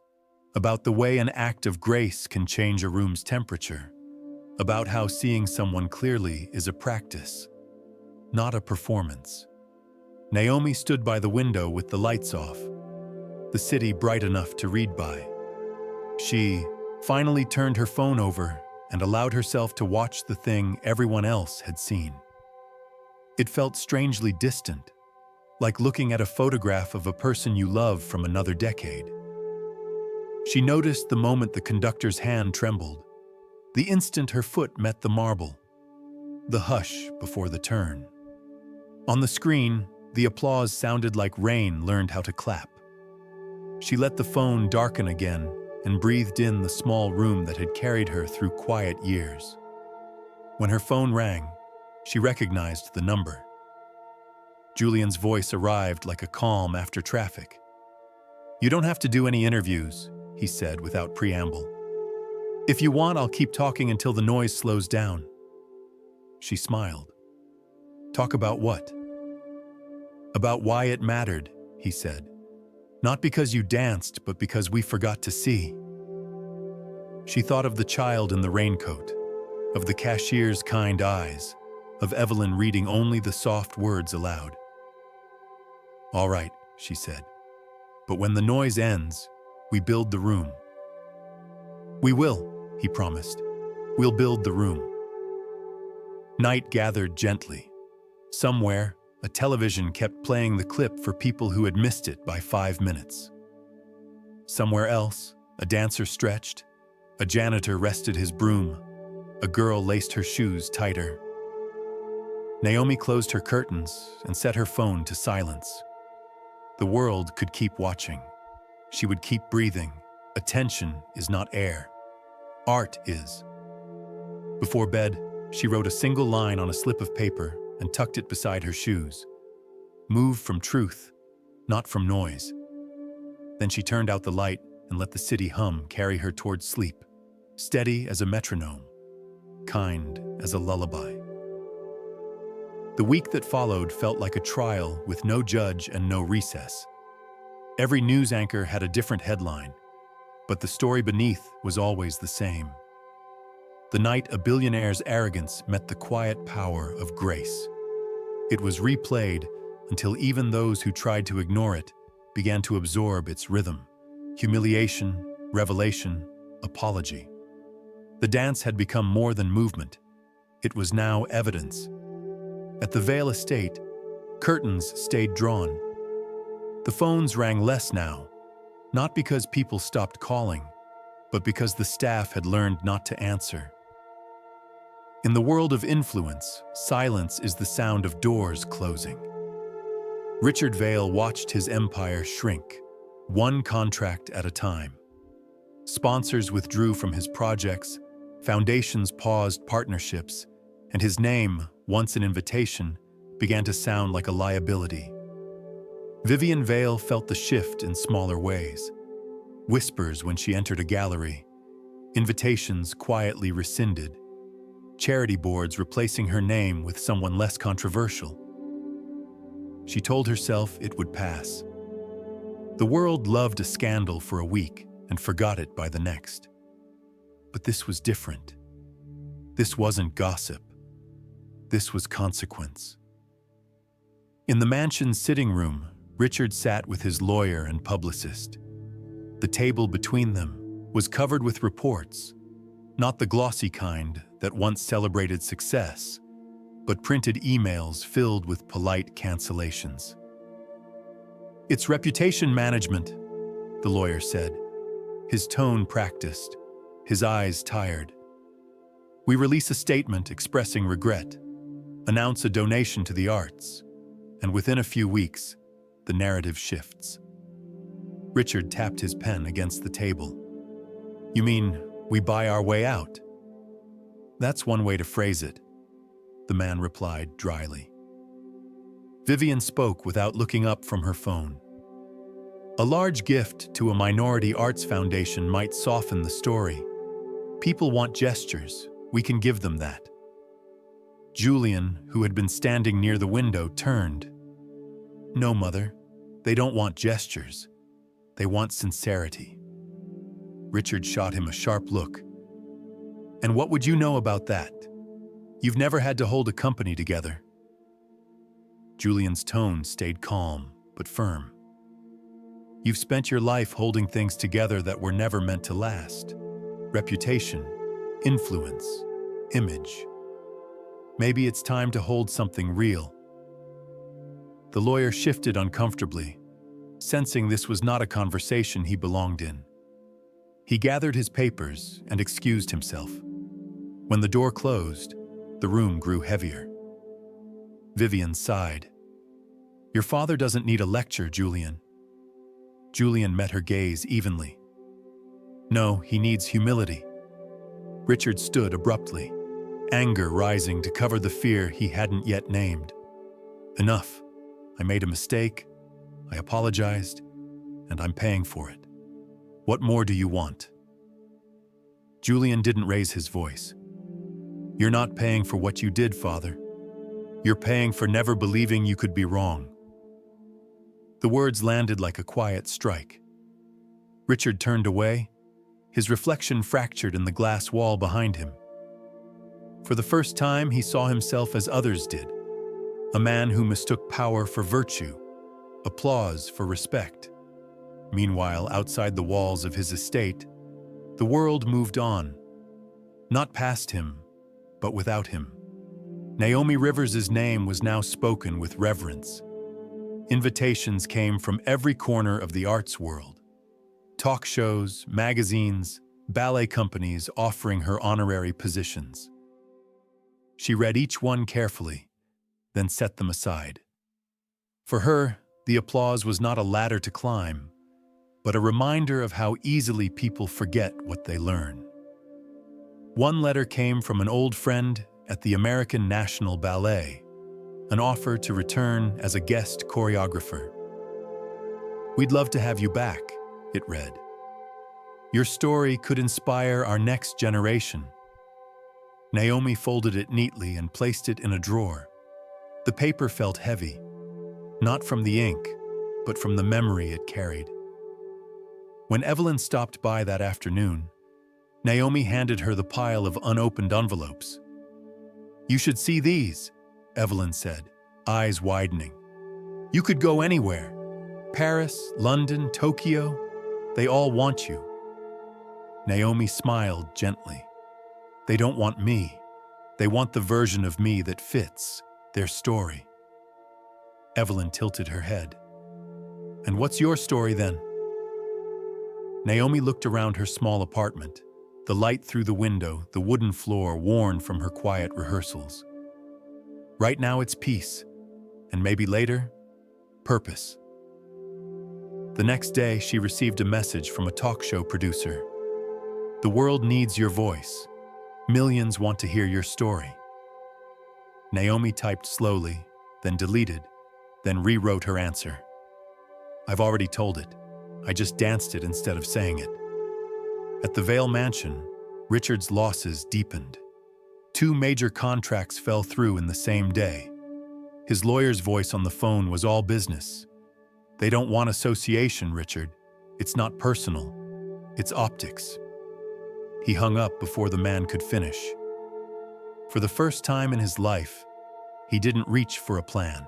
about the way an act of grace can change a room's temperature, about how seeing someone clearly is a practice, not a performance. Naomi stood by the window with the lights off, the city bright enough to read by. She finally turned her phone over and allowed herself to watch the thing everyone else had seen. It felt strangely distant, like looking at a photograph of a person you love from another decade. She noticed the moment the conductor's hand trembled, the instant her foot met the marble, the hush before the turn. On the screen, the applause sounded like rain learned how to clap. She let the phone darken again and breathed in the small room that had carried her through quiet years. When her phone rang, she recognized the number. Julian's voice arrived like a calm after traffic. "You don't have to do any interviews," he said without preamble. "If you want, I'll keep talking until the noise slows down." She smiled. "Talk about what?" "About why it mattered," he said. "Not because you danced, but because we forgot to see." She thought of the child in the raincoat, of the cashier's kind eyes, of Evelyn reading only the soft words aloud. "All right," she said. "But when the noise ends, we build the room." "We will," he promised. "We'll build the room." Night gathered gently. Somewhere, a television kept playing the clip for people who had missed it by 5 minutes. Somewhere else, a dancer stretched, a janitor rested his broom, a girl laced her shoes tighter. Naomi closed her curtains and set her phone to silence. The world could keep watching. She would keep breathing. Attention is not air. Art is. Before bed, she wrote a single line on a slip of paper and tucked it beside her shoes. Move from truth, not from noise. Then she turned out the light and let the city hum carry her towards sleep, steady as a metronome, kind as a lullaby. The week that followed felt like a trial with no judge and no recess. Every news anchor had a different headline, but the story beneath was always the same. The night a billionaire's arrogance met the quiet power of grace. It was replayed until even those who tried to ignore it began to absorb its rhythm. Humiliation, revelation, apology. The dance had become more than movement. It was now evidence. At the Vale estate, curtains stayed drawn. The phones rang less now, not because people stopped calling, but because the staff had learned not to answer. In the world of influence, silence is the sound of doors closing. Richard Vale watched his empire shrink, one contract at a time. Sponsors withdrew from his projects, foundations paused partnerships, and his name, once an invitation, began to sound like a liability. Vivian Vale felt the shift in smaller ways. Whispers when she entered a gallery, invitations quietly rescinded, charity boards replacing her name with someone less controversial. She told herself it would pass. The world loved a scandal for a week and forgot it by the next. But this was different. This wasn't gossip. This was consequence. In the mansion's sitting room, Richard sat with his lawyer and publicist. The table between them, was covered with reports, not the glossy kind that once celebrated success, but printed emails filled with polite cancellations. "It's reputation management," the lawyer said, his tone practiced, his eyes tired. "We release a statement expressing regret, announce a donation to the arts, and within a few weeks, the narrative shifts." Richard tapped his pen against the table. "You mean we buy our way out?" "That's one way to phrase it," the man replied dryly. Vivian spoke without looking up from her phone. "A large gift to a minority arts foundation might soften the story. People want gestures. We can give them that." Julian, who had been standing near the window, turned. "No, Mother. They don't want gestures. They want sincerity." Richard shot him a sharp look. "And what would you know about that? You've never had to hold a company together." Julian's tone stayed calm, but firm. "You've spent your life holding things together that were never meant to last. Reputation, influence, image. Maybe it's time to hold something real." The lawyer shifted uncomfortably, sensing this was not a conversation he belonged in. He gathered his papers and excused himself. When the door closed, the room grew heavier. Vivian sighed. "Your father doesn't need a lecture, Julian." Julian met her gaze evenly. "No, he needs humility." Richard stood abruptly, anger rising to cover the fear he hadn't yet named. "Enough. I made a mistake. I apologized, and I'm paying for it. What more do you want?" Julian didn't raise his voice. "You're not paying for what you did, Father. You're paying for never believing you could be wrong." The words landed like a quiet strike. Richard turned away, his reflection fractured in the glass wall behind him. For the first time, he saw himself as others did, a man who mistook power for virtue, applause for respect. Meanwhile, outside the walls of his estate, the world moved on, not past him, but without him. Naomi Rivers' name was now spoken with reverence. Invitations came from every corner of the arts world. Talk shows, magazines, ballet companies offering her honorary positions. She read each one carefully, then set them aside. For her, the applause was not a ladder to climb, but a reminder of how easily people forget what they learn. One letter came from an old friend at the American National Ballet, an offer to return as a guest choreographer. "We'd love to have you back," it read. "Your story could inspire our next generation." Naomi folded it neatly and placed it in a drawer. The paper felt heavy, not from the ink, but from the memory it carried. When Evelyn stopped by that afternoon, Naomi handed her the pile of unopened envelopes. "You should see these," Evelyn said, eyes widening. "You could go anywhere. Paris, London, Tokyo. They all want you." Naomi smiled gently. "They don't want me. They want the version of me that fits their story." Evelyn tilted her head. "And what's your story then?" Naomi looked around her small apartment, the light through the window, the wooden floor worn from her quiet rehearsals. "Right now it's peace, and maybe later, purpose." The next day, she received a message from a talk show producer. "The world needs your voice. Millions want to hear your story." Naomi typed slowly, then deleted, then rewrote her answer. "I've already told it. I just danced it instead of saying it." At the Vale Mansion, Richard's losses deepened. 2 major contracts fell through in the same day. His lawyer's voice on the phone was all business. "They don't want association, Richard. It's not personal. It's optics." He hung up before the man could finish. For the first time in his life, he didn't reach for a plan.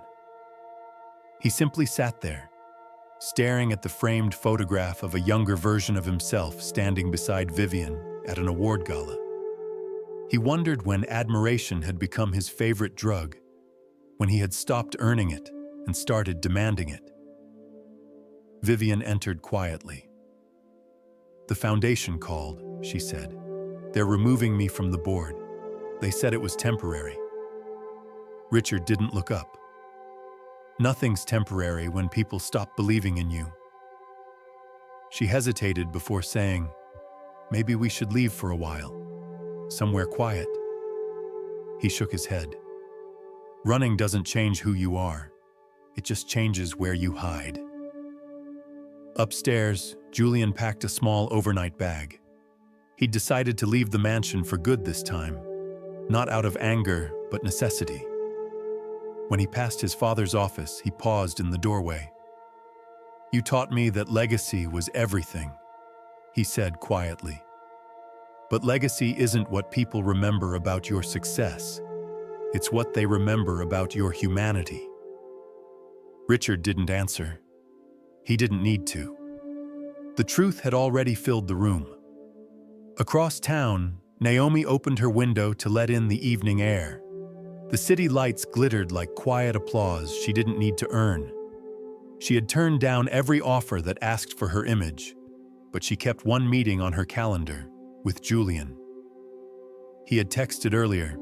He simply sat there, staring at the framed photograph of a younger version of himself standing beside Vivian at an award gala. He wondered when admiration had become his favorite drug, when he had stopped earning it and started demanding it. Vivian entered quietly. "The foundation called," she said. "They're removing me from the board. They said it was temporary." Richard didn't look up. Nothing's temporary when people stop believing in you. She hesitated before saying, "Maybe we should leave for a while. Somewhere quiet." He shook his head. "Running doesn't change who you are. It just changes where you hide." Upstairs, Julian packed a small overnight bag. He'd decided to leave the mansion for good this time, not out of anger, but necessity. When he passed his father's office, he paused in the doorway. "You taught me that legacy was everything," he said quietly. "But legacy isn't what people remember about your success. It's what they remember about your humanity." Richard didn't answer. He didn't need to. The truth had already filled the room. Across town, Naomi opened her window to let in the evening air. The city lights glittered like quiet applause she didn't need to earn. She had turned down every offer that asked for her image, but she kept one meeting on her calendar with Julian. He had texted earlier,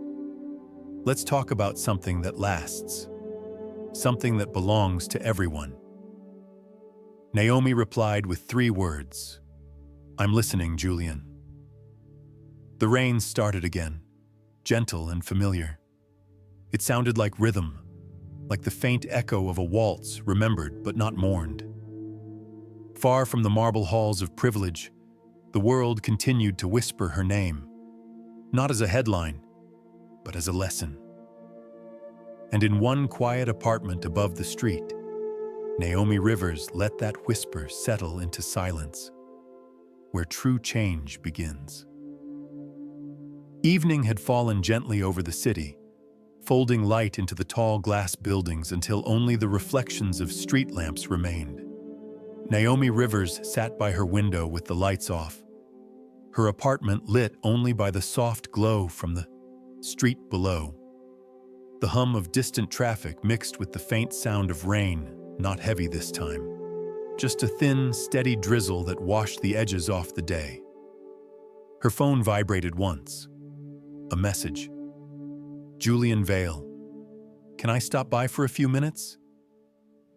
"Let's talk about something that lasts, something that belongs to everyone." Naomi replied with 3 words, "I'm listening, Julian." The rain started again, gentle and familiar. It sounded like rhythm, like the faint echo of a waltz remembered but not mourned. Far from the marble halls of privilege, the world continued to whisper her name, not as a headline, but as a lesson. And in one quiet apartment above the street, Naomi Rivers let that whisper settle into silence, where true change begins. Evening had fallen gently over the city, folding light into the tall glass buildings until only the reflections of street lamps remained. Naomi Rivers sat by her window with the lights off, her apartment lit only by the soft glow from the street below. The hum of distant traffic mixed with the faint sound of rain, not heavy this time. Just a thin, steady drizzle that washed the edges off the day. Her phone vibrated once. A message. "Julian Vale. Can I stop by for a few minutes?"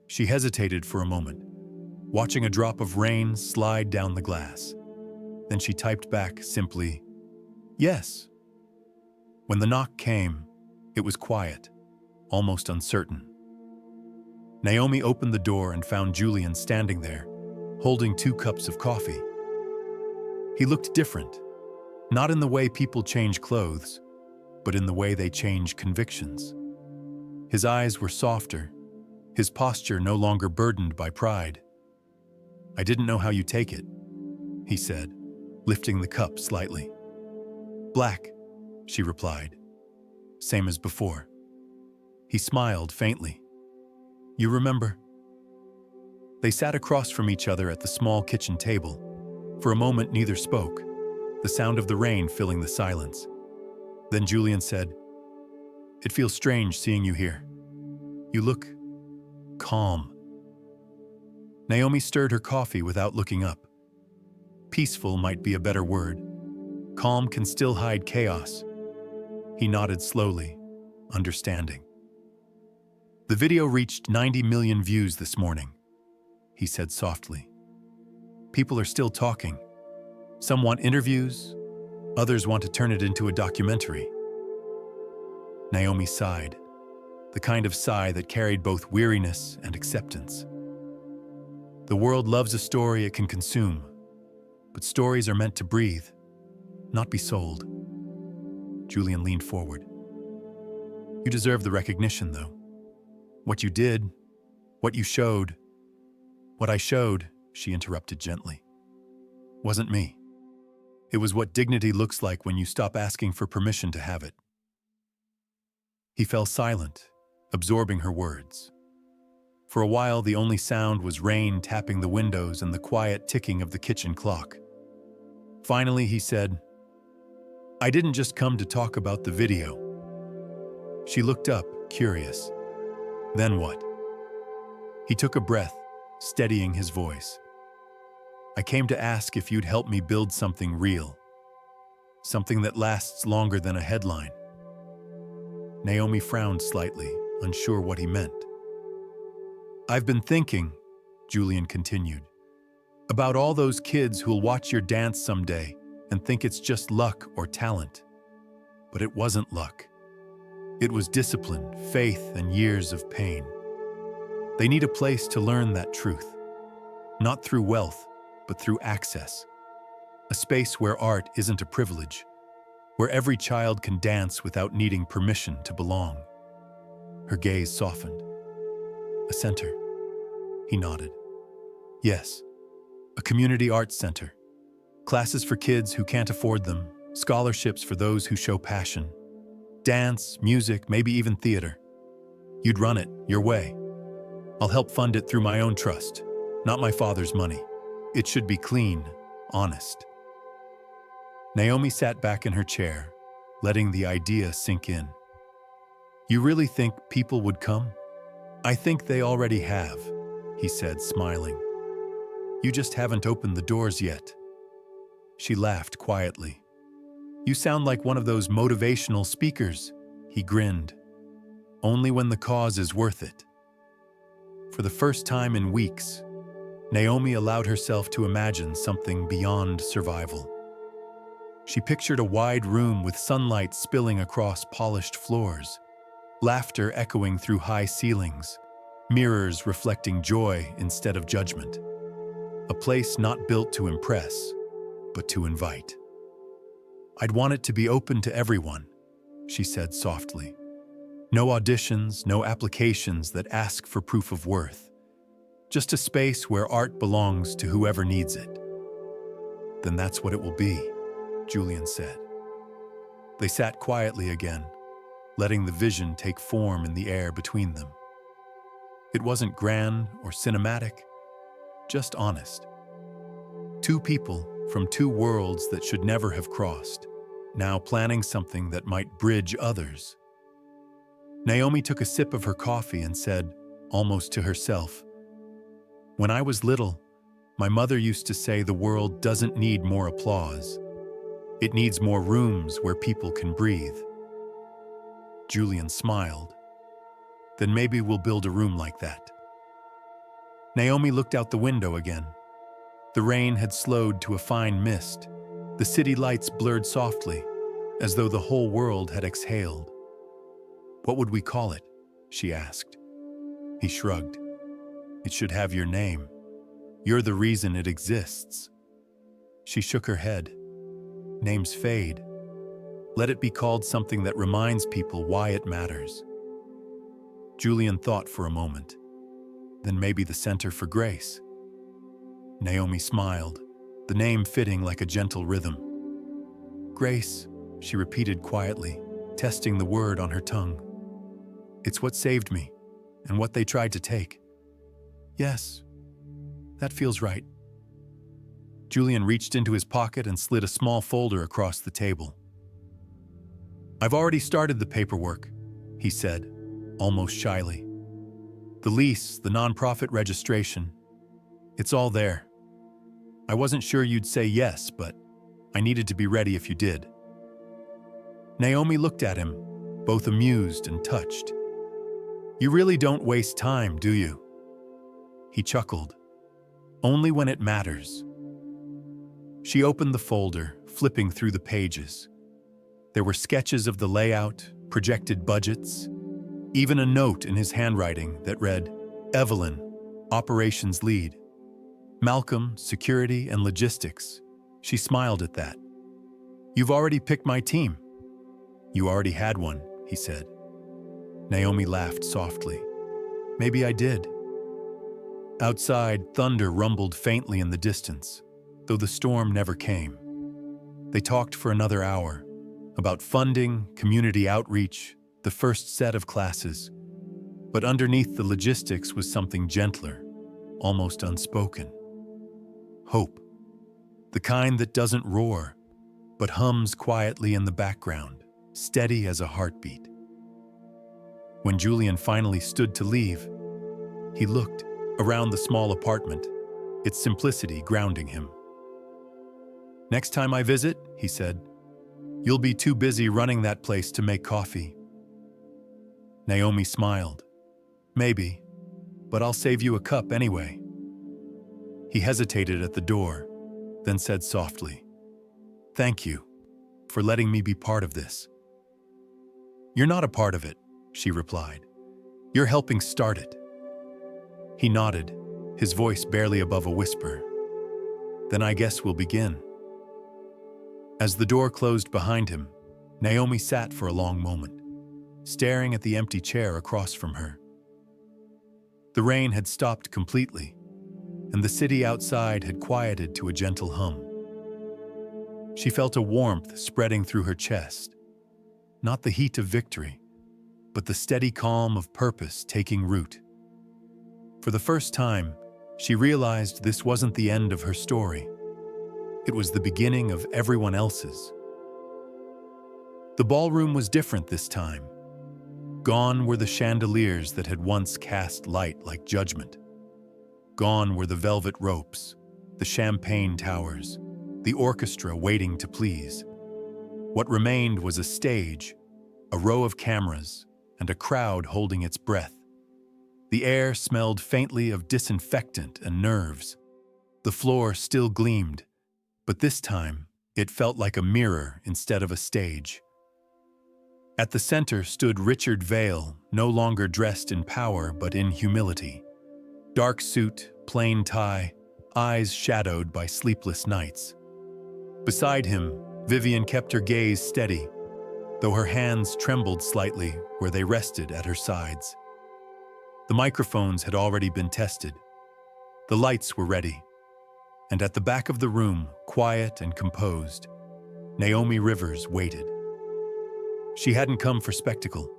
She hesitated for a moment, watching a drop of rain slide down the glass. Then she typed back simply, "Yes." When the knock came, it was quiet, almost uncertain. Naomi opened the door and found Julian standing there, holding 2 cups of coffee. He looked different, not in the way people change clothes, but in the way they change convictions. His eyes were softer, his posture no longer burdened by pride. "I didn't know how you take it," he said, lifting the cup slightly. "Black," she replied, "same as before." He smiled faintly. "You remember?" They sat across from each other at the small kitchen table. For a moment neither spoke, the sound of the rain filling the silence. Then Julian said, "It feels strange seeing you here. You look calm." Naomi stirred her coffee without looking up. Peaceful might be a better word. Calm can still hide chaos. He nodded slowly, understanding. "The video reached 90 million views this morning," he said softly. "People are still talking. Some want interviews, others want to turn it into a documentary." Naomi sighed, the kind of sigh that carried both weariness and acceptance. The world loves a story it can consume, but stories are meant to breathe, not be sold. Julian leaned forward. "You deserve the recognition, though. What you did, what you showed." "What I showed," she interrupted gently, "wasn't me. It was what dignity looks like when you stop asking for permission to have it." He fell silent, absorbing her words. For a while, the only sound was rain tapping the windows and the quiet ticking of the kitchen clock. Finally, he said, "I didn't just come to talk about the video." She looked up, curious. "Then what?" He took a breath, steadying his voice. "I came to ask if you'd help me build something real. Something that lasts longer than a headline." Naomi frowned slightly, unsure what he meant. "I've been thinking," Julian continued, "about all those kids who'll watch your dance someday and think it's just luck or talent. But it wasn't luck. It was discipline, faith, and years of pain. They need a place to learn that truth, not through wealth, but through access. A space where art isn't a privilege, where every child can dance without needing permission to belong." Her gaze softened. "A center?" He nodded. "Yes, a community arts center. Classes for kids who can't afford them, scholarships for those who show passion. Dance, music, maybe even theater. You'd run it your way. I'll help fund it through my own trust, not my father's money. It should be clean, honest." Naomi sat back in her chair, letting the idea sink in. "You really think people would come?" "I think they already have," he said, smiling. "You just haven't opened the doors yet." She laughed quietly. "You sound like one of those motivational speakers," he grinned. "Only when the cause is worth it." For the first time in weeks, Naomi allowed herself to imagine something beyond survival. She pictured a wide room with sunlight spilling across polished floors, laughter echoing through high ceilings, mirrors reflecting joy instead of judgment. A place not built to impress, but to invite. "I'd want it to be open to everyone," she said softly. "No auditions, no applications that ask for proof of worth. Just a space where art belongs to whoever needs it." "Then that's what it will be," Julian said. They sat quietly again, letting the vision take form in the air between them. It wasn't grand or cinematic, just honest. Two people from two worlds that should never have crossed, now planning something that might bridge others. Naomi took a sip of her coffee and said, almost to herself, "When I was little, my mother used to say the world doesn't need more applause. It needs more rooms where people can breathe." Julian smiled. "Then maybe we'll build a room like that." Naomi looked out the window again. The rain had slowed to a fine mist. The city lights blurred softly, as though the whole world had exhaled. "What would we call it?" she asked. He shrugged. "It should have your name. You're the reason it exists." She shook her head. "Names fade. Let it be called something that reminds people why it matters." Julian thought for a moment. Then maybe the Center for Grace. Naomi smiled, the name fitting like a gentle rhythm. "Grace," she repeated quietly, testing the word on her tongue. "It's what saved me, and what they tried to take." "Yes, that feels right." Julian reached into his pocket and slid a small folder across the table. "I've already started the paperwork," he said, almost shyly. "The lease, the nonprofit registration. It's all there. I wasn't sure you'd say yes, but I needed to be ready if you did." Naomi looked at him, both amused and touched. "You really don't waste time, do you?" He chuckled. "Only when it matters." She opened the folder, flipping through the pages. There were sketches of the layout, projected budgets, even a note in his handwriting that read, "Evelyn, operations lead. Malcolm, security and logistics." She smiled at that. "You've already picked my team." "You already had one," he said. Naomi laughed softly. "Maybe I did." Outside, thunder rumbled faintly in the distance, though the storm never came. They talked for another hour, about funding, community outreach, the first set of classes. But underneath the logistics was something gentler, almost unspoken. Hope. The kind that doesn't roar, but hums quietly in the background, steady as a heartbeat. When Julian finally stood to leave, he looked around the small apartment, its simplicity grounding him. "Next time I visit," he said, "you'll be too busy running that place to make coffee." Naomi smiled. "Maybe, but I'll save you a cup anyway." He hesitated at the door, then said softly, "Thank you for letting me be part of this." "You're not a part of it," she replied. "You're helping start it." He nodded, his voice barely above a whisper. "Then I guess we'll begin." As the door closed behind him, Naomi sat for a long moment, staring at the empty chair across from her. The rain had stopped completely, and the city outside had quieted to a gentle hum. She felt a warmth spreading through her chest, not the heat of victory, but the steady calm of purpose taking root. For the first time, she realized this wasn't the end of her story. It was the beginning of everyone else's. The ballroom was different this time. Gone were the chandeliers that had once cast light like judgment. Gone were the velvet ropes, the champagne towers, the orchestra waiting to please. What remained was a stage, a row of cameras, and a crowd holding its breath. The air smelled faintly of disinfectant and nerves. The floor still gleamed, but this time it felt like a mirror instead of a stage. At the center stood Richard Vale, no longer dressed in power but in humility. Dark suit, plain tie, eyes shadowed by sleepless nights. Beside him, Vivian kept her gaze steady, though her hands trembled slightly where they rested at her sides. The microphones had already been tested. The lights were ready. And at the back of the room, quiet and composed, Naomi Rivers waited. She hadn't come for spectacle.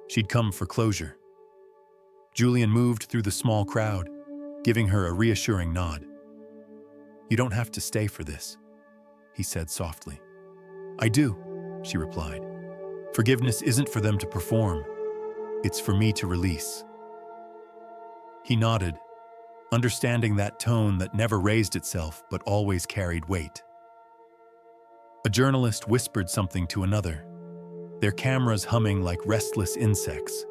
She'd come for closure. Julian moved through the small crowd, giving her a reassuring nod. "You don't have to stay for this," he said softly. "I do," she replied. "Forgiveness isn't for them to perform. It's for me to release." He nodded, understanding that tone that never raised itself but always carried weight. A journalist whispered something to another, their cameras humming like restless insects.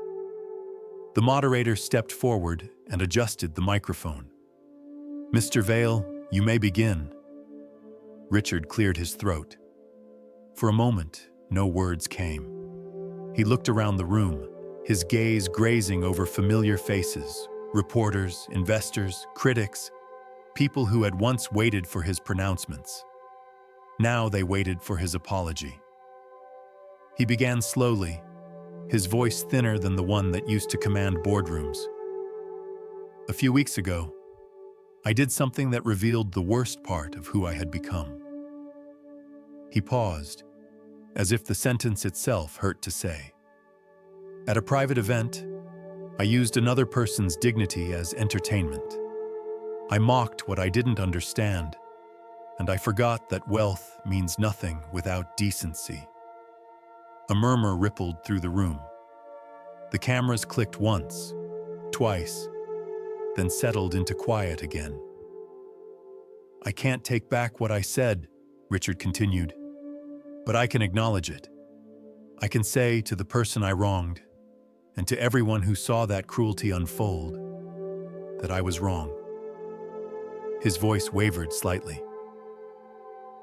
The moderator stepped forward and adjusted the microphone. "Mr. Vale, you may begin." Richard cleared his throat. For a moment, no words came. He looked around the room, his gaze grazing over familiar faces, reporters, investors, critics, people who had once waited for his pronouncements. Now they waited for his apology. He began slowly, his voice thinner than the one that used to command boardrooms. "A few weeks ago, I did something that revealed the worst part of who I had become." He paused, as if the sentence itself hurt to say. "At a private event, I used another person's dignity as entertainment. I mocked what I didn't understand, and I forgot that wealth means nothing without decency." A murmur rippled through the room. The cameras clicked once, twice, then settled into quiet again. "I can't take back what I said," Richard continued, "but I can acknowledge it. I can say to the person I wronged, and to everyone who saw that cruelty unfold, that I was wrong." His voice wavered slightly.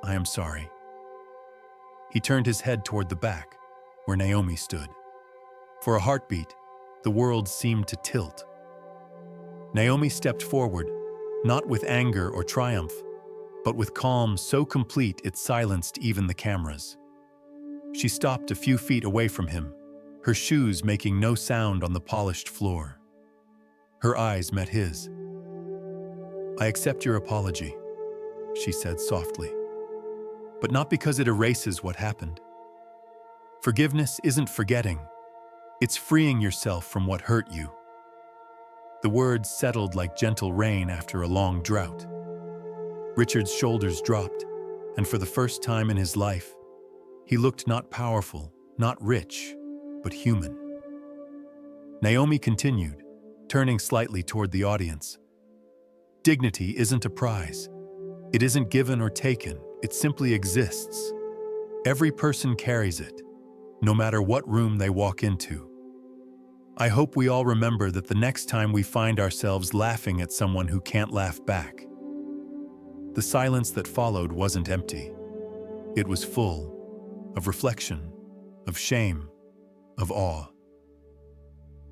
"I am sorry." He turned his head toward the back, where Naomi stood. For a heartbeat, the world seemed to tilt. Naomi stepped forward, not with anger or triumph, but with calm so complete it silenced even the cameras. She stopped a few feet away from him, her shoes making no sound on the polished floor. Her eyes met his. "I accept your apology," she said softly, "but not because it erases what happened. Forgiveness isn't forgetting. It's freeing yourself from what hurt you." The words settled like gentle rain after a long drought. Richard's shoulders dropped, and for the first time in his life, he looked not powerful, not rich, but human. Naomi continued, turning slightly toward the audience. Dignity isn't a prize. It isn't given or taken. It simply exists. Every person carries it, no matter what room they walk into. I hope we all remember that the next time we find ourselves laughing at someone who can't laugh back. The silence that followed wasn't empty. It was full of reflection, of shame, of awe.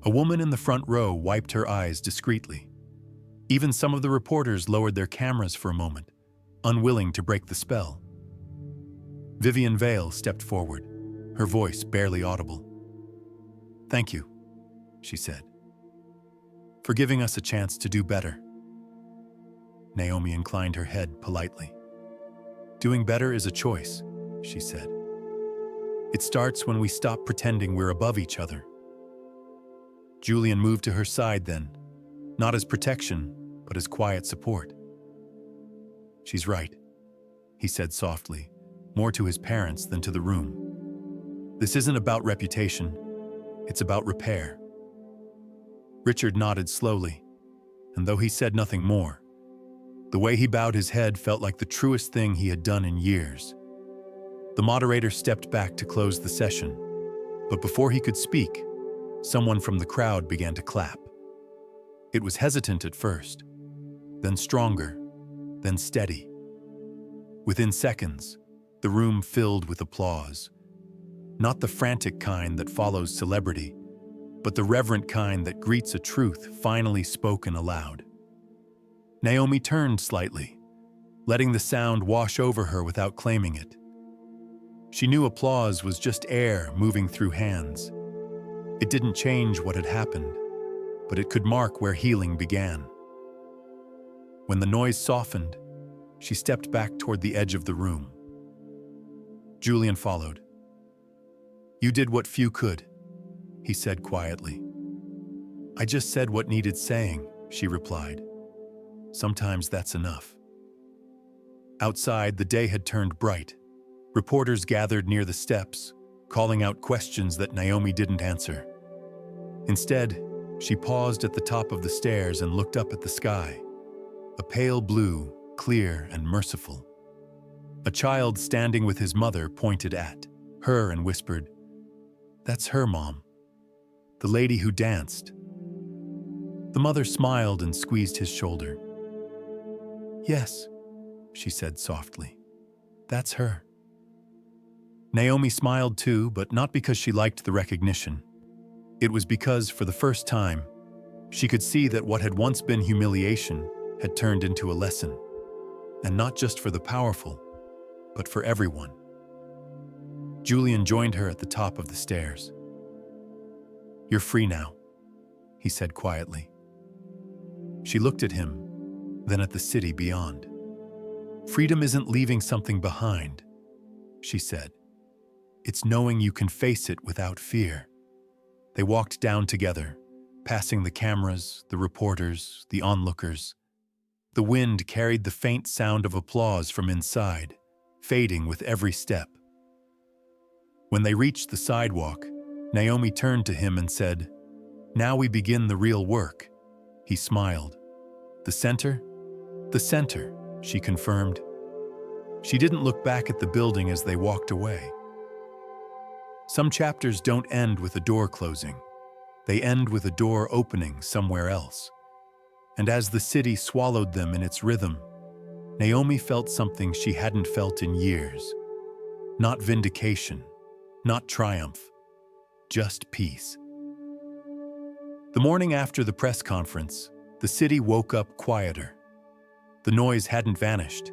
A woman in the front row wiped her eyes discreetly. Even some of the reporters lowered their cameras for a moment, unwilling to break the spell. Vivian Vale stepped forward, her voice barely audible. "Thank you," she said, "for giving us a chance to do better." Naomi inclined her head politely. "Doing better is a choice," she said. "It starts when we stop pretending we're above each other." Julian moved to her side then, not as protection, but as quiet support. "She's right," he said softly, more to his parents than to the room. "This isn't about reputation, it's about repair." Richard nodded slowly, and though he said nothing more, the way he bowed his head felt like the truest thing he had done in years. The moderator stepped back to close the session, but before he could speak, someone from the crowd began to clap. It was hesitant at first, then stronger, then steady. Within seconds, the room filled with applause. Not the frantic kind that follows celebrity, but the reverent kind that greets a truth finally spoken aloud. Naomi turned slightly, letting the sound wash over her without claiming it. She knew applause was just air moving through hands. It didn't change what had happened, but it could mark where healing began. When the noise softened, she stepped back toward the edge of the room. Julian followed. "You did what few could," he said quietly. "I just said what needed saying," she replied. "Sometimes that's enough." Outside, the day had turned bright. Reporters gathered near the steps, calling out questions that Naomi didn't answer. Instead, she paused at the top of the stairs and looked up at the sky, a pale blue, clear and merciful. A child standing with his mother pointed at her and whispered, "That's her mom, the lady who danced." The mother smiled and squeezed his shoulder. "Yes," she said softly, "that's her." Naomi smiled too, but not because she liked the recognition. It was because, for the first time, she could see that what had once been humiliation had turned into a lesson. And not just for the powerful, but for everyone. Julian joined her at the top of the stairs. "You're free now," he said quietly. She looked at him, then at the city beyond. "Freedom isn't leaving something behind," she said. "It's knowing you can face it without fear." They walked down together, passing the cameras, the reporters, the onlookers. The wind carried the faint sound of applause from inside, fading with every step. When they reached the sidewalk, Naomi turned to him and said, "Now we begin the real work." He smiled. "The center?" "The center," she confirmed. She didn't look back at the building as they walked away. Some chapters don't end with a door closing. They end with a door opening somewhere else. And as the city swallowed them in its rhythm, Naomi felt something she hadn't felt in years. Not vindication, not triumph, just peace. The morning after the press conference, the city woke up quieter. The noise hadn't vanished.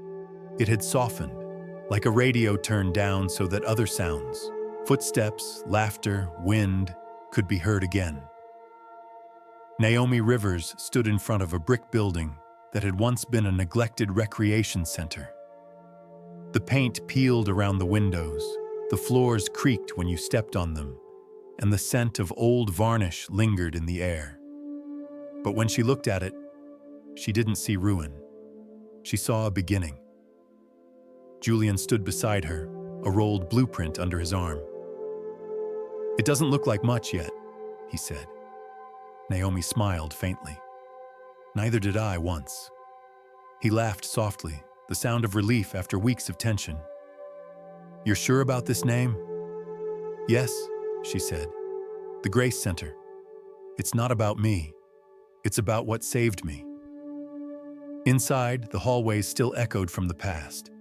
It had softened, like a radio turned down so that other sounds, footsteps, laughter, wind, could be heard again. Naomi Rivers stood in front of a brick building that had once been a neglected recreation center. The paint peeled around the windows, the floors creaked when you stepped on them, and the scent of old varnish lingered in the air. But when she looked at it, she didn't see ruin. She saw a beginning. Julian stood beside her, a rolled blueprint under his arm. "It doesn't look like much yet," he said. Naomi smiled faintly. "Neither did I once." He laughed softly, the sound of relief after weeks of tension. "You're sure about this name?" "Yes," she said. "The Grace Center. It's not about me. It's about what saved me." Inside, the hallways still echoed from the past.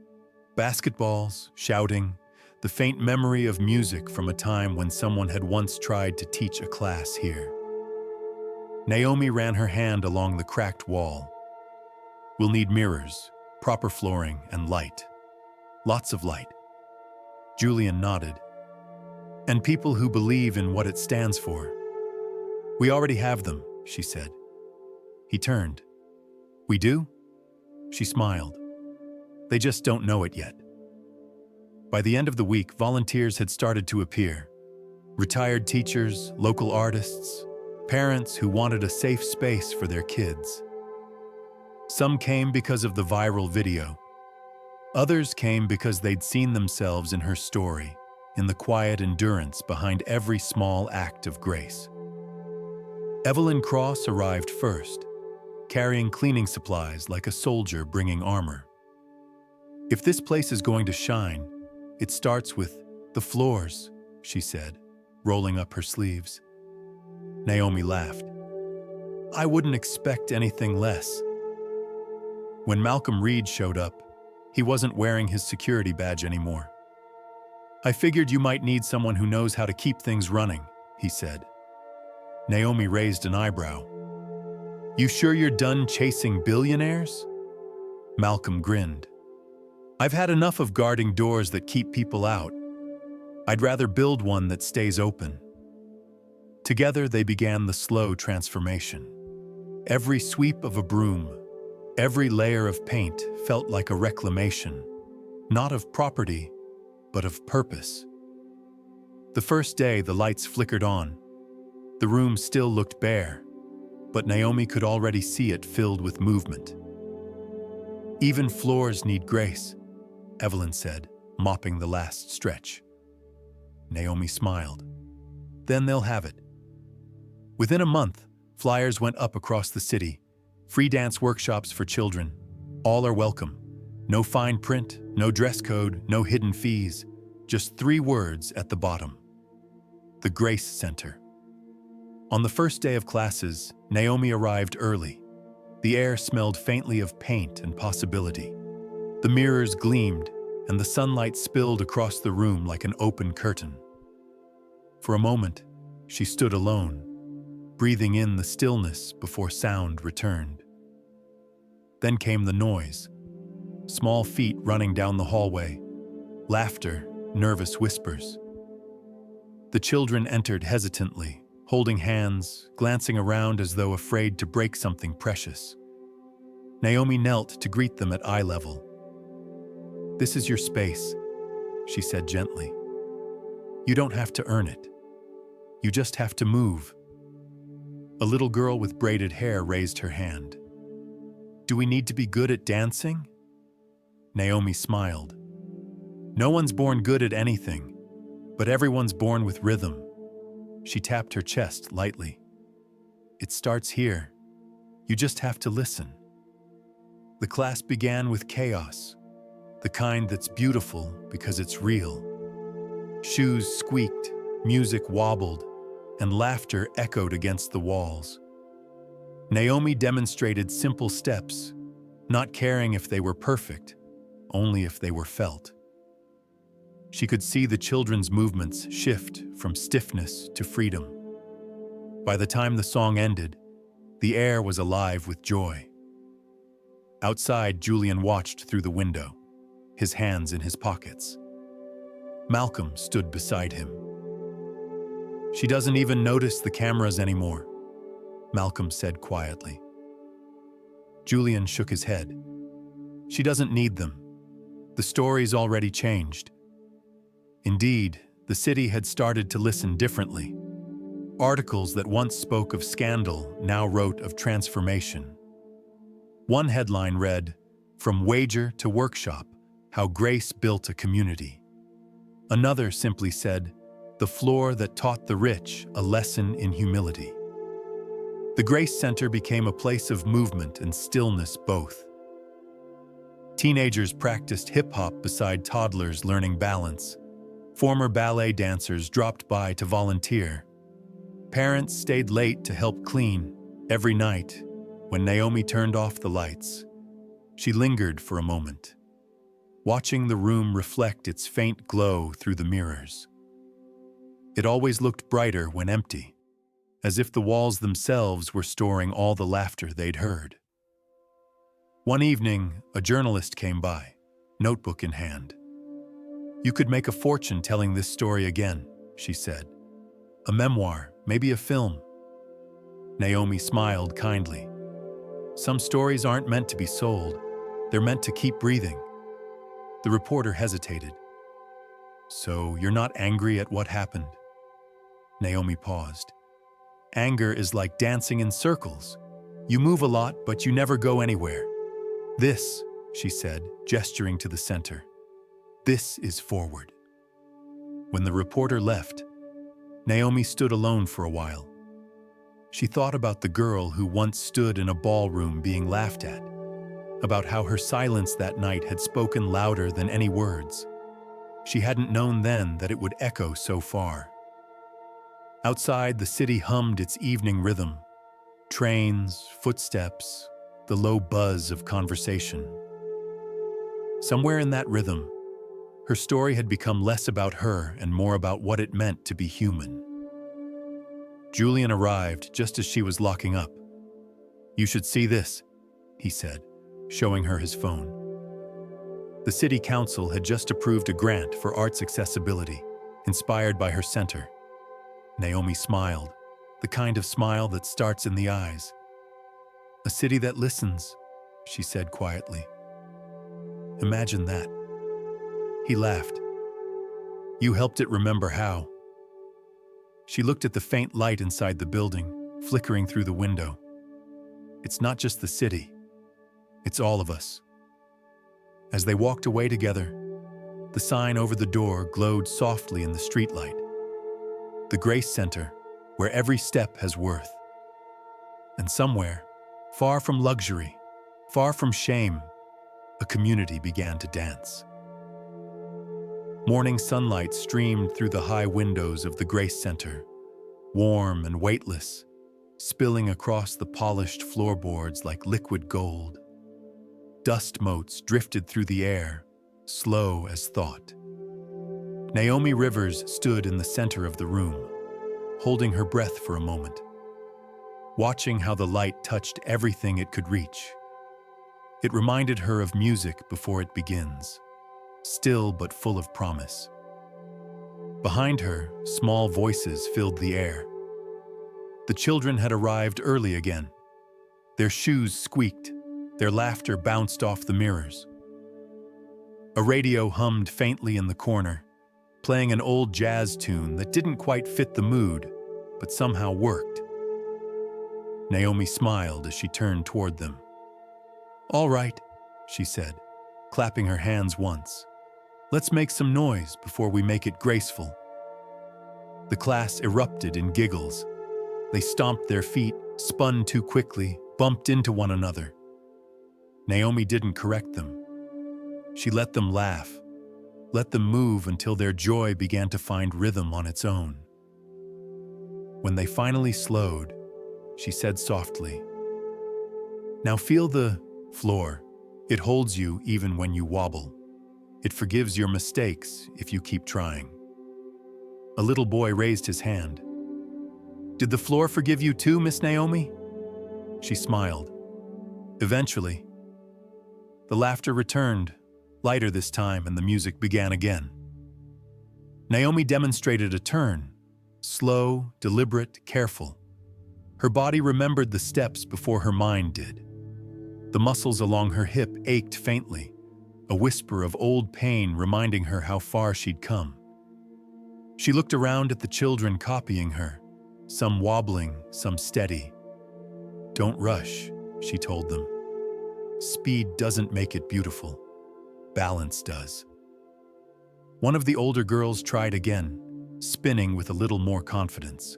Basketballs, shouting, the faint memory of music from a time when someone had once tried to teach a class here. Naomi ran her hand along the cracked wall. "We'll need mirrors, proper flooring, and light. Lots of light." Julian nodded. "And people who believe in what it stands for." "We already have them," she said. He turned. "We do?" She smiled. "They just don't know it yet." By the end of the week, volunteers had started to appear. Retired teachers, local artists, parents who wanted a safe space for their kids. Some came because of the viral video. Others came because they'd seen themselves in her story, in the quiet endurance behind every small act of grace. Evelyn Cross arrived first, carrying cleaning supplies like a soldier bringing armor. "If this place is going to shine, it starts with the floors," she said, rolling up her sleeves. Naomi laughed. "I wouldn't expect anything less." When Malcolm Reed showed up, he wasn't wearing his security badge anymore. "I figured you might need someone who knows how to keep things running," he said. Naomi raised an eyebrow. "You sure you're done chasing billionaires?" Malcolm grinned. "I've had enough of guarding doors that keep people out. I'd rather build one that stays open." Together they began the slow transformation. Every sweep of a broom, every layer of paint felt like a reclamation, not of property, but of purpose. The first day the lights flickered on. The room still looked bare, but Naomi could already see it filled with movement. "Even floors need grace," Evelyn said, mopping the last stretch. Naomi smiled. "Then they'll have it." Within a month, flyers went up across the city. Free dance workshops for children. All are welcome. No fine print, no dress code, no hidden fees. Just 3 words at the bottom. The Grace Center. On the first day of classes, Naomi arrived early. The air smelled faintly of paint and possibility. The mirrors gleamed, and the sunlight spilled across the room like an open curtain. For a moment, she stood alone, breathing in the stillness before sound returned. Then came the noise. Small feet running down the hallway. Laughter, nervous whispers. The children entered hesitantly, holding hands, glancing around as though afraid to break something precious. Naomi knelt to greet them at eye level. "This is your space," she said gently. "You don't have to earn it. You just have to move." A little girl with braided hair raised her hand. "Do we need to be good at dancing?" Naomi smiled. "No one's born good at anything, but everyone's born with rhythm." She tapped her chest lightly. "It starts here. You just have to listen." The class began with chaos, the kind that's beautiful because it's real. Shoes squeaked, music wobbled, and laughter echoed against the walls. Naomi demonstrated simple steps, not caring if they were perfect, only if they were felt. She could see the children's movements shift from stiffness to freedom. By the time the song ended, the air was alive with joy. Outside, Julian watched through the window, his hands in his pockets. Malcolm stood beside him. "She doesn't even notice the cameras anymore," Malcolm said quietly. Julian shook his head. "She doesn't need them. The story's already changed." Indeed, the city had started to listen differently. Articles that once spoke of scandal now wrote of transformation. One headline read, "From wager to workshop, how Grace built a community." Another simply said, "The floor that taught the rich a lesson in humility." The Grace Center became a place of movement and stillness both. Teenagers practiced hip-hop beside toddlers learning balance. Former ballet dancers dropped by to volunteer. Parents stayed late to help clean. Every night, when Naomi turned off the lights, she lingered for a moment, watching the room reflect its faint glow through the mirrors. It always looked brighter when empty, as if the walls themselves were storing all the laughter they'd heard. One evening, a journalist came by, notebook in hand. "You could make a fortune telling this story again," she said. "A memoir, maybe a film." Naomi smiled kindly. "Some stories aren't meant to be sold. They're meant to keep breathing." The reporter hesitated. "So you're not angry at what happened?" Naomi paused. "Anger is like dancing in circles. You move a lot, but you never go anywhere. This," she said, gesturing to the center, "this is forward." When the reporter left, Naomi stood alone for a while. She thought about the girl who once stood in a ballroom being laughed at, about how her silence that night had spoken louder than any words. She hadn't known then that it would echo so far. Outside, the city hummed its evening rhythm. Trains, footsteps, the low buzz of conversation. Somewhere in that rhythm, her story had become less about her and more about what it meant to be human. Julian arrived just as she was locking up. "You should see this," he said, showing her his phone. The city council had just approved a grant for arts accessibility, inspired by her center. Naomi smiled, the kind of smile that starts in the eyes. "A city that listens," she said quietly. "Imagine that." He laughed. "You helped it remember how." She looked at the faint light inside the building, flickering through the window. "It's not just the city. It's all of us." As they walked away together, the sign over the door glowed softly in the streetlight. The Grace Center, where every step has worth. And somewhere, far from luxury, far from shame, a community began to dance. Morning sunlight streamed through the high windows of the Grace Center, warm and weightless, spilling across the polished floorboards like liquid gold. Dust motes drifted through the air, slow as thought. Naomi Rivers stood in the center of the room, holding her breath for a moment, watching how the light touched everything it could reach. It reminded her of music before it begins, still but full of promise. Behind her, small voices filled the air. The children had arrived early again. Their shoes squeaked, their laughter bounced off the mirrors. A radio hummed faintly in the corner, playing an old jazz tune that didn't quite fit the mood, but somehow worked. Naomi smiled as she turned toward them. "All right," she said, clapping her hands once. "Let's make some noise before we make it graceful." The class erupted in giggles. They stomped their feet, spun too quickly, bumped into one another. Naomi didn't correct them. She let them laugh, let them move until their joy began to find rhythm on its own. When they finally slowed, she said softly, "Now feel the floor. It holds you even when you wobble. It forgives your mistakes if you keep trying." A little boy raised his hand. "Did the floor forgive you too, Miss Naomi?" She smiled. "Eventually." The laughter returned, lighter this time, and the music began again. Naomi demonstrated a turn, slow, deliberate, careful. Her body remembered the steps before her mind did. The muscles along her hip ached faintly, a whisper of old pain reminding her how far she'd come. She looked around at the children copying her, some wobbling, some steady. "Don't rush," she told them. "Speed doesn't make it beautiful. Balance does." One of the older girls tried again, spinning with a little more confidence.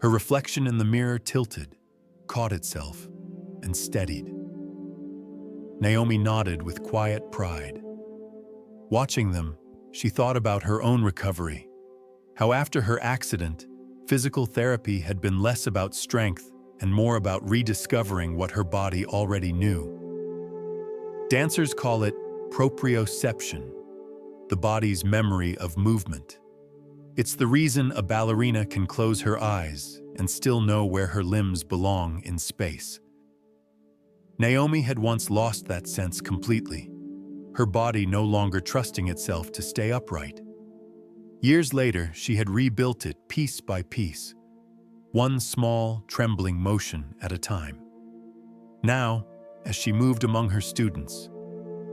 Her reflection in the mirror tilted, caught itself, and steadied. Naomi nodded with quiet pride. Watching them, she thought about her own recovery, how after her accident, physical therapy had been less about strength and more about rediscovering what her body already knew. Dancers call it proprioception, the body's memory of movement. It's the reason a ballerina can close her eyes and still know where her limbs belong in space. Naomi had once lost that sense completely, her body no longer trusting itself to stay upright. Years later, she had rebuilt it piece by piece, one small, trembling motion at a time. Now, as she moved among her students,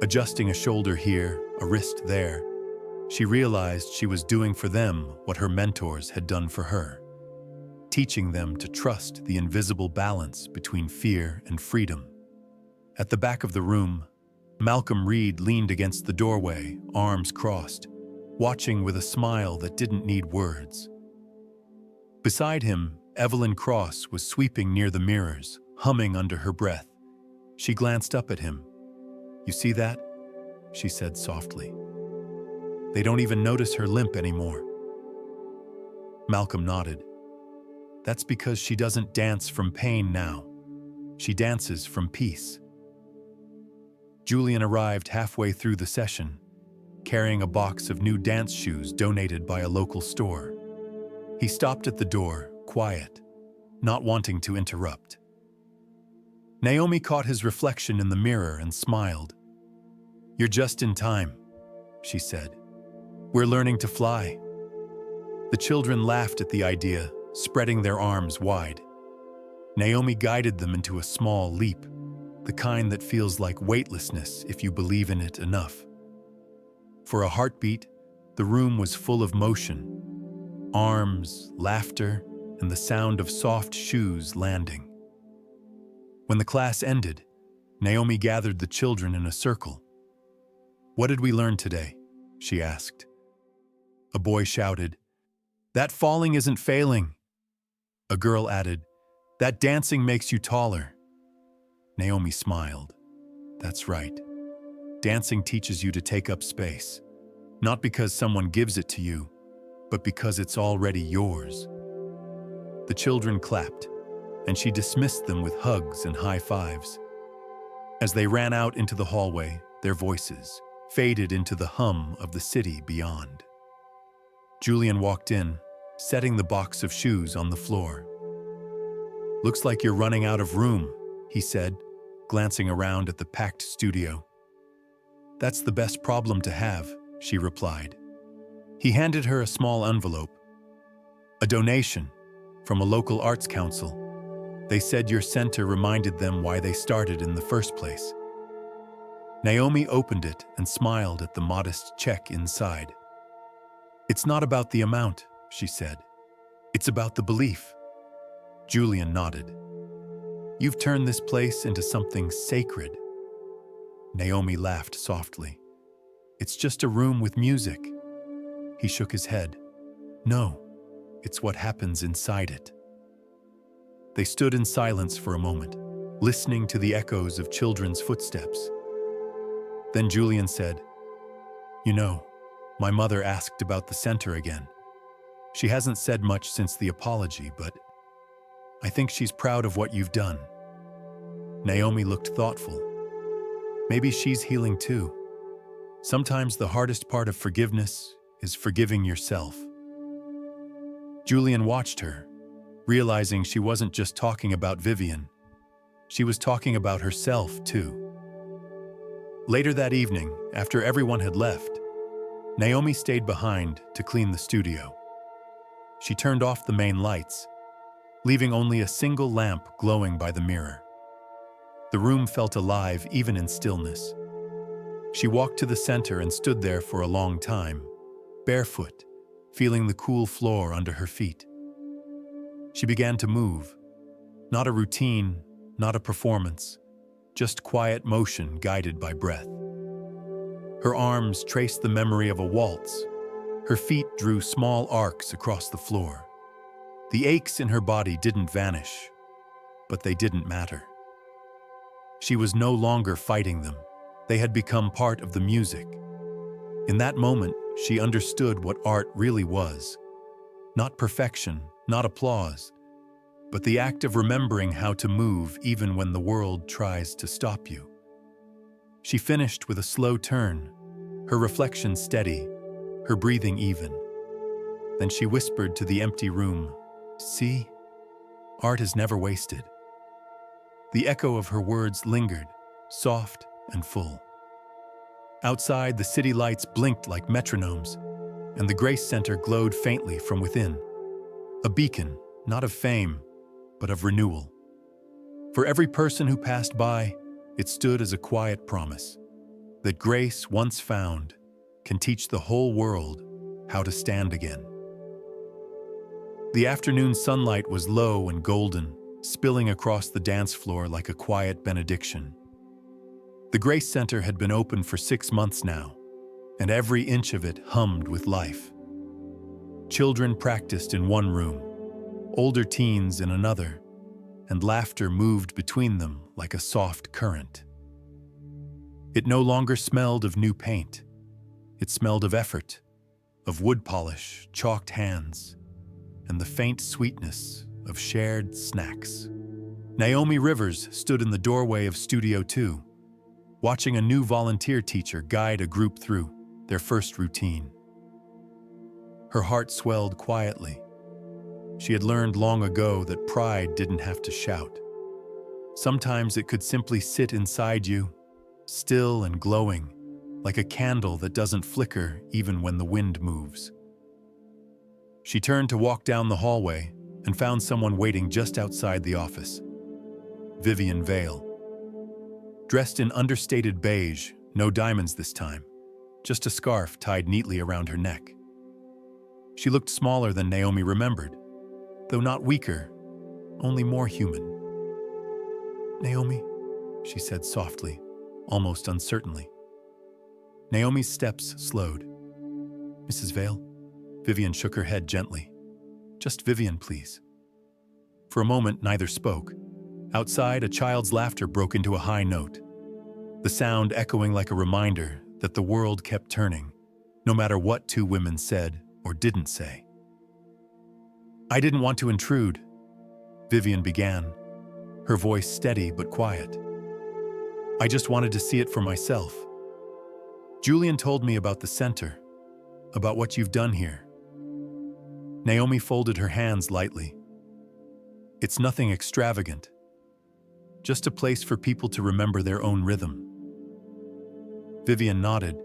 adjusting a shoulder here, a wrist there, she realized she was doing for them what her mentors had done for her, teaching them to trust the invisible balance between fear and freedom. At the back of the room, Malcolm Reed leaned against the doorway, arms crossed, watching with a smile that didn't need words. Beside him, Evelyn Cross was sweeping near the mirrors, humming under her breath. She glanced up at him. "You see that?" she said softly. "They don't even notice her limp anymore." Malcolm nodded. "That's because she doesn't dance from pain now. She dances from peace." Julian arrived halfway through the session, carrying a box of new dance shoes donated by a local store. He stopped at the door, quiet, not wanting to interrupt. Naomi caught his reflection in the mirror and smiled. "You're just in time," she said. "We're learning to fly." The children laughed at the idea, spreading their arms wide. Naomi guided them into a small leap, the kind that feels like weightlessness if you believe in it enough. For a heartbeat, the room was full of motion, arms, laughter, and the sound of soft shoes landing. When the class ended, Naomi gathered the children in a circle. "What did we learn today?" she asked. A boy shouted, "That falling isn't failing." A girl added, "That dancing makes you taller." Naomi smiled. "That's right. Dancing teaches you to take up space, not because someone gives it to you, but because it's already yours." The children clapped, and she dismissed them with hugs and high fives. As they ran out into the hallway, their voices faded into the hum of the city beyond. Julian walked in, setting the box of shoes on the floor. "Looks like you're running out of room," he said, glancing around at the packed studio. "That's the best problem to have," she replied. He handed her a small envelope. "A donation from a local arts council. They said your center reminded them why they started in the first place." Naomi opened it and smiled at the modest check inside. "It's not about the amount," she said. "It's about the belief." Julian nodded. "You've turned this place into something sacred." Naomi laughed softly. "It's just a room with music." He shook his head. "No, it's what happens inside it." They stood in silence for a moment, listening to the echoes of children's footsteps. Then Julian said, "You know, my mother asked about the center again. She hasn't said much since the apology, but I think she's proud of what you've done." Naomi looked thoughtful. Maybe she's healing too. Sometimes the hardest part of forgiveness is forgiving yourself. Julian watched her, realizing she wasn't just talking about Vivian. She was talking about herself too. Later that evening, after everyone had left, Naomi stayed behind to clean the studio. She turned off the main lights, leaving only a single lamp glowing by the mirror. The room felt alive even in stillness. She walked to the center and stood there for a long time, barefoot, feeling the cool floor under her feet. She began to move. Not a routine, not a performance, just quiet motion guided by breath. Her arms traced the memory of a waltz. Her feet drew small arcs across the floor. The aches in her body didn't vanish, but they didn't matter. She was no longer fighting them. They had become part of the music. In that moment, she understood what art really was. Not perfection, not applause, but the act of remembering how to move even when the world tries to stop you. She finished with a slow turn, her reflection steady, her breathing even. Then she whispered to the empty room, "See, art is never wasted." The echo of her words lingered, soft and full. Outside, the city lights blinked like metronomes, and the Grace Center glowed faintly from within. A beacon, not of fame, but of renewal. For every person who passed by, it stood as a quiet promise that grace once found can teach the whole world how to stand again. The afternoon sunlight was low and golden, spilling across the dance floor like a quiet benediction. The Grace Center had been open for 6 months now, and every inch of it hummed with life. Children practiced in one room, older teens in another, and laughter moved between them like a soft current. It no longer smelled of new paint. It smelled of effort, of wood polish, chalked hands, and the faint sweetness of shared snacks. Naomi Rivers stood in the doorway of Studio 2, watching a new volunteer teacher guide a group through their first routine. Her heart swelled quietly. She had learned long ago that pride didn't have to shout. Sometimes it could simply sit inside you, still and glowing, like a candle that doesn't flicker even when the wind moves. She turned to walk down the hallway and found someone waiting just outside the office. Vivian Vale. Dressed in understated beige, no diamonds this time, just a scarf tied neatly around her neck. She looked smaller than Naomi remembered, though not weaker, only more human. "Naomi," she said softly, almost uncertainly. Naomi's steps slowed. "Mrs. Vale?" Vivian shook her head gently. "Just Vivian, please." For a moment, neither spoke. Outside, a child's laughter broke into a high note, the sound echoing like a reminder that the world kept turning, no matter what two women said or didn't say. "I didn't want to intrude," Vivian began, her voice steady but quiet. "I just wanted to see it for myself. Julian told me about the center, about what you've done here." Naomi folded her hands lightly. "It's nothing extravagant, just a place for people to remember their own rhythm." Vivian nodded.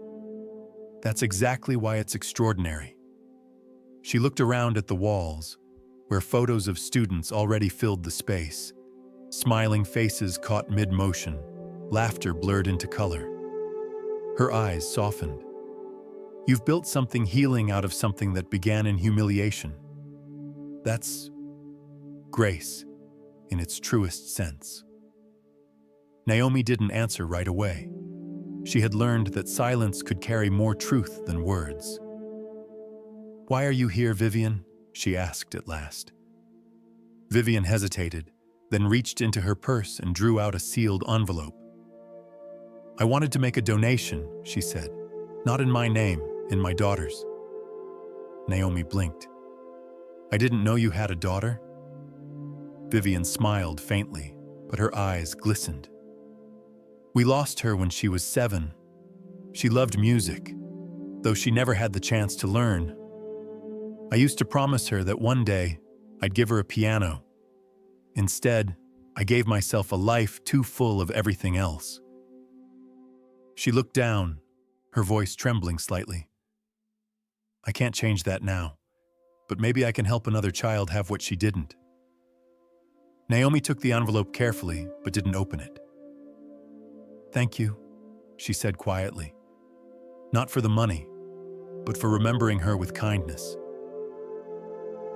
"That's exactly why it's extraordinary." She looked around at the walls, where photos of students already filled the space. Smiling faces caught mid-motion, laughter blurred into color. Her eyes softened. "You've built something healing out of something that began in humiliation. That's grace, in its truest sense." Naomi didn't answer right away. She had learned that silence could carry more truth than words. "Why are you here, Vivian?" she asked at last. Vivian hesitated, then reached into her purse and drew out a sealed envelope. "I wanted to make a donation," she said. "Not in my name, in my daughter's." Naomi blinked. "I didn't know you had a daughter?" Vivian smiled faintly, but her eyes glistened. "We lost her when she was 7. She loved music, though she never had the chance to learn. I used to promise her that one day I'd give her a piano. Instead, I gave myself a life too full of everything else." She looked down, her voice trembling slightly. "I can't change that now, but maybe I can help another child have what she didn't." Naomi took the envelope carefully, but didn't open it. "Thank you," she said quietly. "Not for the money, but for remembering her with kindness."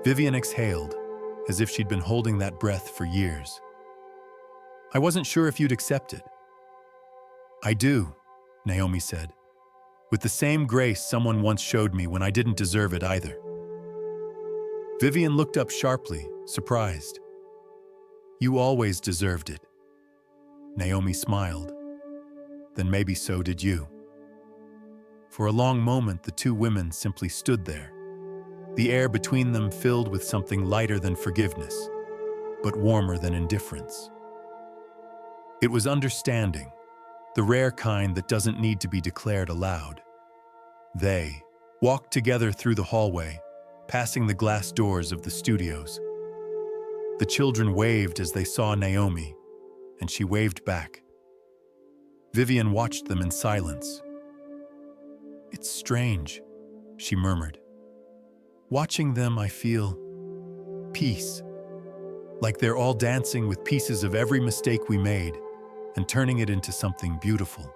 Vivian exhaled, as if she'd been holding that breath for years. "I wasn't sure if you'd accept it." "I do," Naomi said, with the same grace someone once showed me when I didn't deserve it either. Vivian looked up sharply, surprised. "You always deserved it." Naomi smiled. "Then maybe so did you." For a long moment, the two women simply stood there, the air between them filled with something lighter than forgiveness, but warmer than indifference. It was understanding, the rare kind that doesn't need to be declared aloud. They walked together through the hallway, passing the glass doors of the studios. The children waved as they saw Naomi, and she waved back. Vivian watched them in silence. "It's strange," she murmured. "Watching them, I feel peace, like they're all dancing with pieces of every mistake we made and turning it into something beautiful."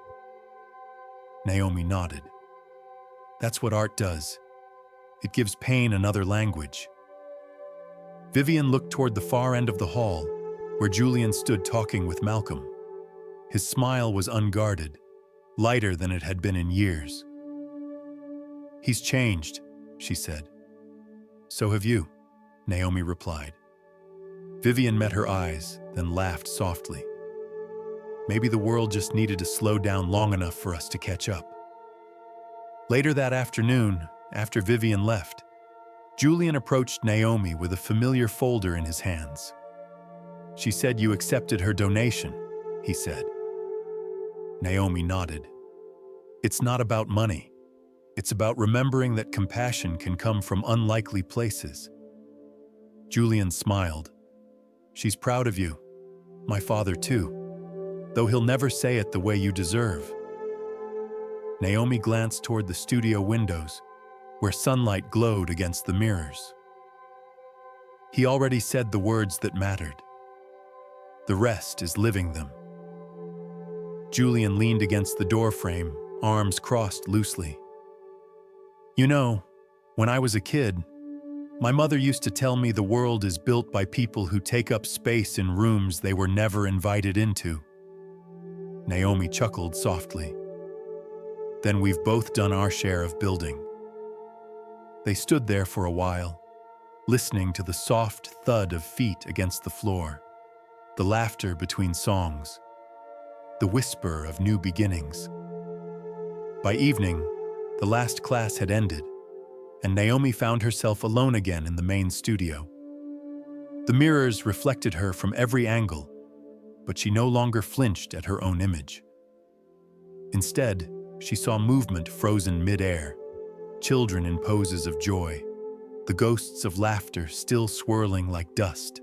Naomi nodded. "That's what art does. It gives pain another language." Vivian looked toward the far end of the hall, where Julian stood talking with Malcolm. His smile was unguarded, lighter than it had been in years. "He's changed," she said. "So have you," Naomi replied. Vivian met her eyes, then laughed softly. "Maybe the world just needed to slow down long enough for us to catch up." Later that afternoon, after Vivian left, Julian approached Naomi with a familiar folder in his hands. "She said you accepted her donation," he said. Naomi nodded. "It's not about money. It's about remembering that compassion can come from unlikely places." Julian smiled. "She's proud of you. My father too. Though he'll never say it the way you deserve." Naomi glanced toward the studio windows, where sunlight glowed against the mirrors. "He already said the words that mattered. The rest is living them." Julian leaned against the doorframe, arms crossed loosely. "You know, when I was a kid, my mother used to tell me the world is built by people who take up space in rooms they were never invited into." Naomi chuckled softly. "Then we've both done our share of building." They stood there for a while, listening to the soft thud of feet against the floor, the laughter between songs, the whisper of new beginnings. By evening, the last class had ended, and Naomi found herself alone again in the main studio. The mirrors reflected her from every angle, but she no longer flinched at her own image. Instead, she saw movement frozen mid-air, children in poses of joy, the ghosts of laughter still swirling like dust.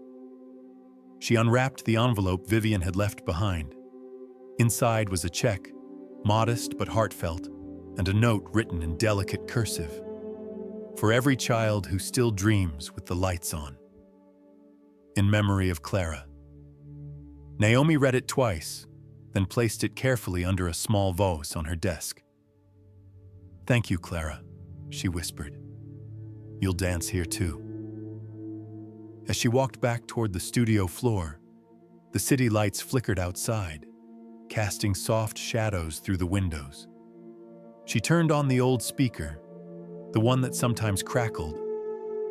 She unwrapped the envelope Vivian had left behind. Inside was a check, modest but heartfelt, and a note written in delicate cursive. "For every child who still dreams with the lights on. In memory of Clara." Naomi read it twice, then placed it carefully under a small vase on her desk. "Thank you, Clara," she whispered. "You'll dance here too." As she walked back toward the studio floor, the city lights flickered outside, casting soft shadows through the windows. She turned on the old speaker, the one that sometimes crackled,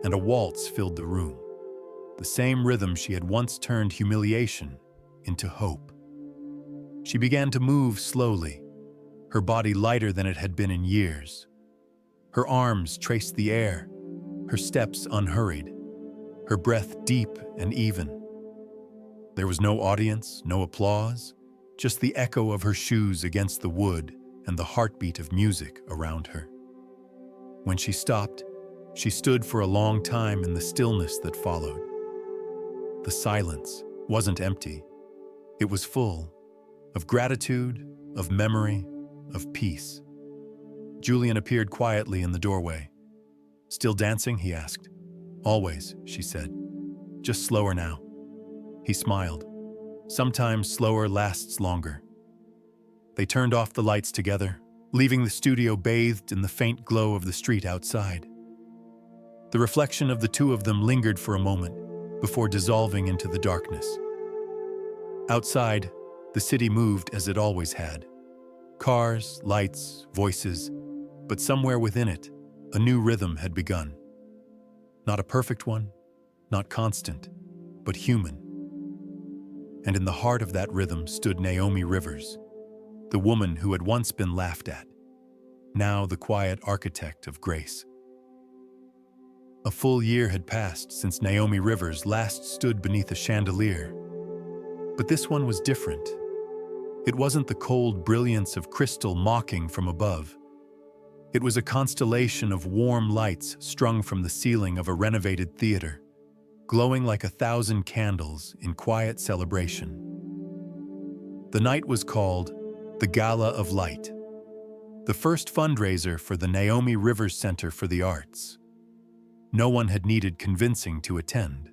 and a waltz filled the room, the same rhythm she had once turned humiliation into hope. She began to move slowly, her body lighter than it had been in years. Her arms traced the air, her steps unhurried, her breath deep and even. There was no audience, no applause, just the echo of her shoes against the wood and the heartbeat of music around her. When she stopped, she stood for a long time in the stillness that followed. The silence wasn't empty. It was full of gratitude, of memory, of peace. Julian appeared quietly in the doorway. "Still dancing?" he asked. "Always," she said. "Just slower now." He smiled. "Sometimes slower lasts longer." They turned off the lights together, leaving the studio bathed in the faint glow of the street outside. The reflection of the two of them lingered for a moment, before dissolving into the darkness. Outside, the city moved as it always had. Cars, lights, voices, but somewhere within it, a new rhythm had begun. Not a perfect one, not constant, but human. And in the heart of that rhythm stood Naomi Rivers, the woman who had once been laughed at, now the quiet architect of grace. A full year had passed since Naomi Rivers last stood beneath a chandelier. But this one was different. It wasn't the cold brilliance of crystal mocking from above. It was a constellation of warm lights strung from the ceiling of a renovated theater, glowing like 1,000 candles in quiet celebration. The night was called the Gala of Light, the first fundraiser for the Naomi Rivers Center for the Arts. No one had needed convincing to attend.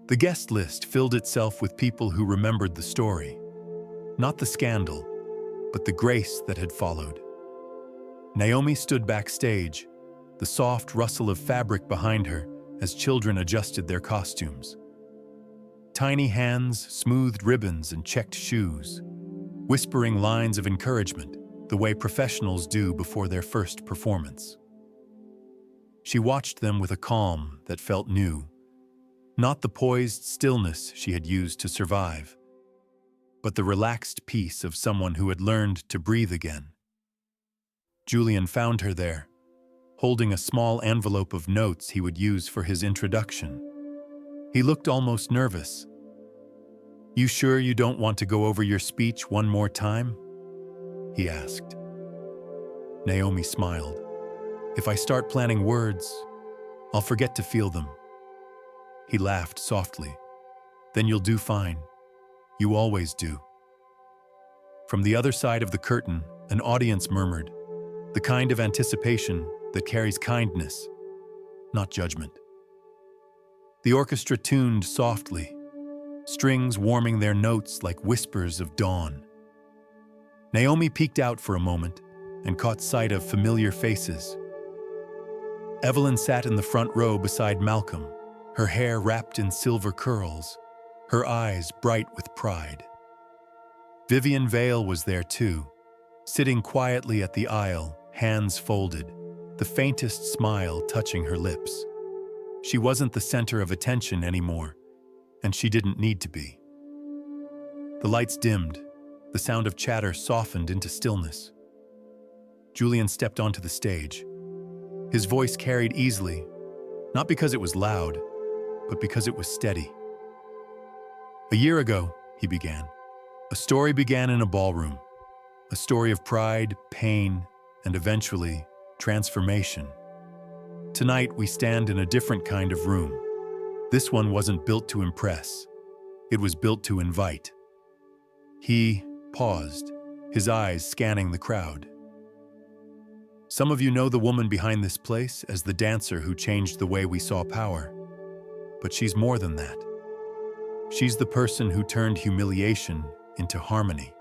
The guest list filled itself with people who remembered the story, not the scandal, but the grace that had followed. Naomi stood backstage, the soft rustle of fabric behind her as children adjusted their costumes. Tiny hands smoothed ribbons and checked shoes, whispering lines of encouragement the way professionals do before their first performance. She watched them with a calm that felt new, not the poised stillness she had used to survive, but the relaxed peace of someone who had learned to breathe again. Julian found her there, holding a small envelope of notes he would use for his introduction. He looked almost nervous. "You sure you don't want to go over your speech one more time?" he asked. Naomi smiled. "If I start planning words, I'll forget to feel them." He laughed softly. "Then you'll do fine. You always do." From the other side of the curtain, an audience murmured, the kind of anticipation that carries kindness, not judgment. The orchestra tuned softly, strings warming their notes like whispers of dawn. Naomi peeked out for a moment and caught sight of familiar faces. Evelyn sat in the front row beside Malcolm, her hair wrapped in silver curls, her eyes bright with pride. Vivian Vale was there too, sitting quietly at the aisle, hands folded, the faintest smile touching her lips. She wasn't the center of attention anymore, and she didn't need to be. The lights dimmed, the sound of chatter softened into stillness. Julian stepped onto the stage. His voice carried easily, not because it was loud, but because it was steady. "A year ago," he began, "a story began in a ballroom. A story of pride, pain, and eventually, transformation. Tonight, we stand in a different kind of room. This one wasn't built to impress. It was built to invite." He paused, his eyes scanning the crowd. "Some of you know the woman behind this place as the dancer who changed the way we saw power. But she's more than that. She's the person who turned humiliation into harmony."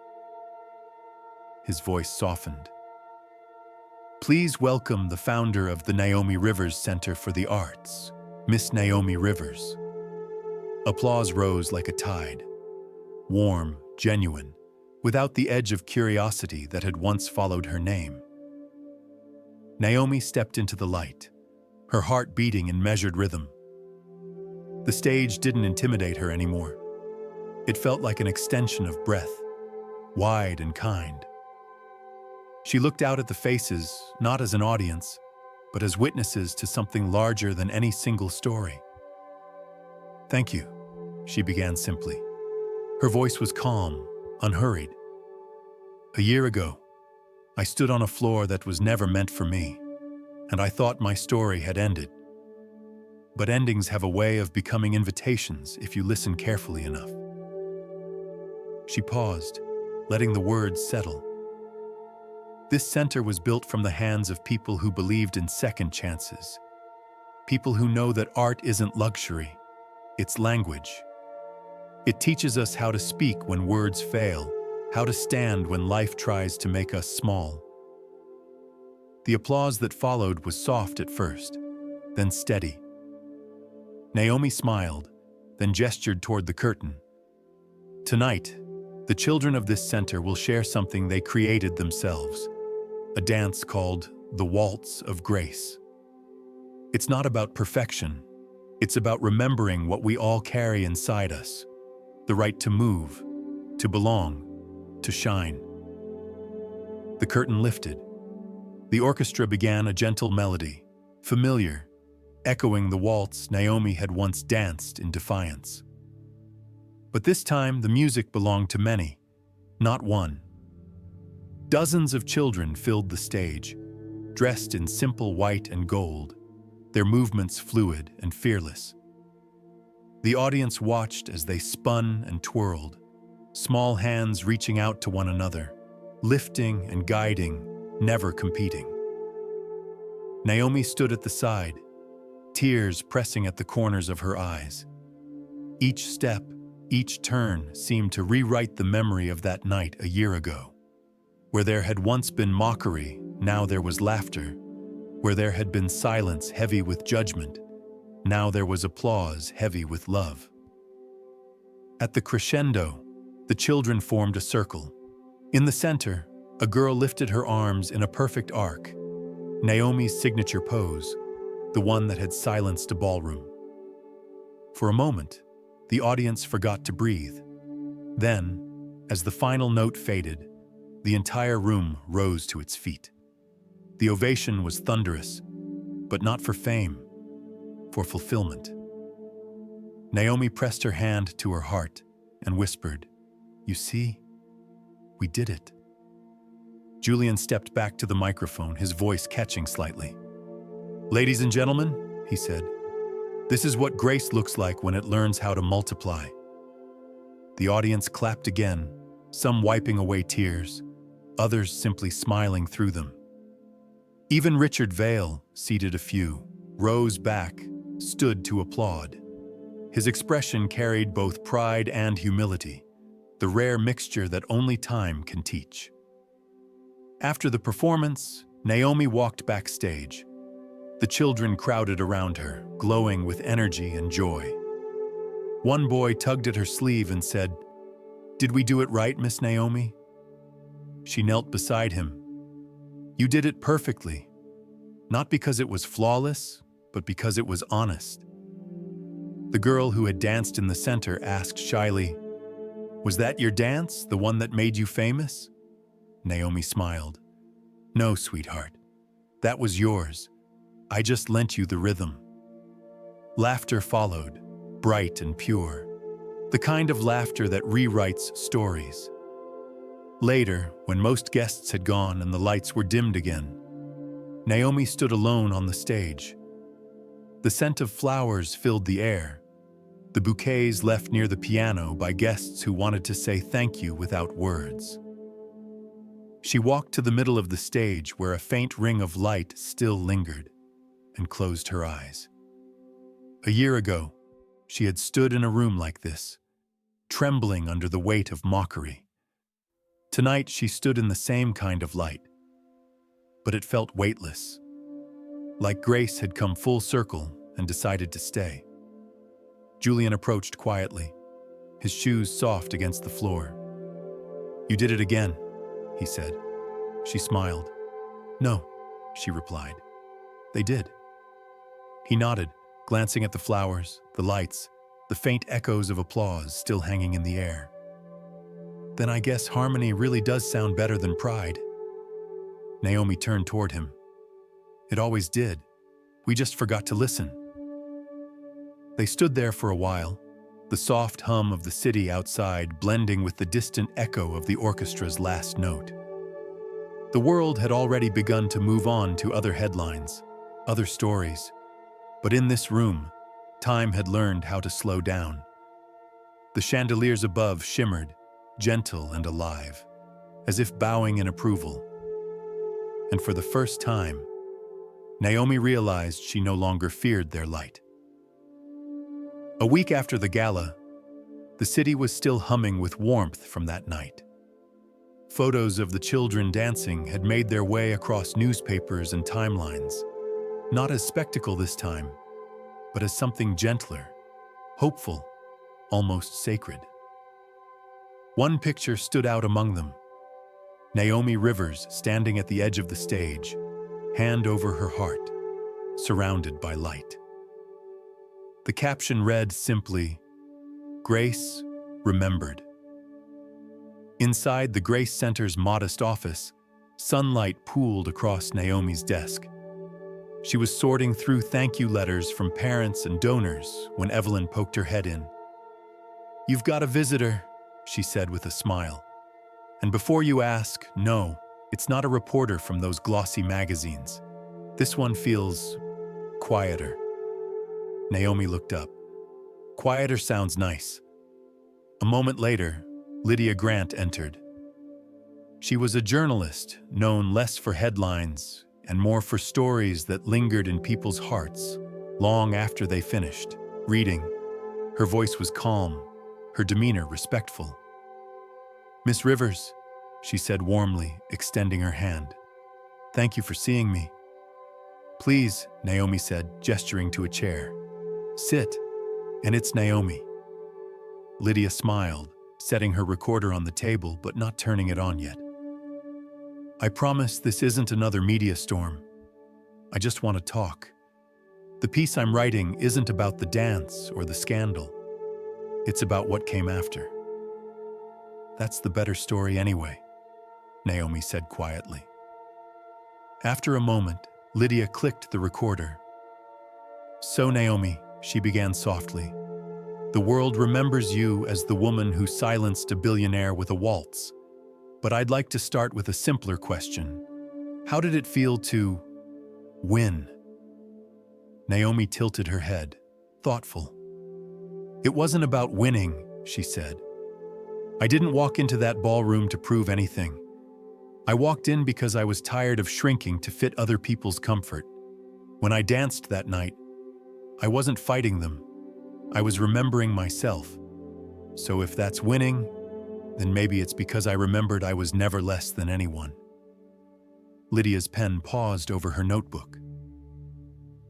His voice softened. "Please welcome the founder of the Naomi Rivers Center for the Arts, Miss Naomi Rivers." Applause rose like a tide, warm, genuine, without the edge of curiosity that had once followed her name. Naomi stepped into the light, her heart beating in measured rhythm. The stage didn't intimidate her anymore. It felt like an extension of breath, wide and kind. She looked out at the faces, not as an audience, but as witnesses to something larger than any single story. "Thank you," she began simply. Her voice was calm, unhurried. "A year ago, I stood on a floor that was never meant for me, and I thought my story had ended. But endings have a way of becoming invitations if you listen carefully enough." She paused, letting the words settle. This center was built from the hands of people who believed in second chances. People who know that art isn't luxury, it's language. It teaches us how to speak when words fail, how to stand when life tries to make us small. The applause that followed was soft at first, then steady. Naomi smiled, then gestured toward the curtain. Tonight, the children of this center will share something they created themselves, a dance called the Waltz of Grace. It's not about perfection. It's about remembering what we all carry inside us, the right to move, to belong, to shine. The curtain lifted. The orchestra began a gentle melody, familiar, echoing the waltz Naomi had once danced in defiance. But this time, the music belonged to many, not one. Dozens of children filled the stage, dressed in simple white and gold, their movements fluid and fearless. The audience watched as they spun and twirled, small hands reaching out to one another, lifting and guiding, never competing. Naomi stood at the side, tears pressing at the corners of her eyes. Each step, each turn seemed to rewrite the memory of that night a year ago. Where there had once been mockery, now there was laughter. Where there had been silence heavy with judgment, now there was applause heavy with love. At the crescendo, the children formed a circle. In the center, a girl lifted her arms in a perfect arc, Naomi's signature pose, the one that had silenced a ballroom. For a moment, the audience forgot to breathe. Then, as the final note faded, the entire room rose to its feet. The ovation was thunderous, but not for fame, for fulfillment. Naomi pressed her hand to her heart and whispered, "You see, we did it." Julian stepped back to the microphone, his voice catching slightly. "Ladies and gentlemen," he said, "this is what grace looks like when it learns how to multiply." The audience clapped again, some wiping away tears, others simply smiling through them. Even Richard Vale, seated a few, rose back, stood to applaud. His expression carried both pride and humility, the rare mixture that only time can teach. After the performance, Naomi walked backstage. The children crowded around her, glowing with energy and joy. One boy tugged at her sleeve and said, "Did we do it right, Miss Naomi?" She knelt beside him. "You did it perfectly, not because it was flawless, but because it was honest." The girl who had danced in the center asked shyly, "Was that your dance, the one that made you famous?" Naomi smiled. "No, sweetheart. That was yours. I just lent you the rhythm." Laughter followed, bright and pure, the kind of laughter that rewrites stories. Later, when most guests had gone and the lights were dimmed again, Naomi stood alone on the stage. The scent of flowers filled the air, the bouquets left near the piano by guests who wanted to say thank you without words. She walked to the middle of the stage where a faint ring of light still lingered, and closed her eyes. A year ago, she had stood in a room like this, trembling under the weight of mockery. Tonight she stood in the same kind of light, but it felt weightless, like grace had come full circle and decided to stay. Julian approached quietly, his shoes soft against the floor. "You did it again," he said. She smiled. "No," she replied. "They did." He nodded, glancing at the flowers, the lights, the faint echoes of applause still hanging in the air. "Then I guess harmony really does sound better than pride." Naomi turned toward him. "It always did. We just forgot to listen." They stood there for a while, the soft hum of the city outside blending with the distant echo of the orchestra's last note. The world had already begun to move on to other headlines, other stories. But in this room, time had learned how to slow down. The chandeliers above shimmered, gentle and alive, as if bowing in approval. And for the first time, Naomi realized she no longer feared their light. A week after the gala, the city was still humming with warmth from that night. Photos of the children dancing had made their way across newspapers and timelines, not as spectacle this time, but as something gentler, hopeful, almost sacred. One picture stood out among them: Naomi Rivers standing at the edge of the stage, hand over her heart, surrounded by light. The caption read simply, "Grace remembered." Inside the Grace Center's modest office, sunlight pooled across Naomi's desk. She was sorting through thank you letters from parents and donors when Evelyn poked her head in. "You've got a visitor," she said with a smile. "And before you ask, no, it's not a reporter from those glossy magazines. This one feels quieter." Naomi looked up. Quieter sounds nice. A moment later, Lydia Grant entered. She was a journalist, known less for headlines and more for stories that lingered in people's hearts long after they finished reading. Her voice was calm, her demeanor respectful. "Miss Rivers," she said warmly, extending her hand. "Thank you for seeing me." "Please," Naomi said, gesturing to a chair. "Sit." "And it's Naomi." Lydia smiled, setting her recorder on the table but not turning it on yet. "I promise this isn't another media storm. I just want to talk. The piece I'm writing isn't about the dance or the scandal. It's about what came after." "That's the better story anyway," Naomi said quietly. After a moment, Lydia clicked the recorder. "So Naomi," she began softly, "the world remembers you as the woman who silenced a billionaire with a waltz. But I'd like to start with a simpler question. How did it feel to win?" Naomi tilted her head, thoughtful. "It wasn't about winning," she said. "I didn't walk into that ballroom to prove anything. I walked in because I was tired of shrinking to fit other people's comfort. When I danced that night, I wasn't fighting them. I was remembering myself. So if that's winning, then maybe it's because I remembered I was never less than anyone." Lydia's pen paused over her notebook.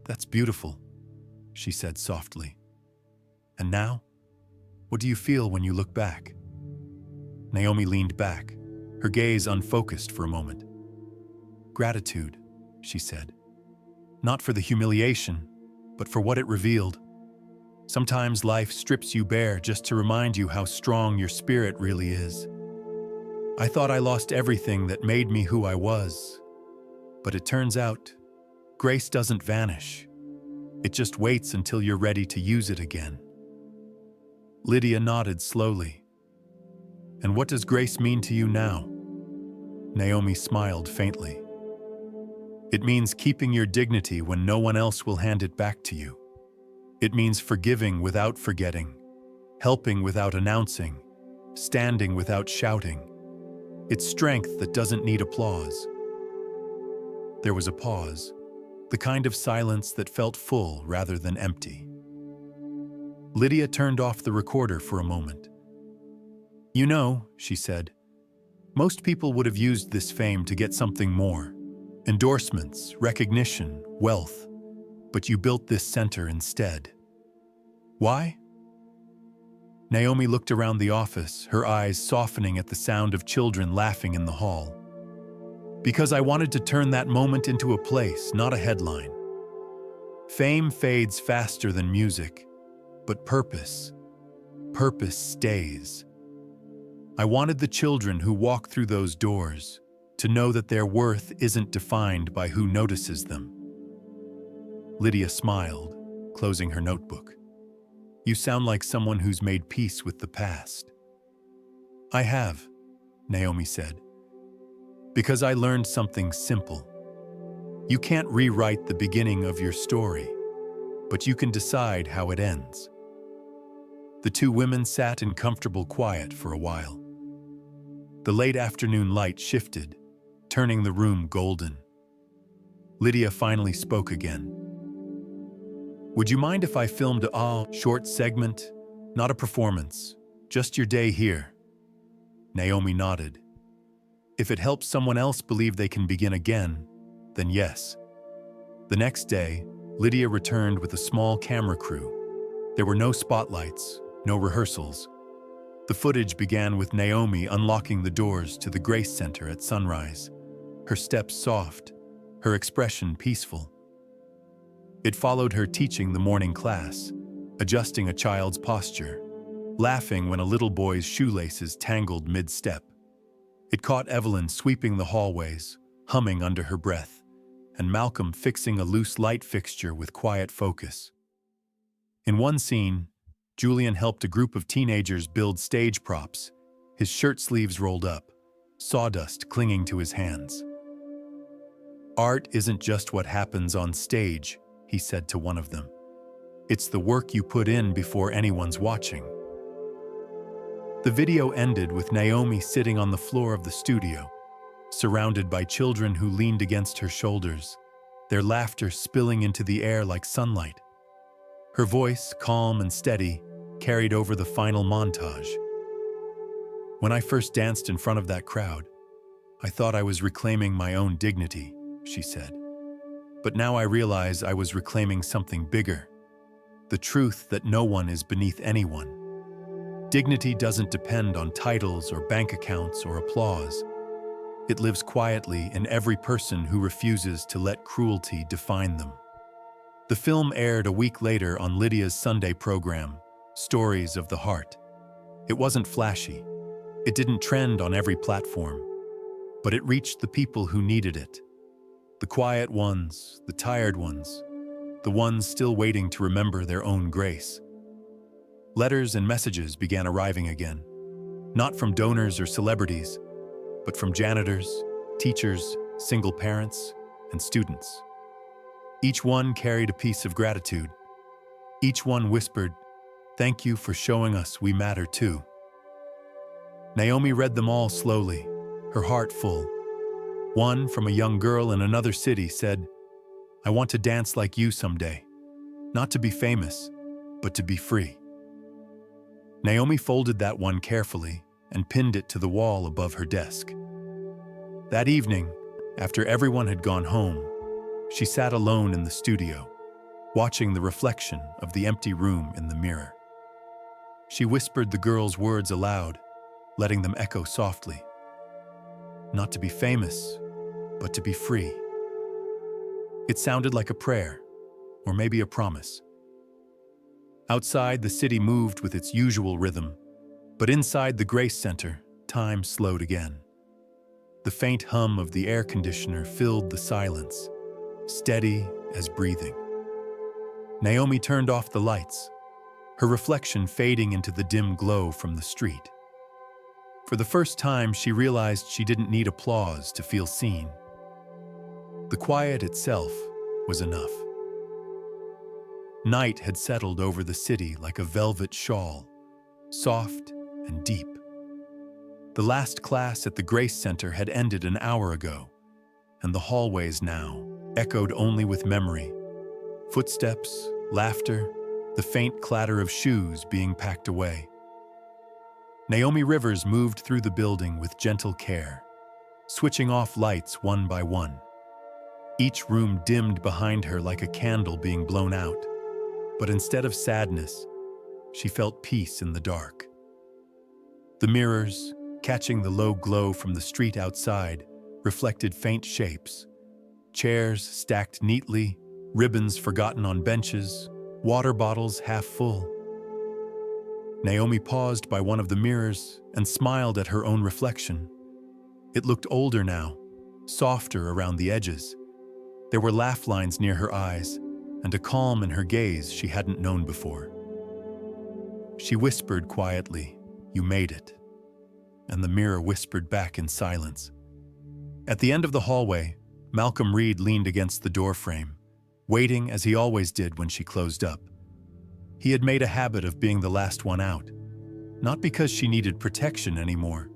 "That's beautiful," she said softly. "And now, what do you feel when you look back?" Naomi leaned back, her gaze unfocused for a moment. "Gratitude," she said. "Not for the humiliation, but for what it revealed. Sometimes life strips you bare just to remind you how strong your spirit really is. I thought I lost everything that made me who I was. But it turns out, grace doesn't vanish. It just waits until you're ready to use it again." Lydia nodded slowly. "And what does grace mean to you now?" Naomi smiled faintly. "It means keeping your dignity when no one else will hand it back to you. It means forgiving without forgetting, helping without announcing, standing without shouting. It's strength that doesn't need applause." There was a pause, the kind of silence that felt full rather than empty. Lydia turned off the recorder for a moment. "You know," she said, "most people would have used this fame to get something more. Endorsements, recognition, wealth. But you built this center instead. Why?" Naomi looked around the office, her eyes softening at the sound of children laughing in the hall. "Because I wanted to turn that moment into a place, not a headline. Fame fades faster than music, but purpose stays. I wanted the children who walk through those doors to know that their worth isn't defined by who notices them." Lydia smiled, closing her notebook. "You sound like someone who's made peace with the past." "I have," Naomi said, "because I learned something simple. You can't rewrite the beginning of your story, but you can decide how it ends." The two women sat in comfortable quiet for a while. The late afternoon light shifted, turning the room golden. Lydia finally spoke again. "Would you mind if I filmed a short segment? Not a performance, just your day here?" Naomi nodded. "If it helps someone else believe they can begin again, then yes." The next day, Lydia returned with a small camera crew. There were no spotlights, no rehearsals. The footage began with Naomi unlocking the doors to the Grace Center at sunrise, her steps soft, her expression peaceful. It followed her teaching the morning class, adjusting a child's posture, laughing when a little boy's shoelaces tangled mid-step. It caught Evelyn sweeping the hallways, humming under her breath, and Malcolm fixing a loose light fixture with quiet focus. In one scene, Julian helped a group of teenagers build stage props, his shirt sleeves rolled up, sawdust clinging to his hands. "Art isn't just what happens on stage," he said to one of them. "It's the work you put in before anyone's watching." The video ended with Naomi sitting on the floor of the studio, surrounded by children who leaned against her shoulders, their laughter spilling into the air like sunlight. Her voice, calm and steady, carried over the final montage. "When I first danced in front of that crowd, I thought I was reclaiming my own dignity," she said. "But now I realize I was reclaiming something bigger, the truth that no one is beneath anyone. Dignity doesn't depend on titles or bank accounts or applause. It lives quietly in every person who refuses to let cruelty define them." The film aired a week later on Lydia's Sunday program, Stories of the Heart. It wasn't flashy. It didn't trend on every platform. But it reached the people who needed it. The quiet ones, the tired ones, the ones still waiting to remember their own grace. Letters and messages began arriving again, not from donors or celebrities, but from janitors, teachers, single parents, and students. Each one carried a piece of gratitude. Each one whispered, "Thank you for showing us we matter too." Naomi read them all slowly, her heart full. One, from a young girl in another city, said, "I want to dance like you someday. Not to be famous, but to be free." Naomi folded that one carefully and pinned it to the wall above her desk. That evening, after everyone had gone home, she sat alone in the studio, watching the reflection of the empty room in the mirror. She whispered the girl's words aloud, letting them echo softly. Not to be famous, but to be free. It sounded like a prayer, or maybe a promise. Outside, the city moved with its usual rhythm, but inside the Grace Center, time slowed again. The faint hum of the air conditioner filled the silence, steady as breathing. Naomi turned off the lights, her reflection fading into the dim glow from the street. For the first time, she realized she didn't need applause to feel seen. The quiet itself was enough. Night had settled over the city like a velvet shawl, soft and deep. The last class at the Grace Center had ended an hour ago, and the hallways now echoed only with memory. Footsteps, laughter, the faint clatter of shoes being packed away. Naomi Rivers moved through the building with gentle care, switching off lights one by one. Each room dimmed behind her like a candle being blown out. But instead of sadness, she felt peace in the dark. The mirrors, catching the low glow from the street outside, reflected faint shapes. Chairs stacked neatly, ribbons forgotten on benches, water bottles half full. Naomi paused by one of the mirrors and smiled at her own reflection. It looked older now, softer around the edges. There were laugh lines near her eyes, and a calm in her gaze she hadn't known before. She whispered quietly, "You made it," and the mirror whispered back in silence. At the end of the hallway, Malcolm Reed leaned against the doorframe, waiting as he always did when she closed up. He had made a habit of being the last one out, not because she needed protection anymore,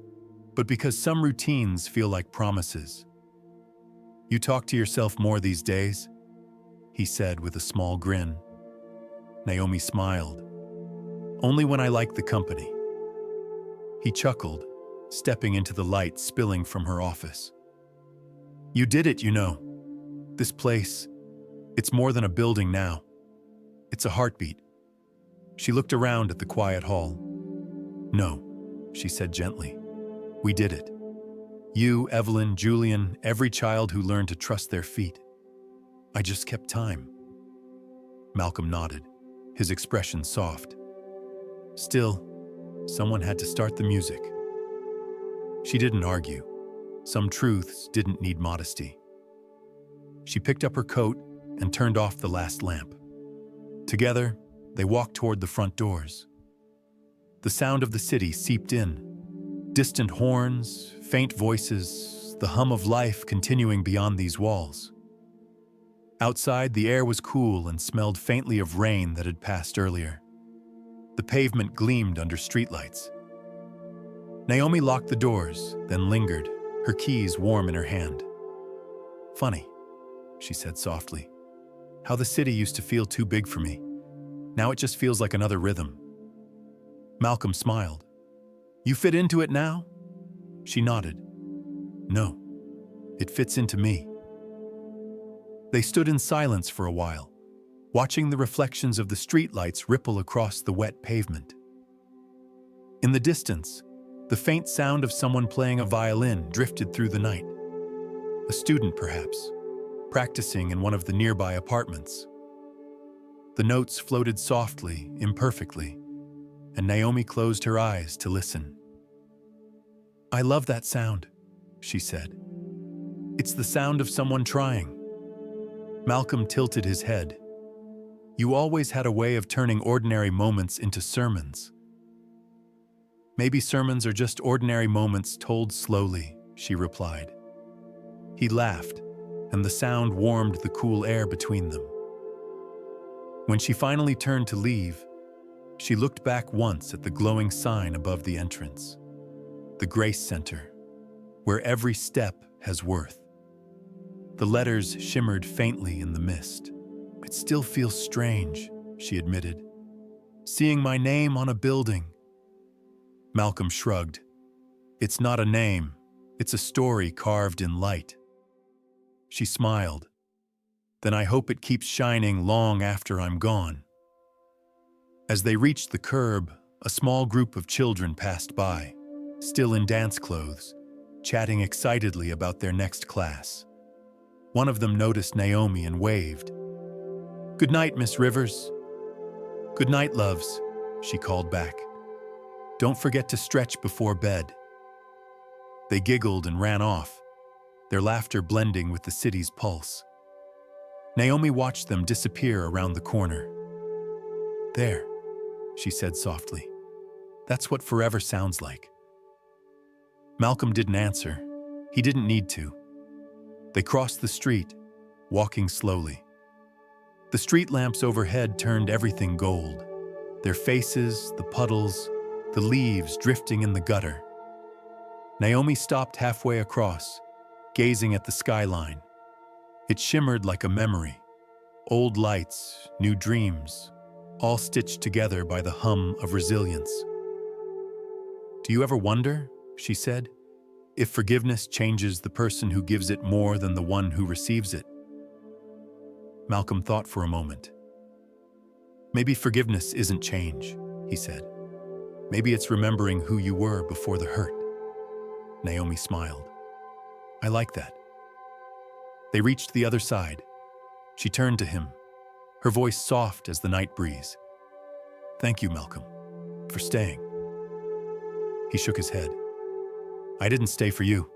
but because some routines feel like promises. "You talk to yourself more these days?" he said with a small grin. Naomi smiled. "Only when I like the company." He chuckled, stepping into the light spilling from her office. "You did it, you know. This place, it's more than a building now. It's a heartbeat." She looked around at the quiet hall. "No," she said gently. "We did it. You, Evelyn, Julian, every child who learned to trust their feet. I just kept time." Malcolm nodded, his expression soft. Still, someone had to start the music. She didn't argue. Some truths didn't need modesty. She picked up her coat and turned off the last lamp. Together, they walked toward the front doors. The sound of the city seeped in. Distant horns, faint voices, the hum of life continuing beyond these walls. Outside, the air was cool and smelled faintly of rain that had passed earlier. The pavement gleamed under streetlights. Naomi locked the doors, then lingered, her keys warm in her hand. "Funny," she said softly, "how the city used to feel too big for me. Now it just feels like another rhythm." Malcolm smiled. "You fit into it now?" She nodded. "No, it fits into me." They stood in silence for a while, watching the reflections of the streetlights ripple across the wet pavement. In the distance, the faint sound of someone playing a violin drifted through the night. A student, perhaps, practicing in one of the nearby apartments. The notes floated softly, imperfectly, and Naomi closed her eyes to listen. "I love that sound," she said. "It's the sound of someone trying." Malcolm tilted his head. "You always had a way of turning ordinary moments into sermons." "Maybe sermons are just ordinary moments told slowly," she replied. He laughed, and the sound warmed the cool air between them. When she finally turned to leave, she looked back once at the glowing sign above the entrance. The Grace Center, where every step has worth. The letters shimmered faintly in the mist. "It still feels strange," she admitted. "Seeing my name on a building." Malcolm shrugged. "It's not a name, it's a story carved in light." She smiled. "Then I hope it keeps shining long after I'm gone." As they reached the curb, a small group of children passed by, still in dance clothes, chatting excitedly about their next class. One of them noticed Naomi and waved. "Good night, Miss Rivers." "Good night, loves," she called back. "Don't forget to stretch before bed." They giggled and ran off, their laughter blending with the city's pulse. Naomi watched them disappear around the corner. "There," she said softly. "That's what forever sounds like." Malcolm didn't answer. He didn't need to. They crossed the street, walking slowly. The street lamps overhead turned everything gold. Their faces, the puddles, the leaves drifting in the gutter. Naomi stopped halfway across, gazing at the skyline. It shimmered like a memory. Old lights, new dreams, all stitched together by the hum of resilience. "Do you ever wonder," she said, "if forgiveness changes the person who gives it more than the one who receives it?" Malcolm thought for a moment. "Maybe forgiveness isn't change," he said. "Maybe it's remembering who you were before the hurt." Naomi smiled. "I like that." They reached the other side. She turned to him, her voice soft as the night breeze. "Thank you, Malcolm, for staying." He shook his head. "I didn't stay for you.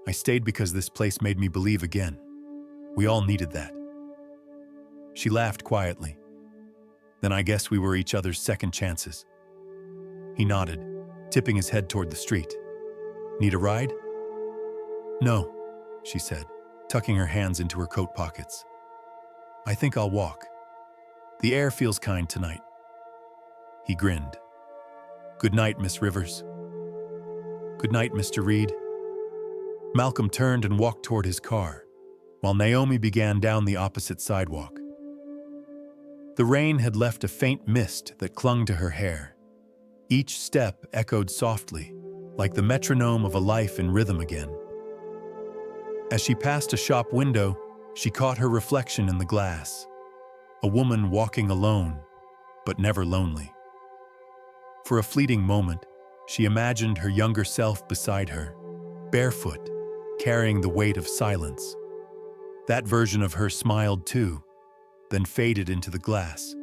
I stayed because this place made me believe again. We all needed that." She laughed quietly. "Then I guess we were each other's second chances." He nodded, tipping his head toward the street. "Need a ride?" "No," she said, tucking her hands into her coat pockets. "I think I'll walk. The air feels kind tonight." He grinned. "Good night, Miss Rivers." "Good night, Mr. Reed." Malcolm turned and walked toward his car, while Naomi began down the opposite sidewalk. The rain had left a faint mist that clung to her hair. Each step echoed softly, like the metronome of a life in rhythm again. As she passed a shop window, she caught her reflection in the glass. A woman walking alone, but never lonely. For a fleeting moment, she imagined her younger self beside her, barefoot, carrying the weight of silence. That version of her smiled too, then faded into the glass,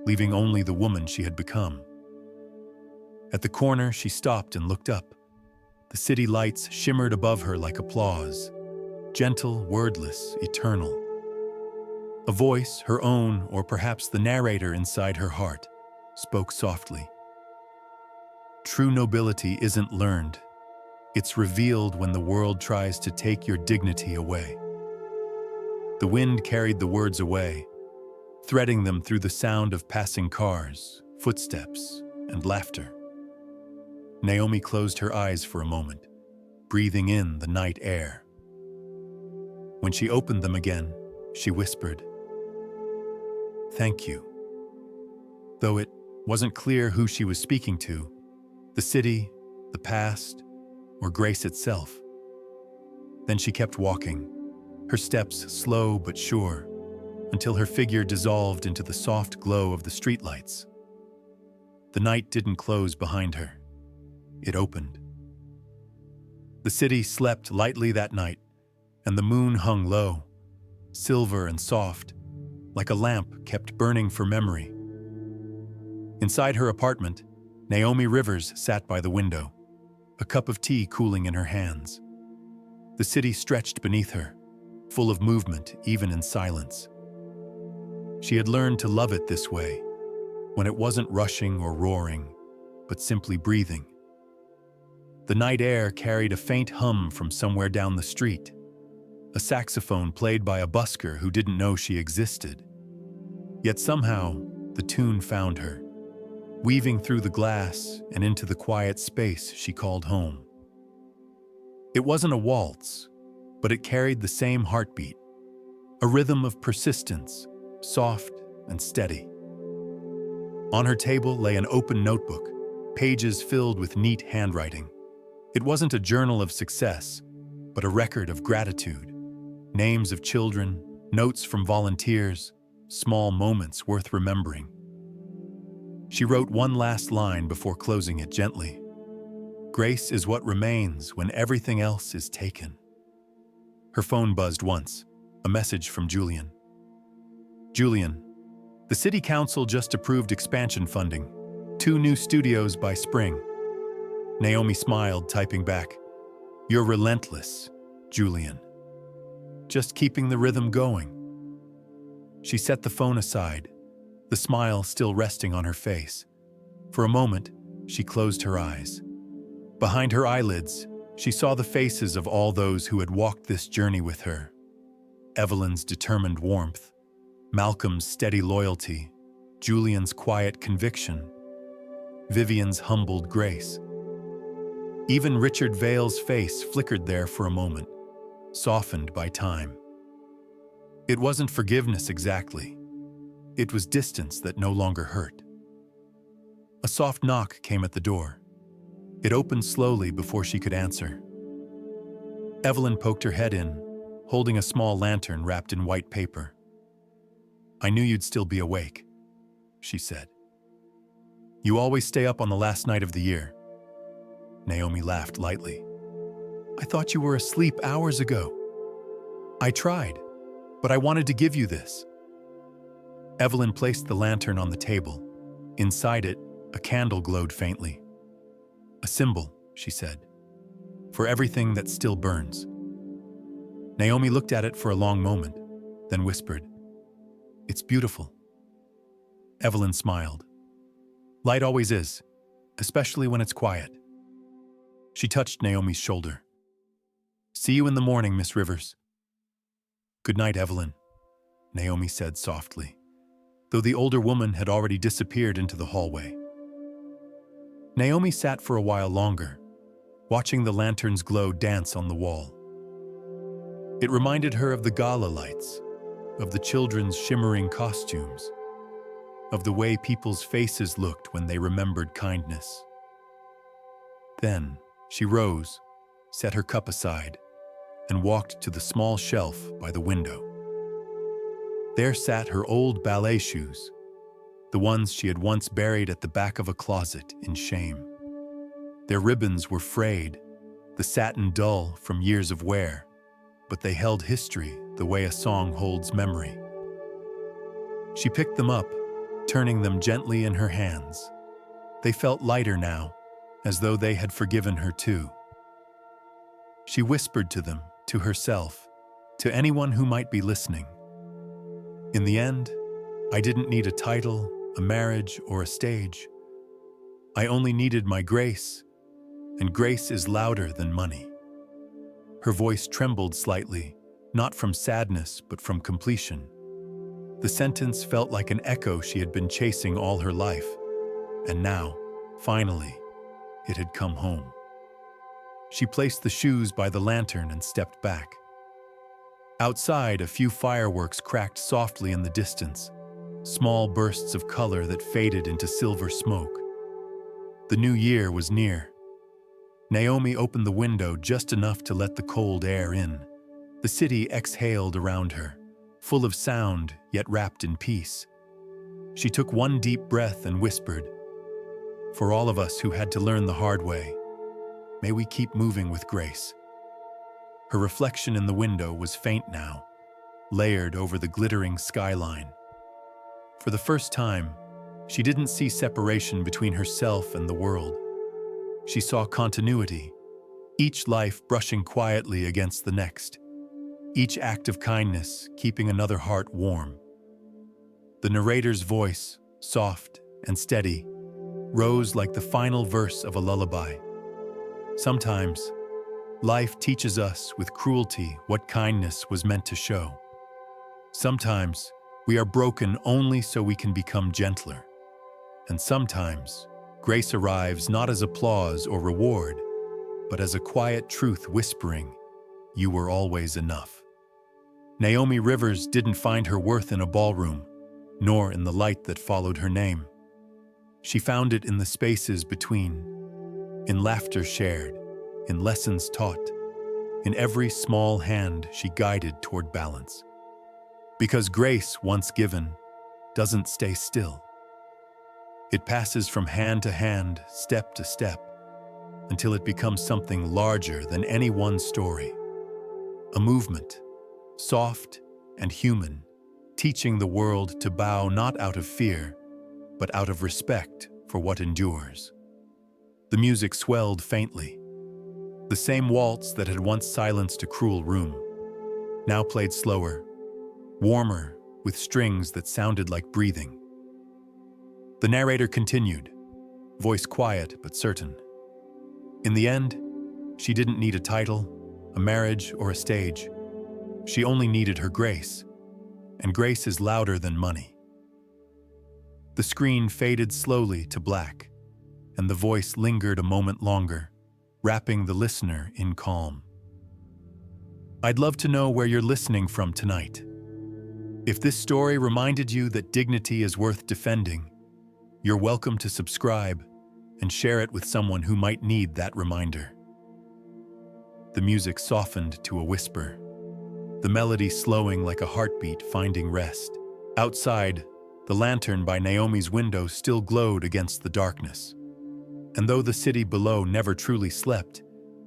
leaving only the woman she had become. At the corner, she stopped and looked up. The city lights shimmered above her like applause, gentle, wordless, eternal. A voice, her own, or perhaps the narrator inside her heart, spoke softly. True nobility isn't learned. It's revealed when the world tries to take your dignity away. The wind carried the words away, threading them through the sound of passing cars, footsteps, and laughter. Naomi closed her eyes for a moment, breathing in the night air. When she opened them again, she whispered, "Thank you." Though it wasn't clear who she was speaking to, the city, the past, or Grace itself. Then she kept walking, her steps slow but sure, until her figure dissolved into the soft glow of the streetlights. The night didn't close behind her. It opened. The city slept lightly that night, and the moon hung low, silver and soft, like a lamp kept burning for memory. Inside her apartment, Naomi Rivers sat by the window, a cup of tea cooling in her hands. The city stretched beneath her, full of movement even in silence. She had learned to love it this way, when it wasn't rushing or roaring, but simply breathing. The night air carried a faint hum from somewhere down the street, a saxophone played by a busker who didn't know she existed. Yet somehow, the tune found her, weaving through the glass and into the quiet space she called home. It wasn't a waltz, but it carried the same heartbeat, a rhythm of persistence, soft and steady. On her table lay an open notebook, pages filled with neat handwriting. It wasn't a journal of success, but a record of gratitude. Names of children, notes from volunteers, small moments worth remembering. She wrote one last line before closing it gently. "Grace is what remains when everything else is taken." Her phone buzzed once, a message from Julian. "Julian, the City Council just approved expansion funding, 2 new studios by spring." Naomi smiled, typing back, "You're relentless, Julian. Just keeping the rhythm going." She set the phone aside, the smile still resting on her face. For a moment, she closed her eyes. Behind her eyelids, she saw the faces of all those who had walked this journey with her. Evelyn's determined warmth, Malcolm's steady loyalty, Julian's quiet conviction, Vivian's humbled grace. Even Richard Vale's face flickered there for a moment, softened by time. It wasn't forgiveness exactly. It was distance that no longer hurt. A soft knock came at the door. It opened slowly before she could answer. Evelyn poked her head in, holding a small lantern wrapped in white paper. "I knew you'd still be awake," she said. "You always stay up on the last night of the year." Naomi laughed lightly. "I thought you were asleep hours ago." "I tried, but I wanted to give you this." Evelyn placed the lantern on the table. Inside it, a candle glowed faintly. "A symbol," she said, "for everything that still burns." Naomi looked at it for a long moment, then whispered, "It's beautiful." Evelyn smiled. "Light always is, especially when it's quiet." She touched Naomi's shoulder. "See you in the morning, Miss Rivers." "Good night, Evelyn," Naomi said softly, though the older woman had already disappeared into the hallway. Naomi sat for a while longer, watching the lantern's glow dance on the wall. It reminded her of the gala lights, of the children's shimmering costumes, of the way people's faces looked when they remembered kindness. Then she rose, set her cup aside, and walked to the small shelf by the window. There sat her old ballet shoes, the ones she had once buried at the back of a closet in shame. Their ribbons were frayed, the satin dull from years of wear, but they held history the way a song holds memory. She picked them up, turning them gently in her hands. They felt lighter now, as though they had forgiven her too. She whispered to them, to herself, to anyone who might be listening. In the end, I didn't need a title, a marriage, or a stage. I only needed my grace, and grace is louder than money. Her voice trembled slightly, not from sadness, but from completion. The sentence felt like an echo she had been chasing all her life, and now, finally, it had come home. She placed the shoes by the lantern and stepped back. Outside, a few fireworks cracked softly in the distance, small bursts of color that faded into silver smoke. The new year was near. Naomi opened the window just enough to let the cold air in. The city exhaled around her, full of sound yet wrapped in peace. She took one deep breath and whispered, "For all of us who had to learn the hard way, may we keep moving with grace." Her reflection in the window was faint now, layered over the glittering skyline. For the first time, she didn't see separation between herself and the world. She saw continuity, each life brushing quietly against the next, each act of kindness keeping another heart warm. The narrator's voice, soft and steady, rose like the final verse of a lullaby. Sometimes, life teaches us with cruelty what kindness was meant to show. Sometimes, we are broken only so we can become gentler. And sometimes, grace arrives not as applause or reward, but as a quiet truth whispering, "You were always enough." Naomi Rivers didn't find her worth in a ballroom, nor in the light that followed her name. She found it in the spaces between, in laughter shared, in lessons taught, in every small hand she guided toward balance. Because grace, once given, doesn't stay still. It passes from hand to hand, step to step, until it becomes something larger than any one story. A movement, soft and human, teaching the world to bow not out of fear, but out of respect for what endures. The music swelled faintly. The same waltz that had once silenced a cruel room, now played slower, warmer, with strings that sounded like breathing. The narrator continued, voice quiet but certain. In the end, she didn't need a title, a marriage, or a stage. She only needed her grace, and grace is louder than money. The screen faded slowly to black, and the voice lingered a moment longer, wrapping the listener in calm. I'd love to know where you're listening from tonight. If this story reminded you that dignity is worth defending, you're welcome to subscribe and share it with someone who might need that reminder. The music softened to a whisper, the melody slowing like a heartbeat finding rest. Outside, the lantern by Naomi's window still glowed against the darkness. And though the city below never truly slept,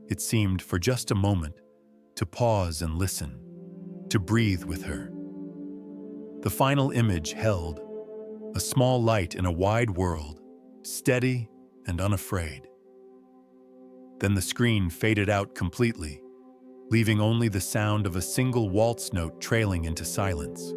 it seemed for just a moment to pause and listen, to breathe with her. The final image held a small light in a wide world, steady and unafraid. Then the screen faded out completely, leaving only the sound of a single waltz note trailing into silence.